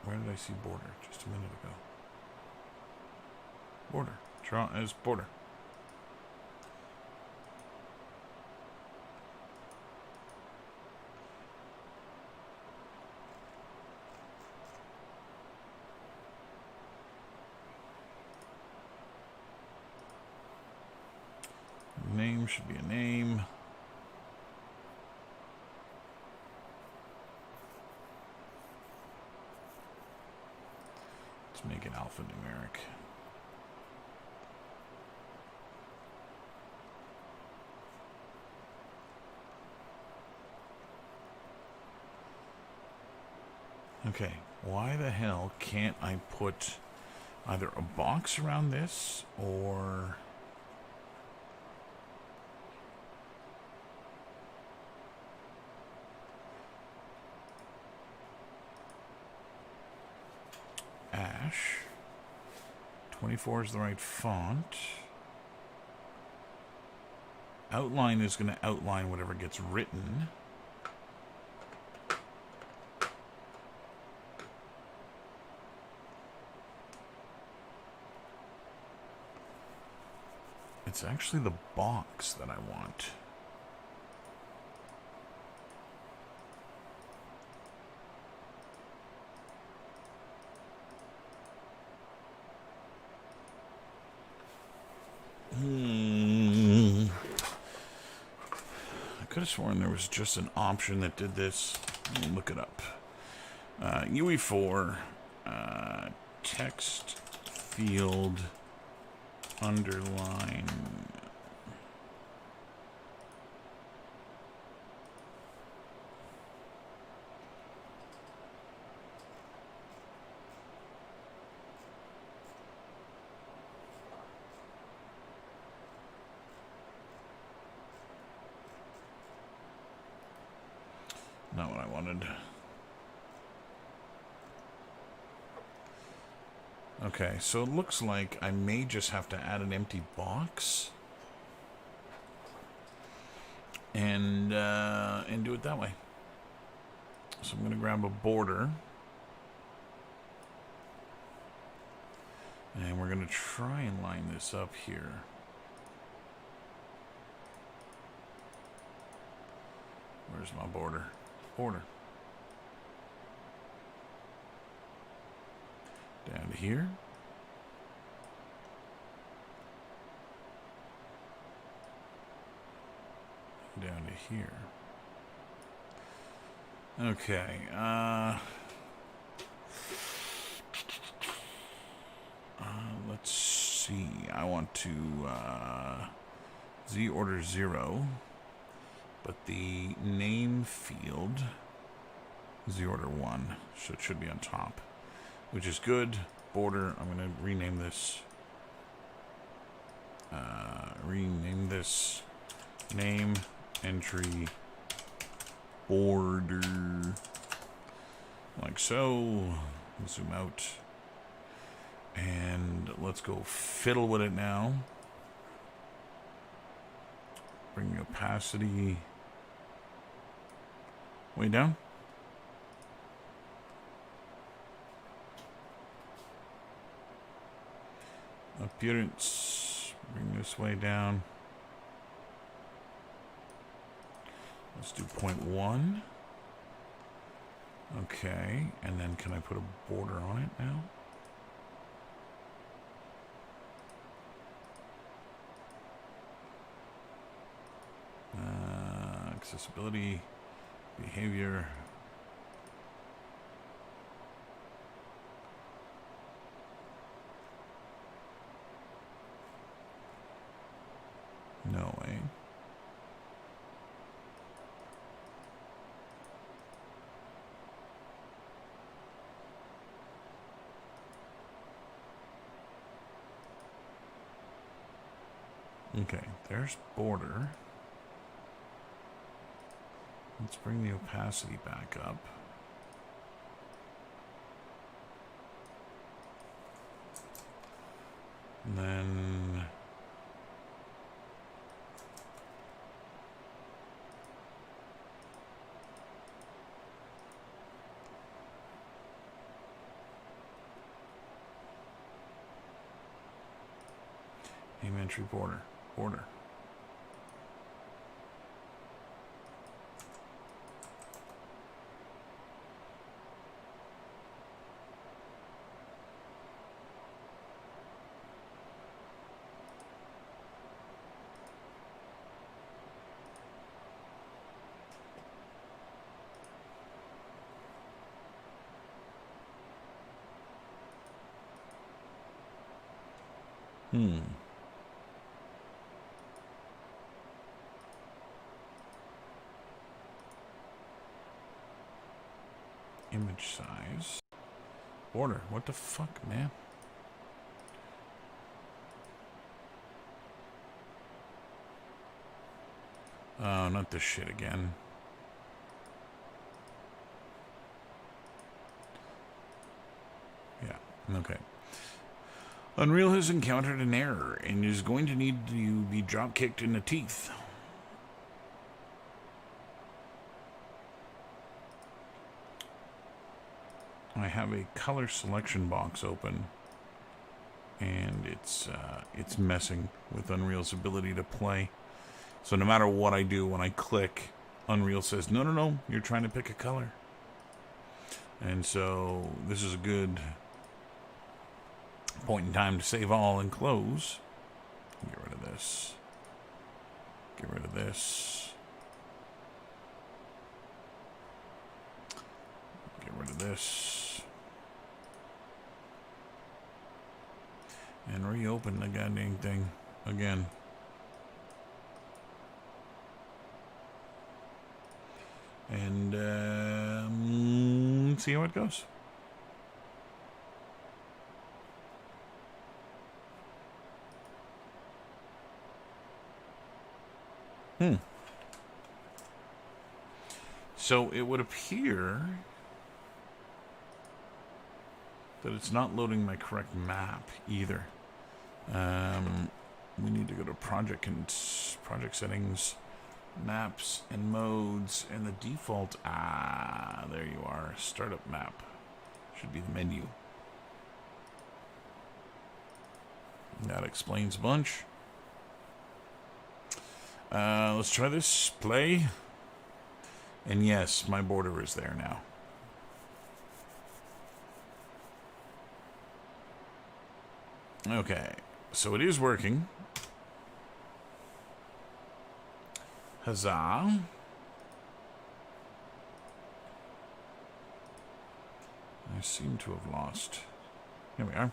Speaker 1: Where did I see border? Just a minute ago. Border. Draw as border. Name should be a name. Let's make it alphanumeric. Okay, why the hell can't I put either a box around this or... Ash. 24 is the right font. Outline is going to outline whatever gets written. It's actually the box that I want. I could have sworn there was just an option that did this. Let me look it up. UE4 text field underline. Not what I wanted. Okay, so it looks like I may just have to add an empty box and do it that way. So I'm going to grab a border, and we're going to try and line this up here. Where's my border? Border. Down to here. Down to here. Okay. Let's see. I want to Z order 0, but the name field Z order 1, so it should be on top, which is good. Border. I'm going to rename this. Name entry border, like so. Zoom out, and let's go fiddle with it now. Bring opacity way down. Appearance, bring this way down. Let's do 0.1. Okay, and then can I put a border on it now? Accessibility, behavior. No way. Okay, there's border. Let's bring the opacity back up. And then name entry border. Image size. Border. What the fuck, man? Oh, not this shit again. Yeah, okay. Unreal has encountered an error and is going to need to be drop kicked in the teeth. I have a color selection box open, and it's messing with Unreal's ability to play. So no matter what I do, when I click, Unreal says, no, no, no, you're trying to pick a color. And so this is a good point in time to save all and close. Get rid of this. Get rid of this. Get rid of this. And reopen the goddamn thing again. And see how it goes. So it would appear that it's not loading my correct map either. We need to go to project settings, maps and modes, and the default. There you are. Startup map should be the menu. That explains a bunch. Let's try this. Play. And yes, my border is there now. Okay, so it is working. Huzzah. I seem to have lost. Here we are.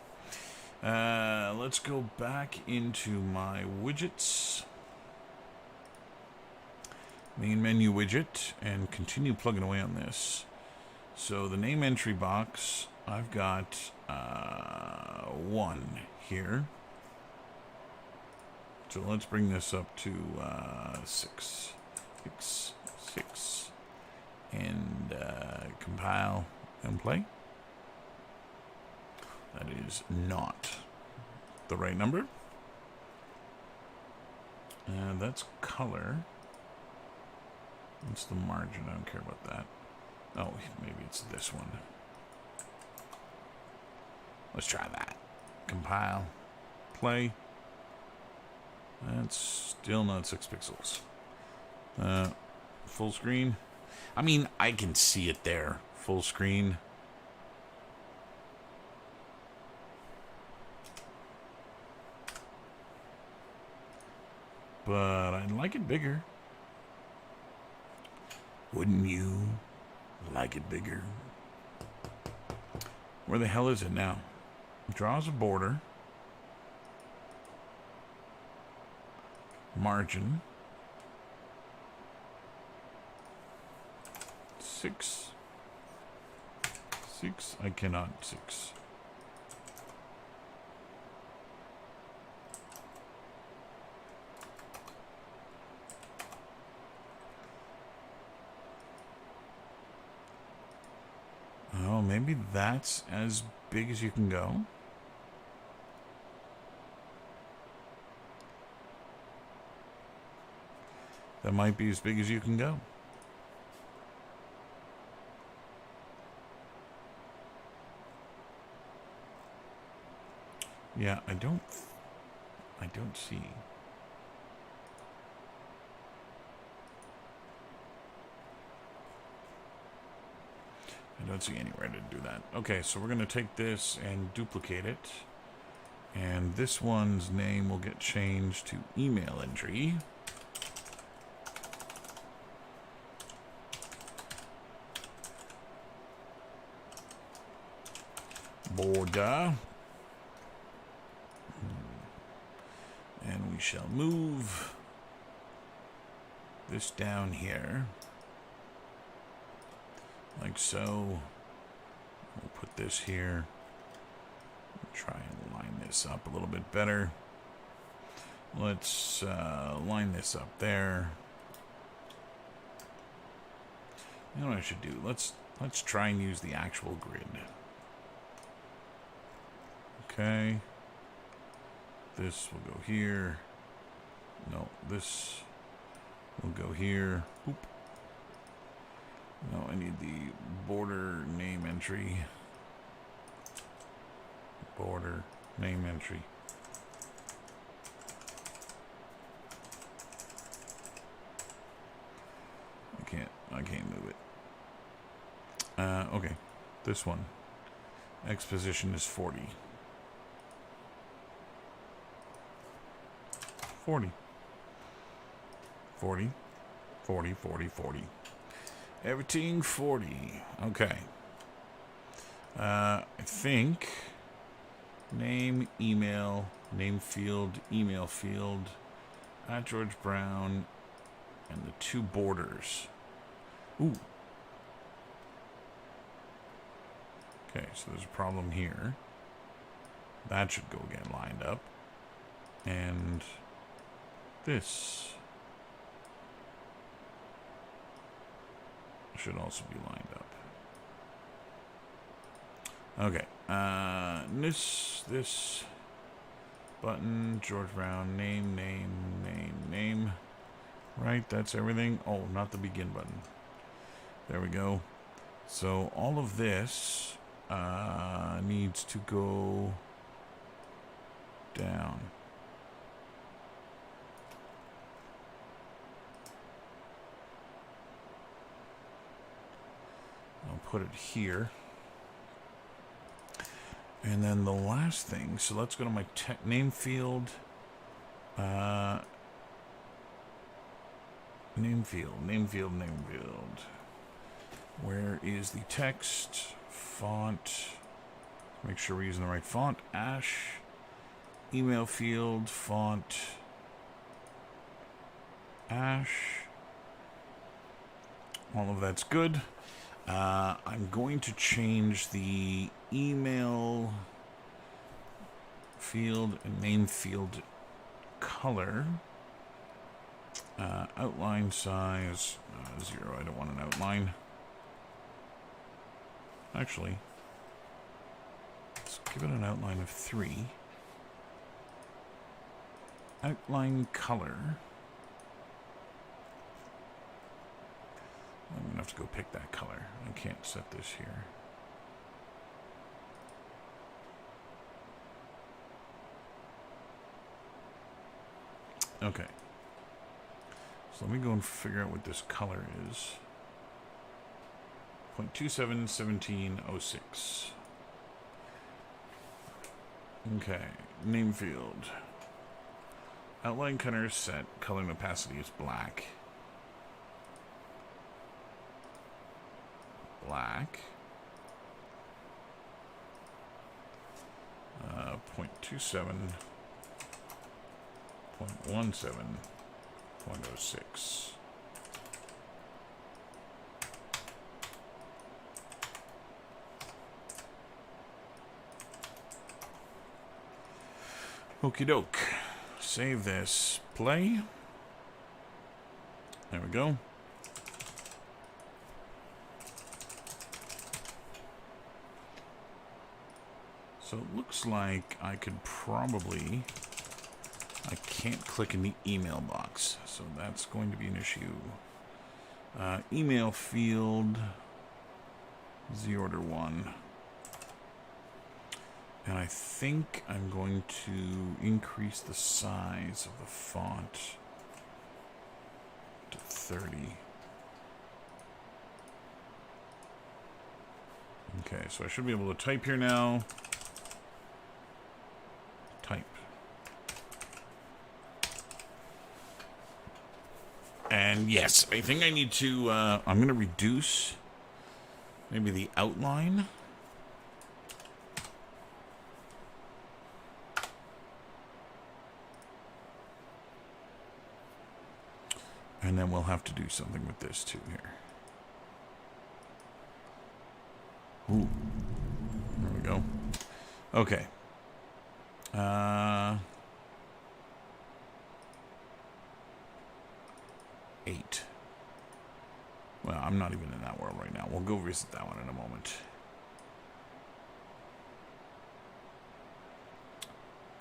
Speaker 1: Let's go back into my widgets. Main menu widget, and continue plugging away on this. So the name entry box, I've got 1 here. So let's bring this up to 6. And compile and play. That is not the right number. And that's color. What's the margin? I don't care about that. Oh, maybe it's this one. Let's try that. Compile. Play. That's still not 6 pixels. Full screen. I mean, I can see it there. Full screen. But I'd like it bigger. Wouldn't you like it bigger? Where the hell is it now? Draws a border. Margin. 6. I cannot 6. Oh, maybe that's as big as you can go. That might be as big as you can go. Yeah, I don't see. I don't see anywhere to do that. Okay, so we're going to take this and duplicate it. And this one's name will get changed to email entry. Border. we shall move this down here, like so. We'll put this here. Try and line this up a little bit better. Let's line this up there. You know what I should do? Let's try and use the actual grid. Okay. This will go here. No, this will go here. Oop. No, I need the border name entry. Border name entry. I can't move it. Okay, this one. X position is 40. 40. 40. 40, 40, 40. Everything 40. Okay. I think name, email, name field, email field, at George Brown, and the two borders. Ooh. Okay, so there's a problem here. That should go get lined up. And this should also be lined up. Okay. This button, George Brown, name. Right, that's everything. Oh, not the begin button. There we go. So all of this needs to go down. I'll put it here. And then the last thing, so let's go to my name field. Name field. Where is the text? Font. Make sure we're using the right font. Ash. Email field. Font. Ash. All of that's good. I'm going to change the email field and name field color. Outline size 0. I don't want an outline. Actually, let's give it an outline of 3. Outline color. I'm going to have to go pick that color. I can't set this here. Okay. So let me go and figure out what this color is. 0.271706. Okay. Name field. Outline color is set. Color and opacity is black. Black. 0.27. 0.17. 0.06. Okie doke. Save this. Play. There we go. So it looks like I could probably... I can't click in the email box, so that's going to be an issue. Email field, zorder1. And I think I'm going to increase the size of the font to 30. Okay, so I should be able to type here now. Type. And yes, I think I need to, I'm going to reduce maybe the outline. And then we'll have to do something with this too here. Ooh. There we go. Okay. 8. Well, I'm not even in that world right now. We'll go visit that one in a moment.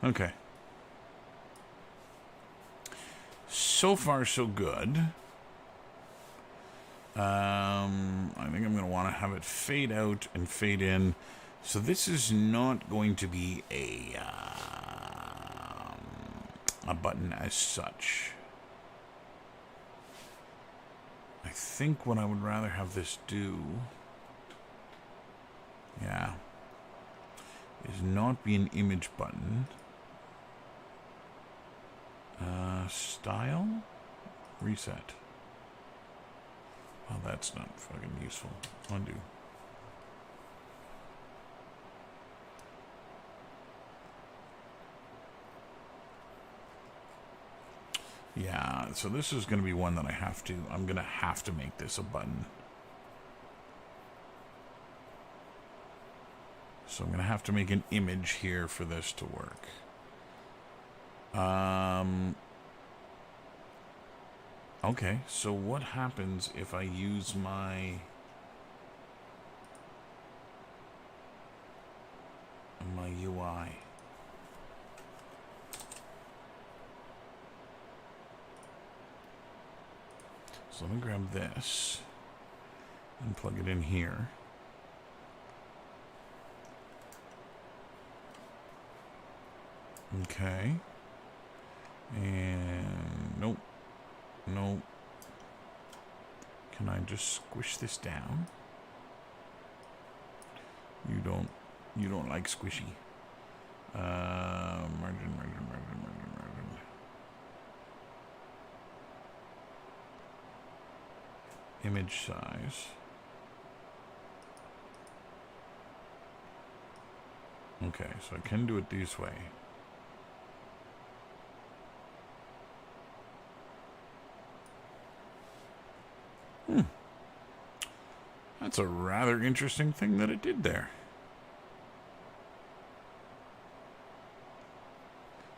Speaker 1: Okay. So far, so good. I think I'm going to want to have it fade out and fade in. So this is not going to be a button as such. I think what I would rather have this do, yeah, is not be an image button. Style? Reset. Well, that's not fucking useful. Undo. Yeah, so this is going to be one that I'm going to have to make this a button. So I'm going to have to make an image here for this to work. Okay, so what happens if I use my UI? So let me grab this and plug it in here. Okay. And nope. Nope. Can I just squish this down? You don't like squishy. Margin. Image size. Okay, so I can do it this way. That's a rather interesting thing that it did there.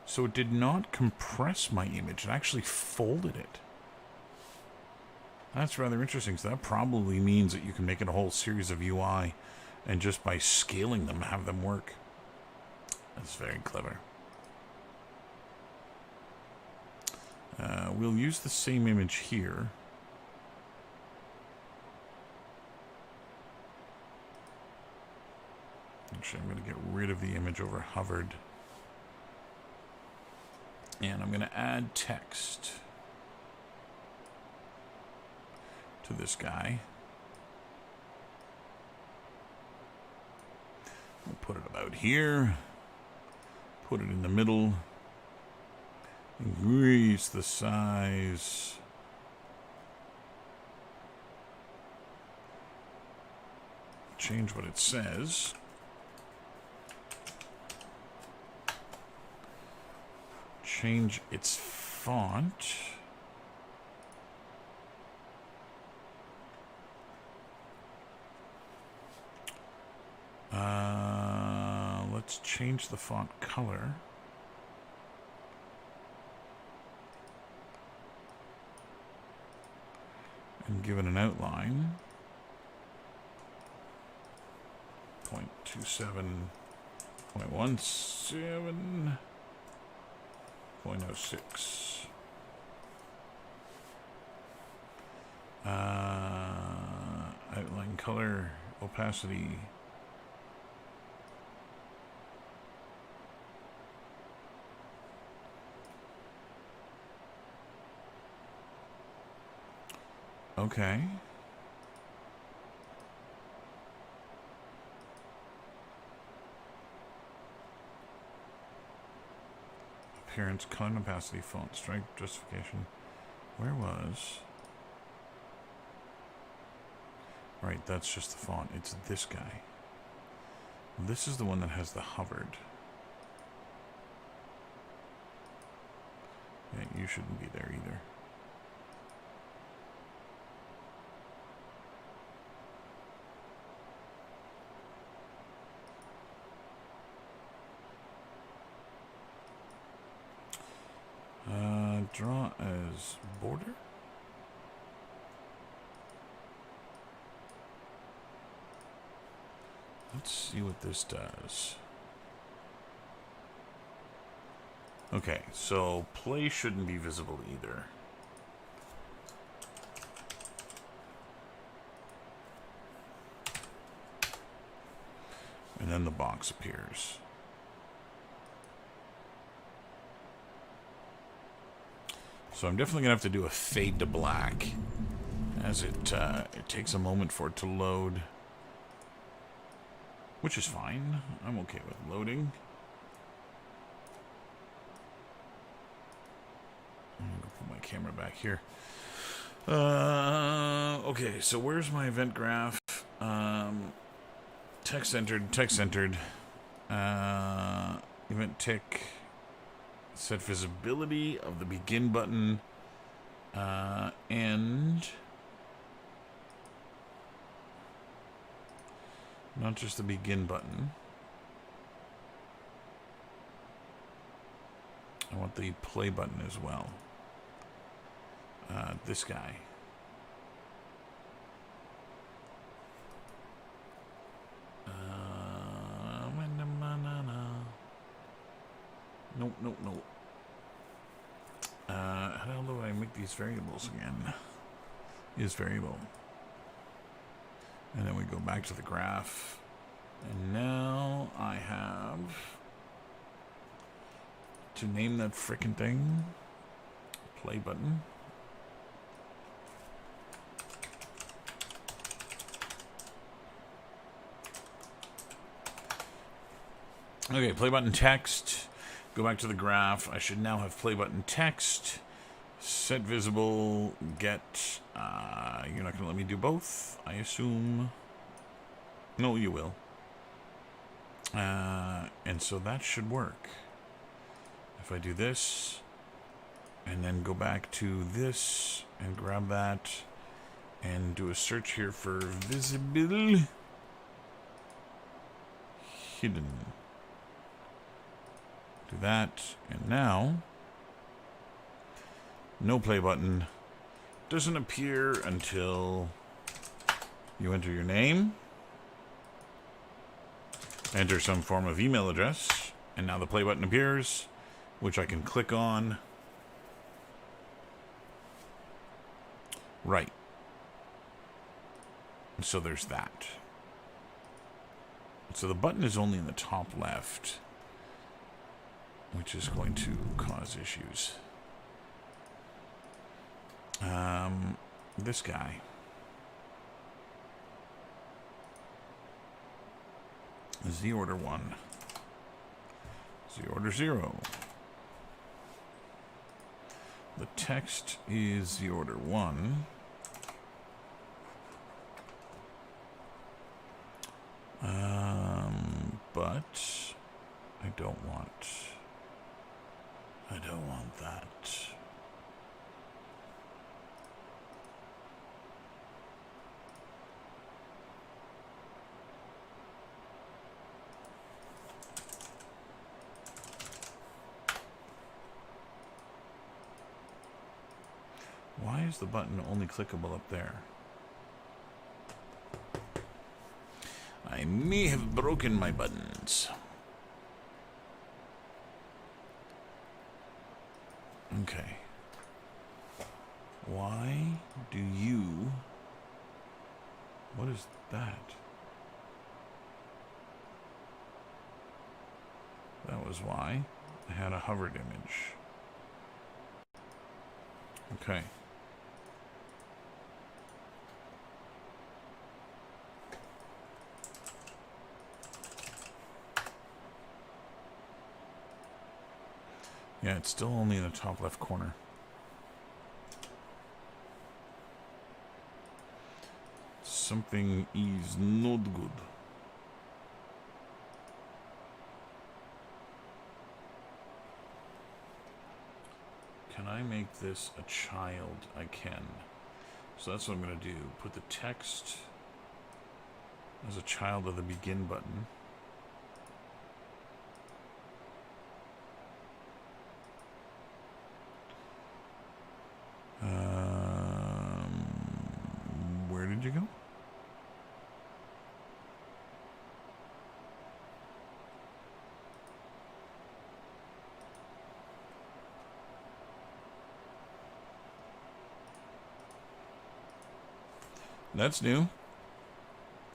Speaker 1: So it did not compress my image. It actually folded it. That's rather interesting. So that probably means that you can make it a whole series of UI and just by scaling them, have them work. That's very clever. We'll use the same image here. Actually, I'm going to get rid of the image over hovered. And I'm going to add text to this guy. We'll put it about here. Put it in the middle. Increase the size. Change what it says. Change its font. Let's change the font color. And give it an outline. 0.27, 0.17, 0.06. Outline color, opacity. Okay. Appearance, color and opacity, font, strength, justification. Where was... Right, that's just the font. It's this guy. This is the one that has the hovered. Yeah, you shouldn't be there either. Draw as border. Let's see what this does. Okay, so play shouldn't be visible either. And then the box appears. So I'm definitely going to have to do a fade to black, as it takes a moment for it to load. Which is fine. I'm okay with loading. I'm going to put my camera back here. Okay, so where's my event graph? Text entered, text entered. Event tick. Set visibility of the begin button. And not just the begin button. I want the play button as well. This guy. Nope. How the hell do I make these variables again? Is variable. And then we go back to the graph. And now I have to name that frickin' thing. Play button. Okay, play button text. Go back to the graph. I should now have play button text. Set visible. Get. You're not going to let me do both, I assume. No, you will. And so that should work. If I do this, and then go back to this, and grab that, and do a search here for visible. Hidden. Do that, and now no play button doesn't appear until you enter your name, enter some form of email address, and now the play button appears, which I can click on. Right. So there's that. So the button is only in the top left, which is going to cause issues. This guy. Z order 1. Z order 0. The text is Z order 1. But I don't want that. Why is the button only clickable up there? I may have broken my buttons. Okay. Why do you... What is that? That was why I had a hovered image. Okay. Yeah, it's still only in the top left corner. Something is not good. Can I make this a child? I can. So that's what I'm going to do. Put the text as a child of the begin button. Where'd you go? That's new.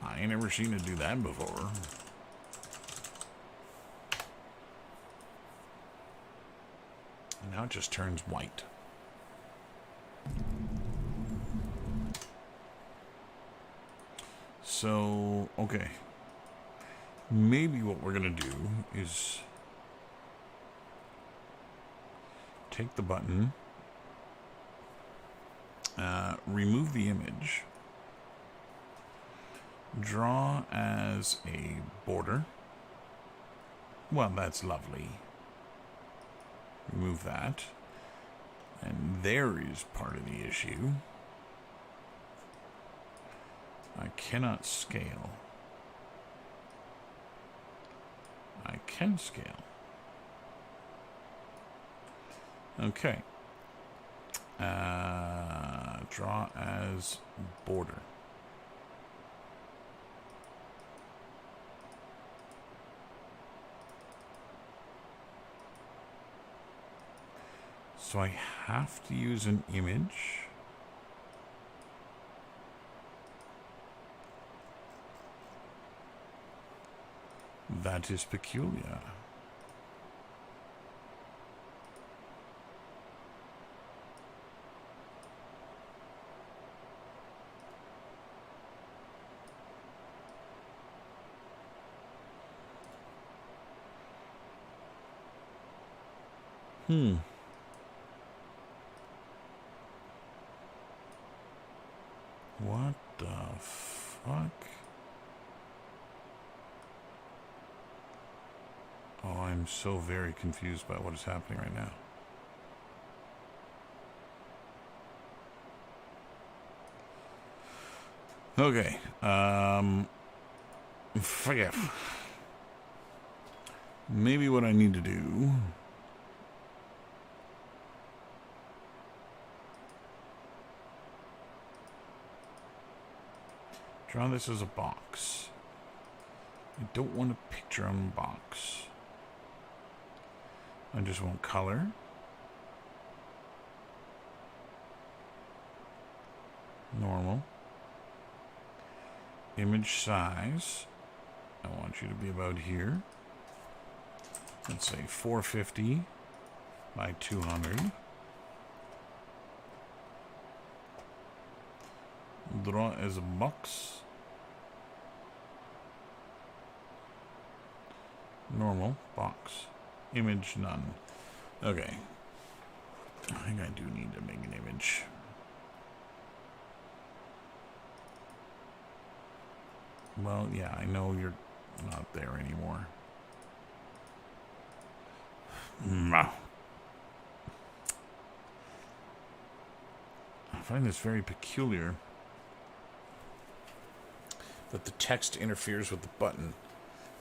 Speaker 1: I ain't never seen it do that before. And now it just turns white. So, okay. Maybe what we're going to do is take the button, remove the image, draw as a border. Well, that's lovely. Remove that. And there is part of the issue. I cannot scale. I can scale. Okay. Draw as border. So I have to use an image. That is peculiar. What the fuck? Oh, I'm so very confused by what is happening right now. Okay. Forget. Maybe what I need to do. Draw this as a box. I don't want a picture on the box. I just want color. Normal. Image size. I want you to be about here. Let's say 450 by 200. Draw as a box. Normal box. Image none. Okay. I think I do need to make an image. Well, yeah, I know you're not there anymore. I find this very peculiar that the text interferes with the button,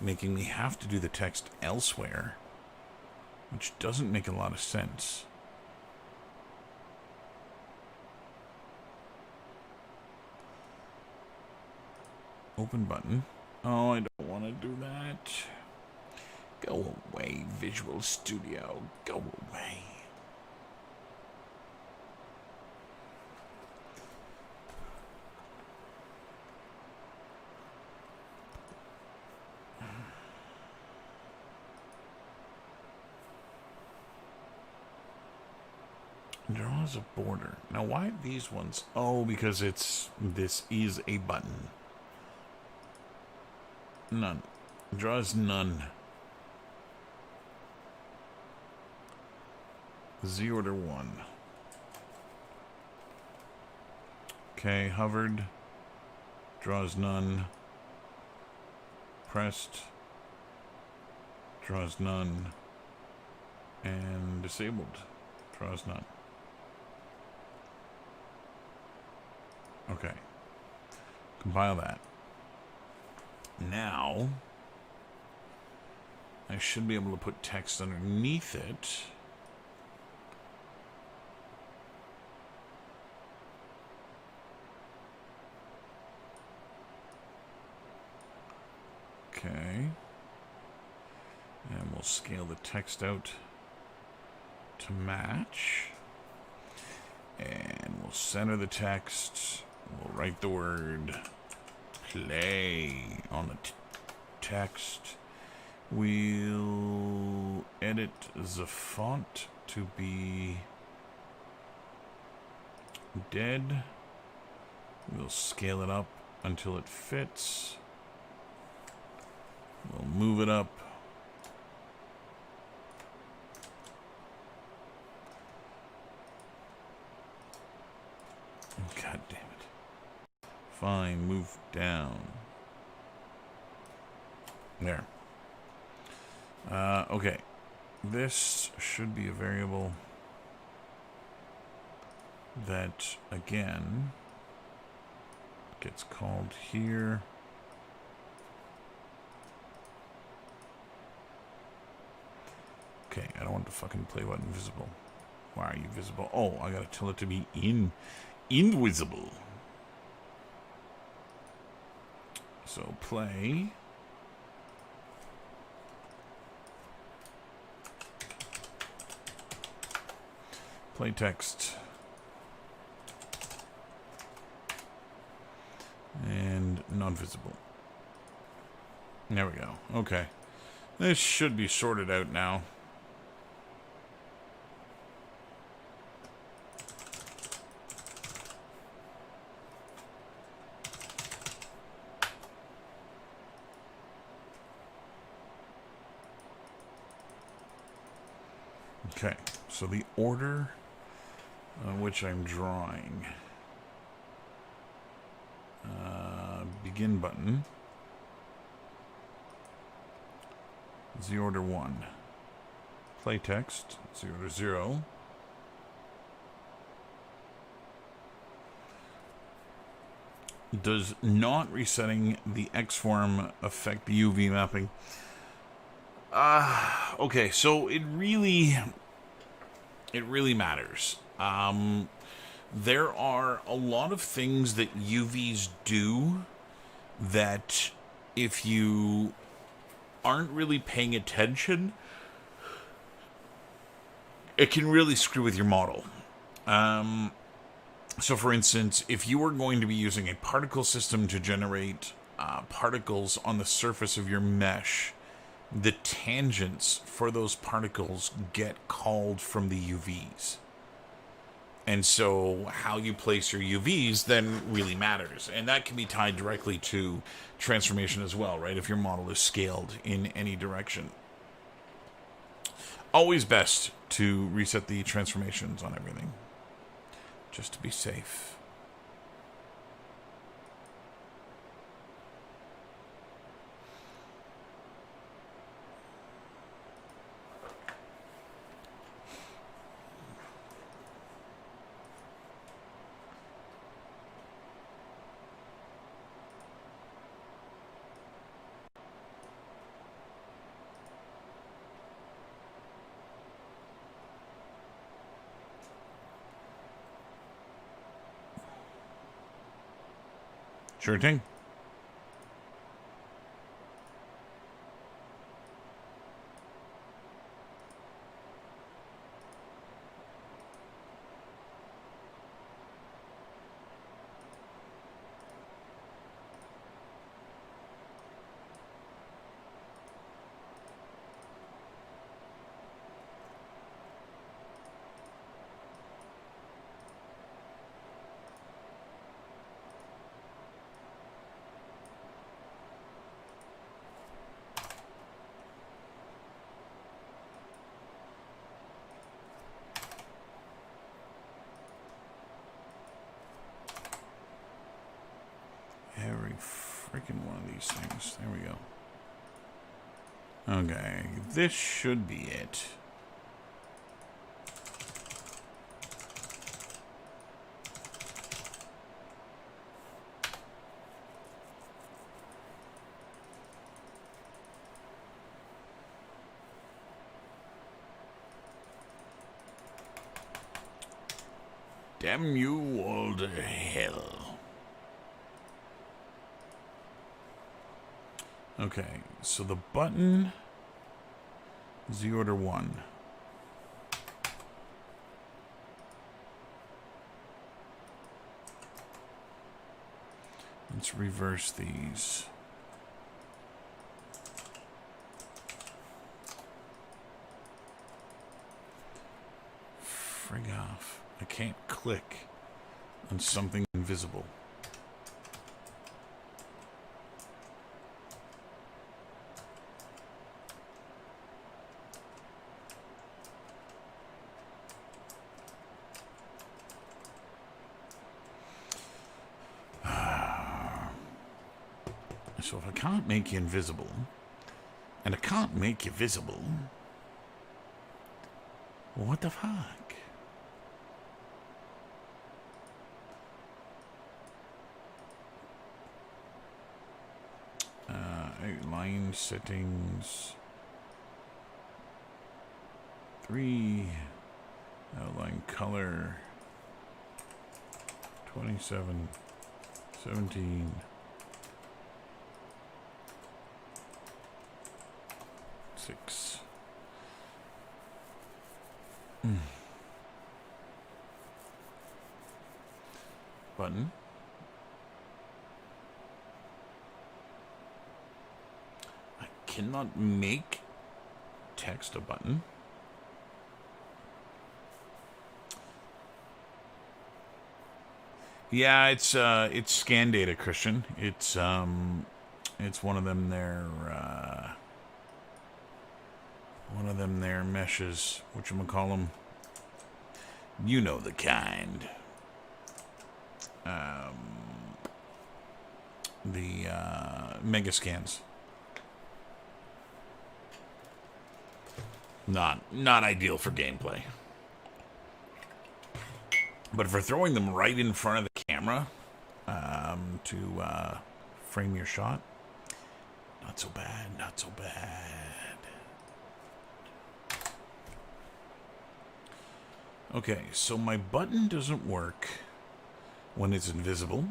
Speaker 1: making me have to do the text elsewhere, which doesn't make a lot of sense. Open button. Oh, I don't want to do that. Go away, Visual Studio. Go away. Draws a border. Now, why these ones? Oh, because this is a button. None. Draws none. Z order 1. Okay, hovered. Draws none. Pressed. Draws none. And disabled. Draws none. Okay. Compile that. Now, I should be able to put text underneath it. Okay. And we'll scale the text out to match. And we'll center the text. We'll write the word play on the text. We'll edit the font to be dead. We'll scale it up until it fits. We'll move it up. God damn it. Fine, move down. There. Okay. This should be a variable that, again, gets called here. Okay, I don't want the fucking play button visible. Why are you visible? Oh, I gotta tell it to be invisible. So play. Play text. And not visible. There we go. Okay. This should be sorted out now. Okay, so the order on which I'm drawing, begin button is the order 1, play text is the order 0, does not resetting the X form affect the UV mapping? Okay, so it really matters. There are a lot of things that UVs do that if you aren't really paying attention, it can really screw with your model. So for instance, if you were going to be using a particle system to generate particles on the surface of your mesh, the tangents for those particles get called from the UVs. And so how you place your UVs then really matters. And that can be tied directly to transformation as well, right? If your model is scaled in any direction. Always best to reset the transformations on everything, just to be safe. Sure thing. Every freaking one of these things. There we go. Okay, this should be it. Damn you all to hell. Okay, so the button is the order 1. Let's reverse these. Frig off. I can't click on something invisible. So if I can't make you invisible, and I can't make you visible, what the fuck? Outline settings. 3. Outline color. 27. 17. 6. Button. I cannot make text a button. Yeah, it's scan data, Christian. It's one of them there. One of them there meshes, whatchamacallem. You know the kind. The mega scans. Not ideal for gameplay. But for throwing them right in front of the camera to frame your shot, not so bad, not so bad. Okay, so my button doesn't work when it's invisible.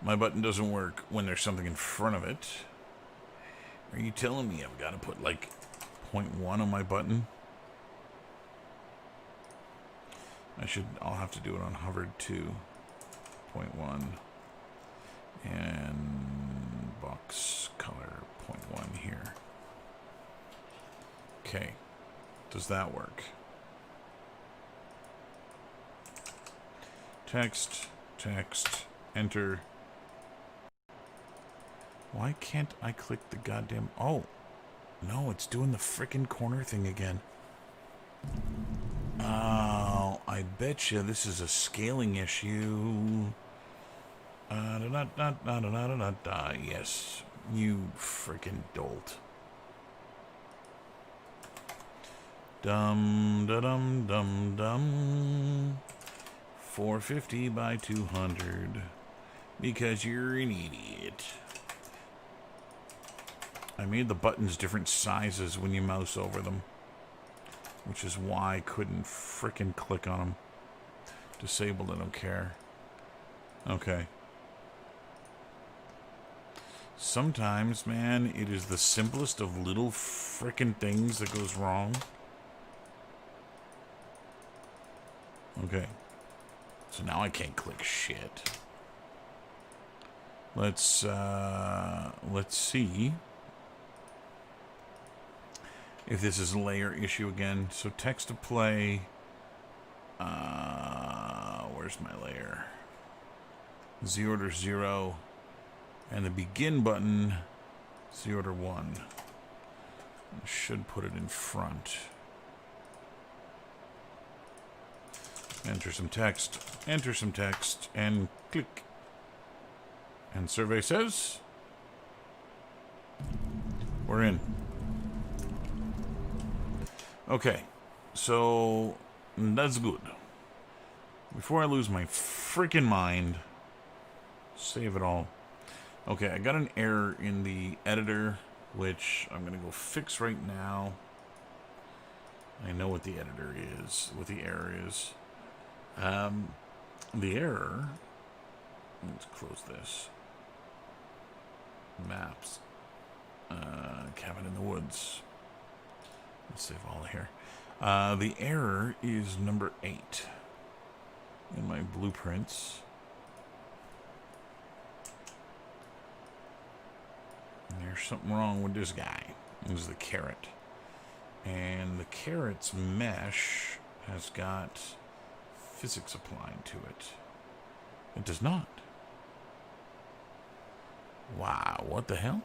Speaker 1: My button doesn't work when there's something in front of it. Are you telling me I've got to put like 0.1 on my button? I'll have to do it on hovered too. 0.1 and box color 0.1 here. Okay. Does that work? Text, enter. Why can't I click the goddamn... Oh, no, it's doing the frickin' corner thing again. Oh, I bet you this is a scaling issue. Yes, you frickin' dolt. Dum. 450 by 200. Because you're an idiot. I made the buttons different sizes when you mouse over them. Which is why I couldn't frickin' click on them. Disabled, I don't care. Okay. Sometimes, man, it is the simplest of little frickin' things that goes wrong. Okay. So now I can't click shit. Let's see if this is a layer issue again. So text to play. Where's my layer? Z order 0. And the begin button, Z order 1. I should put it in front. Enter some text, and click. And survey says we're in. Okay, so that's good. Before I lose my freaking mind, save it all. Okay, I got an error in the editor, which I'm going to go fix right now. I know what the editor is, what the error is. The error, let's close this. Maps. Cabin in the woods. Let's save all here. The error is number 8 in my blueprints. And there's something wrong with this guy. This is the carrot. And the carrot's mesh has got physics applied to it. It does not. Wow, what the hell?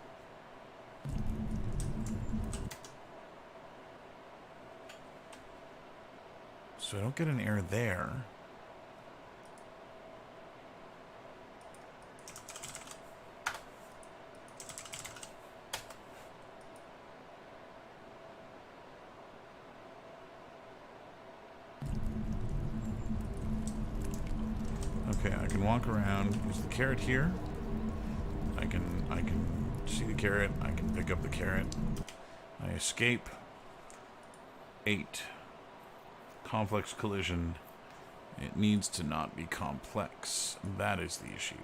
Speaker 1: So I don't get an error there. Okay, I can walk around. Is the carrot here? I can see the carrot. I can pick up the carrot. I escape. 8. Complex collision. It needs to not be complex. That is the issue.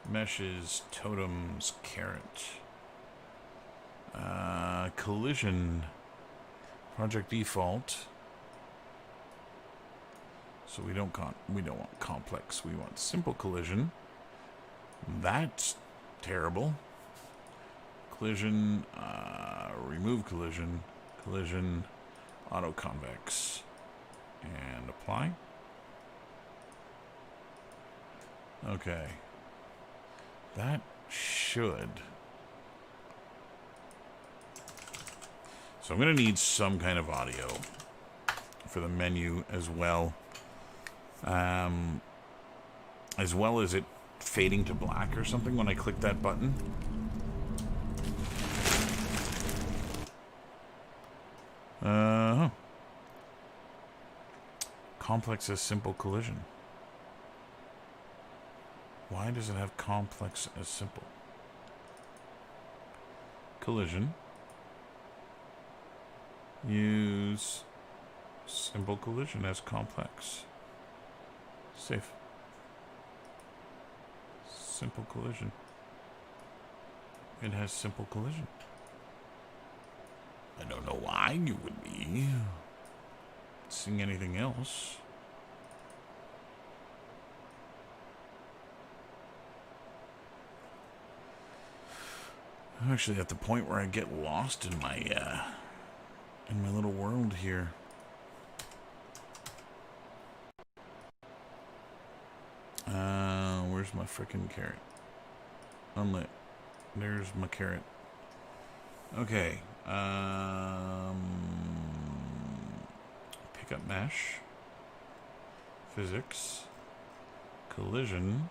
Speaker 1: Meshes, totems, carrot. Collision. Project default. So we don't want complex. We want simple collision. That's terrible. Collision, remove collision, collision, auto convex, and apply. Okay. That should. So I'm going to need some kind of audio for the menu as well. As well as it fading to black or something when I click that button. Complex as simple collision. Why does it have complex as simple? Collision. Use simple collision as complex. Safe. Simple collision. It has simple collision. I don't know why you would be seeing anything else. I'm actually at the point where I get lost in my little world here. Where's my frickin' carrot? Unlit. There's my carrot. Okay. Pick up mesh. Physics. Collision.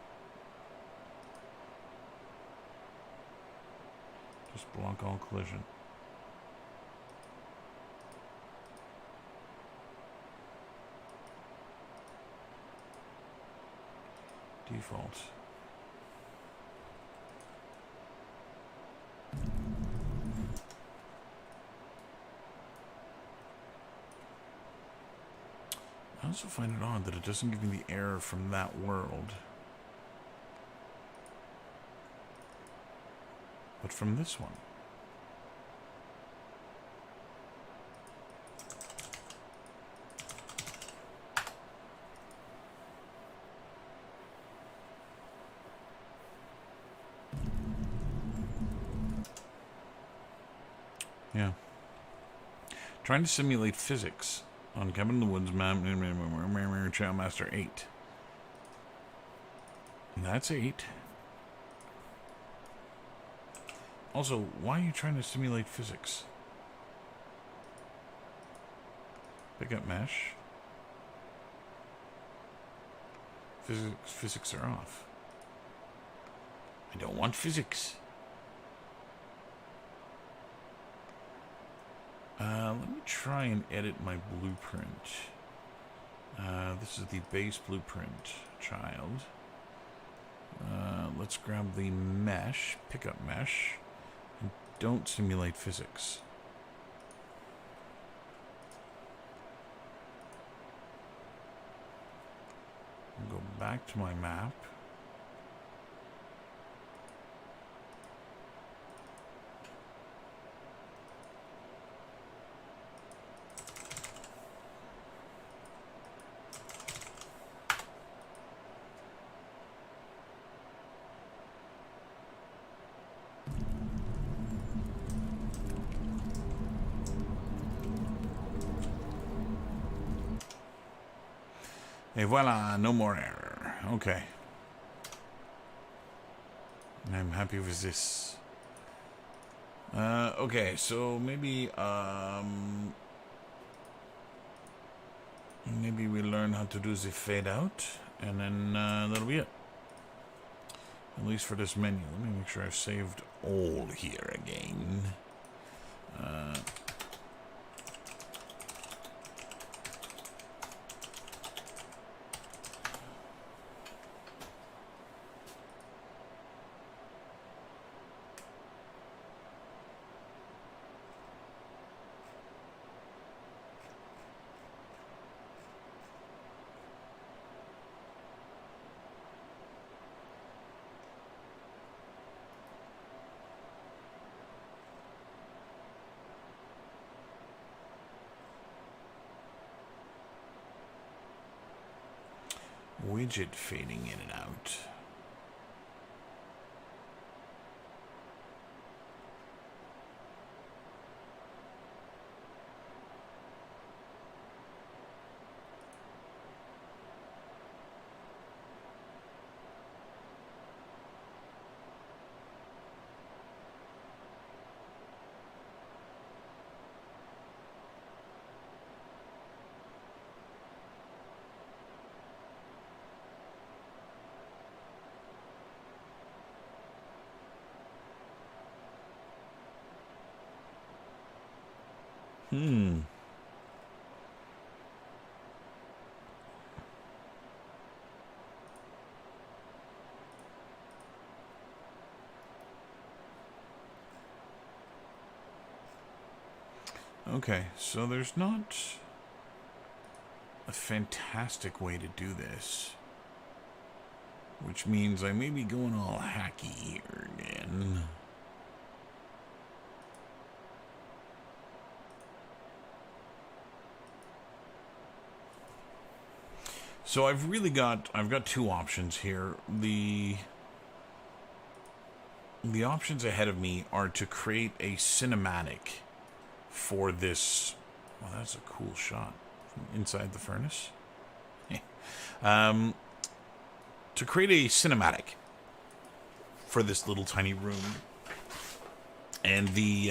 Speaker 1: Just block all collision. Default. I also find it odd that it doesn't give me the error from that world, but from this one. Yeah. Trying to simulate physics on Cabin in the Woods map, Child Master 8. That's 8. Also, why are you trying to simulate physics? Pick up mesh. Physics are off. I don't want physics. Let me try and edit my blueprint. This is the base blueprint, child. Let's grab the mesh, pick up mesh, and don't simulate physics. I'll go back to my map. Et voila, no more error. Okay. I'm happy with this. Okay, so maybe we learn how to do the fade out, and then that'll be it. At least for this menu. Let me make sure I've saved all here again. Widget fading in and out. Okay, so there's not a fantastic way to do this, which means I may be going all hacky here again. So I've got two options here. The options ahead of me are to create a cinematic for this. Well, that's a cool shot from inside the furnace. To create a cinematic for this little tiny room, and the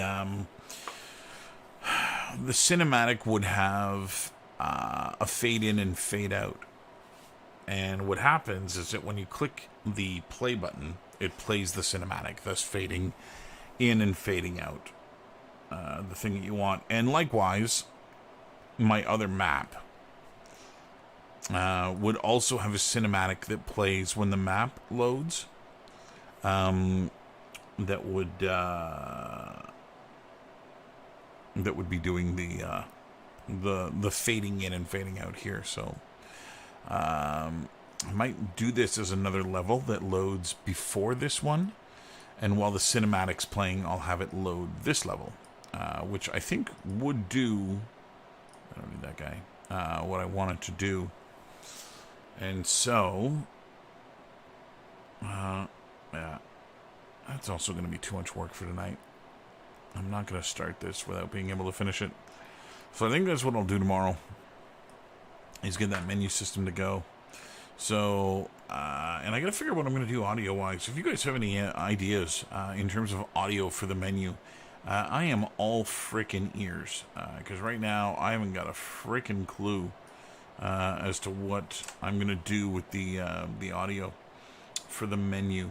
Speaker 1: cinematic would have a fade in and fade out. And what happens is that when you click the play button, it plays the cinematic, thus fading in and fading out the thing that you want. And likewise, my other map would also have a cinematic that plays when the map loads. That would be doing the fading in and fading out here. So I might do this as another level that loads before this one, and while the cinematic's playing, I'll have it load this level, which I think would do. I don't need that guy. What I wanted to do, and so yeah, that's also going to be too much work for tonight. I'm not going to start this without being able to finish it. So I think that's what I'll do tomorrow, is get that menu system to go. So, and I got to figure out what I'm going to do audio-wise. If you guys have any ideas in terms of audio for the menu, I am all frickin' ears. Because right now, I haven't got a frickin' clue as to what I'm going to do with the audio for the menu.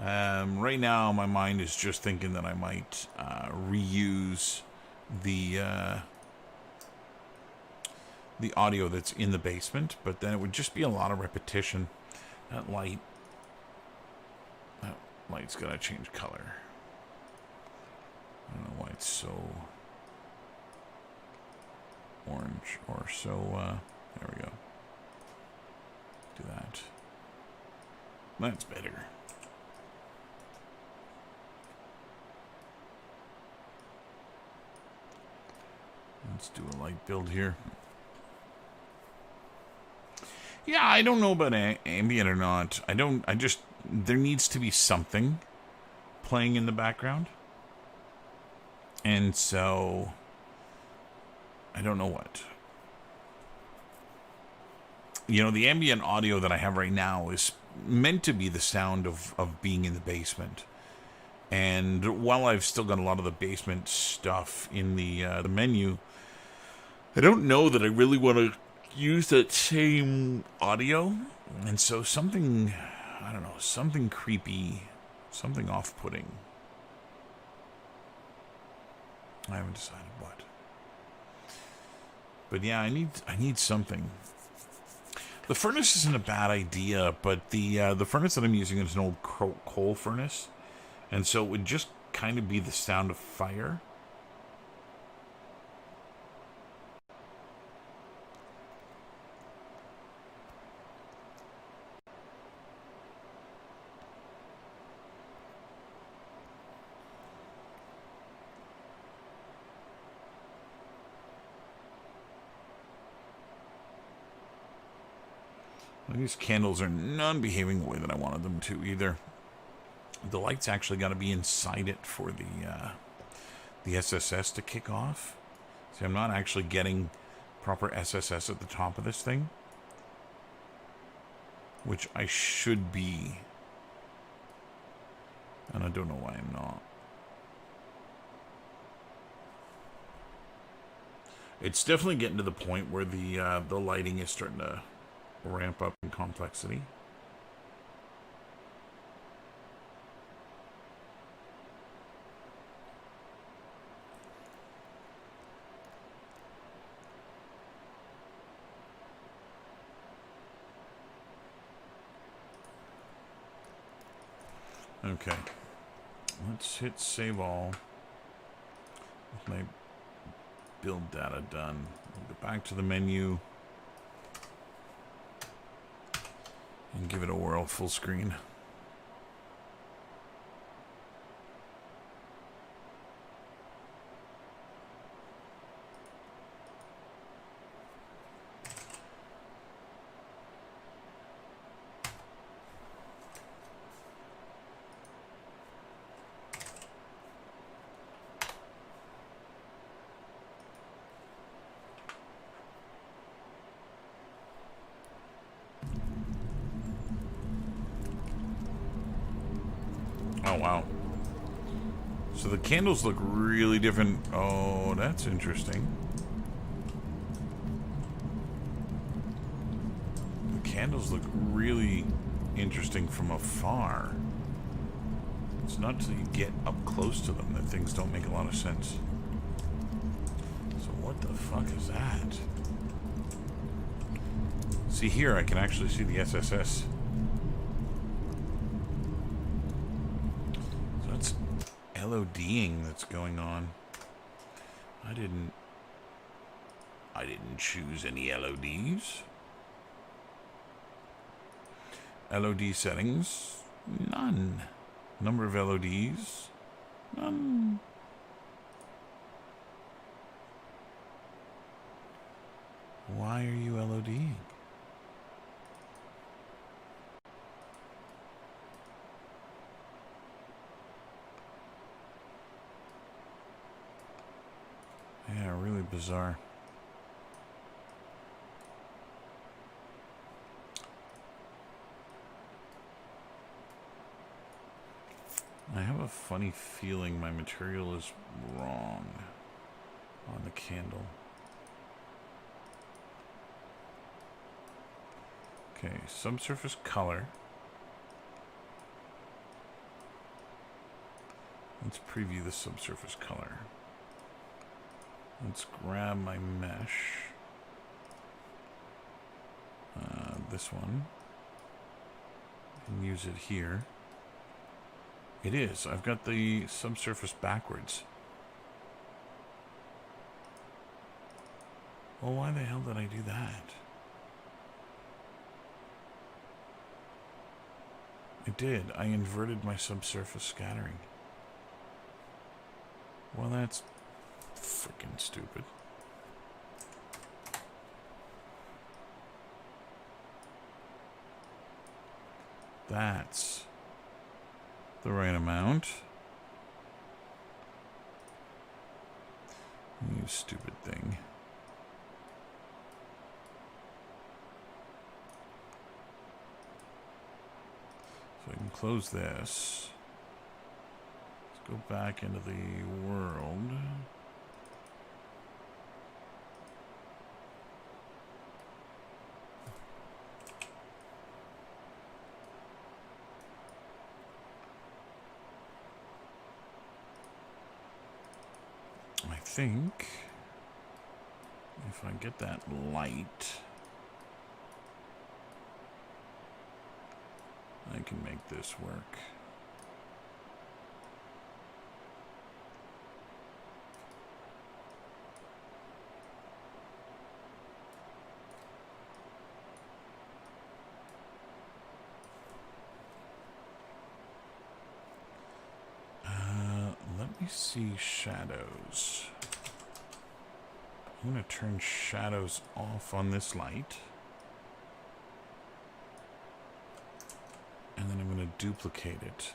Speaker 1: Right now, my mind is just thinking that I might reuse the audio that's in the basement, but then it would just be a lot of repetition. That light's gotta change color. I don't know why it's so orange or so, there we go. Do that. That's better. Let's do a light build here. Yeah, I don't know about ambient or not. There needs to be something playing in the background. And so, I don't know what. You know, the ambient audio that I have right now is meant to be the sound of being in the basement. And while I've still got a lot of the basement stuff in the menu, I don't know that I really want to use that same audio. And so something, I don't know, something creepy, something off-putting. I haven't decided what. But yeah, I need something. The furnace isn't a bad idea, but the furnace that I'm using is an old coal furnace, and so it would just kind of be the sound of fire. These candles are not behaving the way that I wanted them to either. The light's actually got to be inside it for the SSS to kick off. See, I'm not actually getting proper SSS at the top of this thing, which I should be. And I don't know why I'm not. It's definitely getting to the point where the lighting is starting to ramp up in complexity. Okay, let's hit save all with my build data done. We'll go back to the menu and give it a whirl full screen. Oh, wow. So the candles look really different. Oh, that's interesting. The candles look really interesting from afar. It's not until you get up close to them that things don't make a lot of sense. So what the fuck is that? See, here I can actually see the SSS. LODing that's going on. I didn't choose any LODs. LOD settings, none. Number of LODs, none. Why are you LODing? Yeah, really bizarre. I have a funny feeling my material is wrong on the candle. Okay, subsurface color. Let's preview the subsurface color. Let's grab my mesh. This one. And use it here. It is. I've got the subsurface backwards. Well, why the hell did I do that? I did. I inverted my subsurface scattering. Well, that's freaking stupid. That's the right amount. You stupid thing. So I can close this. Let's go back into the world. I think if I get that light, I can make this work. Let me see shadows. I'm going to turn shadows off on this light. And then I'm going to duplicate it.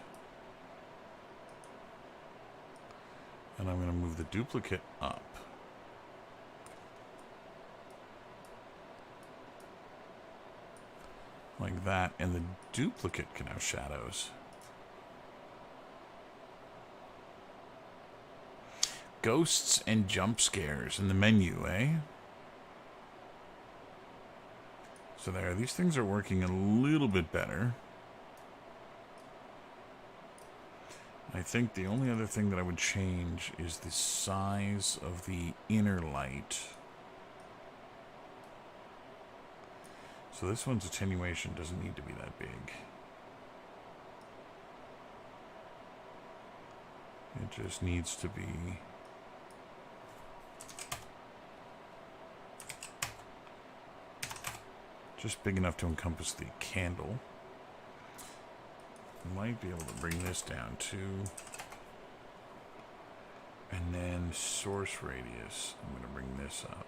Speaker 1: And I'm going to move the duplicate up. Like that. And the duplicate can have shadows. Ghosts and jump scares in the menu, eh? So there, these things are working a little bit better. I think the only other thing that I would change is the size of the inner light. So this one's attenuation doesn't need to be that big. It just needs to be just big enough to encompass the candle. Might be able to bring this down too. And then source radius. I'm going to bring this up.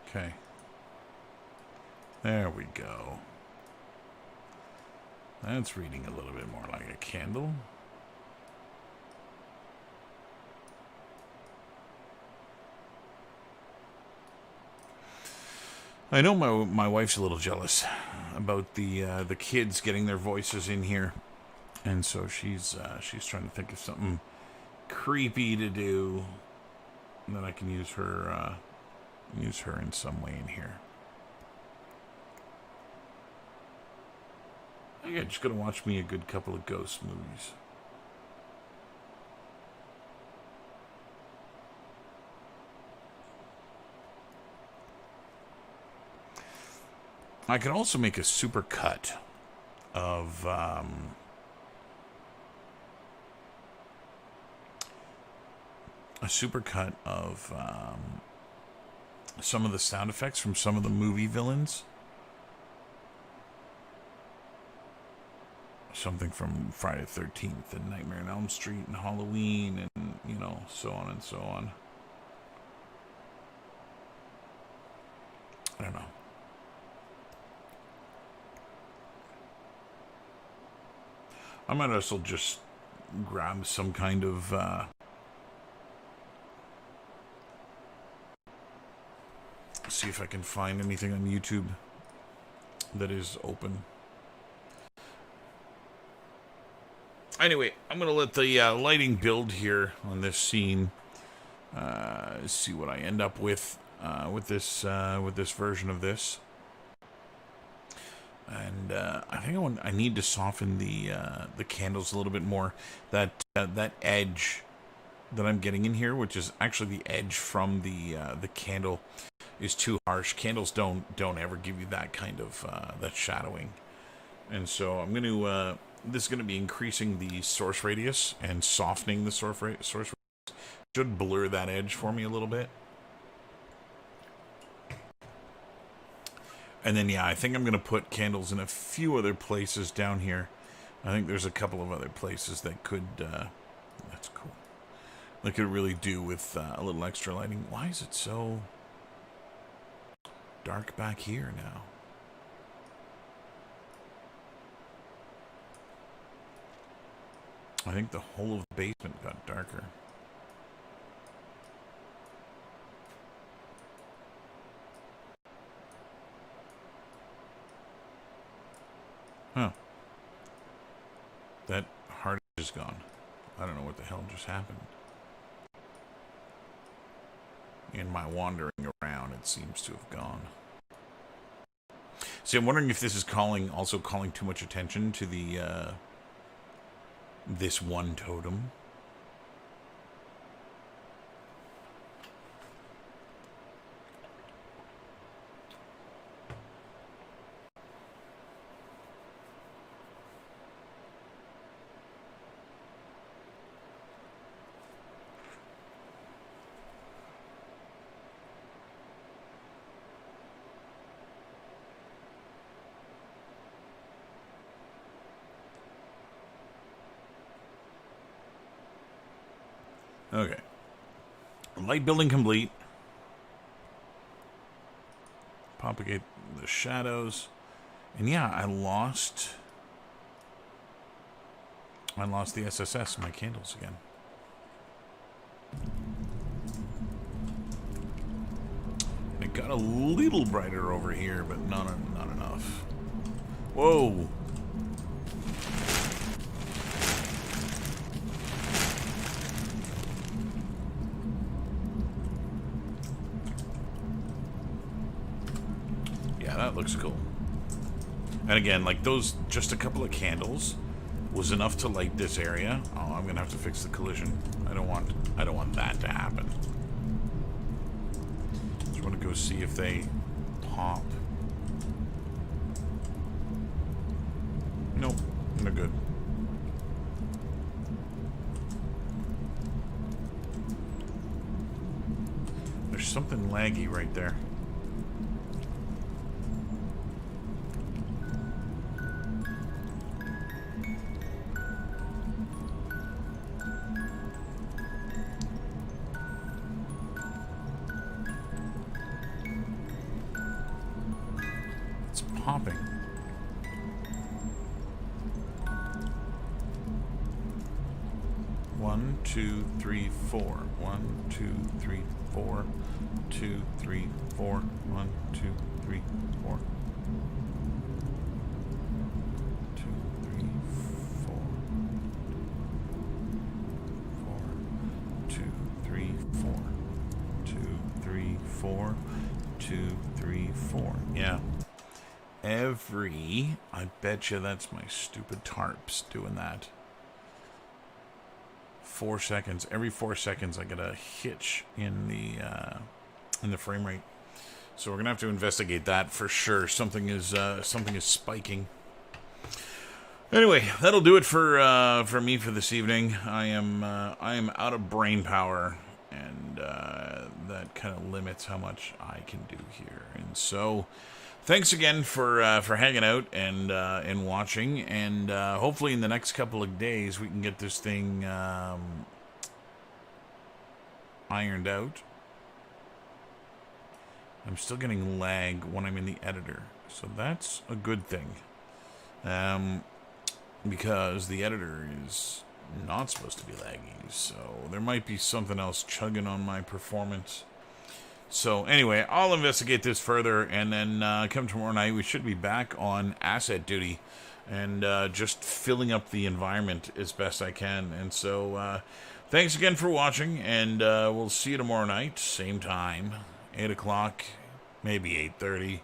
Speaker 1: Okay. There we go. That's reading a little bit more like a candle. I know my wife's a little jealous about the kids getting their voices in here, and so she's trying to think of something creepy to do that I can use her in some way in here. Yeah, just gonna watch me a good couple of ghost movies. I can also make a super cut of some of the sound effects from some of the movie villains. Something from Friday the 13th and Nightmare on Elm Street and Halloween and, you know, so on and so on. I don't know. I might also just grab some kind of see if I can find anything on YouTube that is open. Anyway, I'm going to let the lighting build here on this scene. See what I end up with this version of this. And I think I need to soften the candles a little bit more. That edge that I'm getting in here, which is actually the edge from the candle, is too harsh. Candles don't ever give you that kind of that shadowing. And so I'm going to this is going to be increasing the source radius and softening the source radius. Should blur that edge for me a little bit. And then, yeah, I think I'm going to put candles in a few other places down here. I think there's a couple of other places that could, that's cool. That could really do with a little extra lighting. Why is it so... dark back here now. I think the whole of the basement got darker. Huh. That heart is gone. I don't know what the hell just happened. In my wandering around, it seems to have gone. See, I'm wondering if this is also calling too much attention to the this one totem. Okay. Light building complete. Propagate the shadows. And yeah, I lost the SSS in my candles again. It got a little brighter over here, but not enough. Whoa. That looks cool. And again, like those, just a couple of candles was enough to light this area. Oh, I'm gonna have to fix the collision. I don't want that to happen. Just want to go see if they pop. Nope, they're good. There's something laggy right there. Popping. One, two, three, four. 1, 2, 3, 4. 2, 3, 4. 1, 2, 3, 4. 2, 3, 4. 4. 2, 3, 4. 2, 3, 4. 2, 3, 4. Yeah. I bet you that's my stupid tarps doing that. 4 seconds. Every 4 seconds I get a hitch in the frame rate. So we're gonna have to investigate that for sure. Something is spiking. Anyway, that'll do it for me for this evening. I am out of brain power, and that kind of limits how much I can do here. And so, thanks again for hanging out and watching, and hopefully in the next couple of days we can get this thing ironed out. I'm still getting lag when I'm in the editor, so that's a good thing, because the editor is not supposed to be laggy, so there might be something else chugging on my performance. So anyway, I'll investigate this further, and then come tomorrow night, we should be back on asset duty and just filling up the environment as best I can. And so thanks again for watching, and we'll see you tomorrow night, same time, 8 o'clock, maybe 8:30.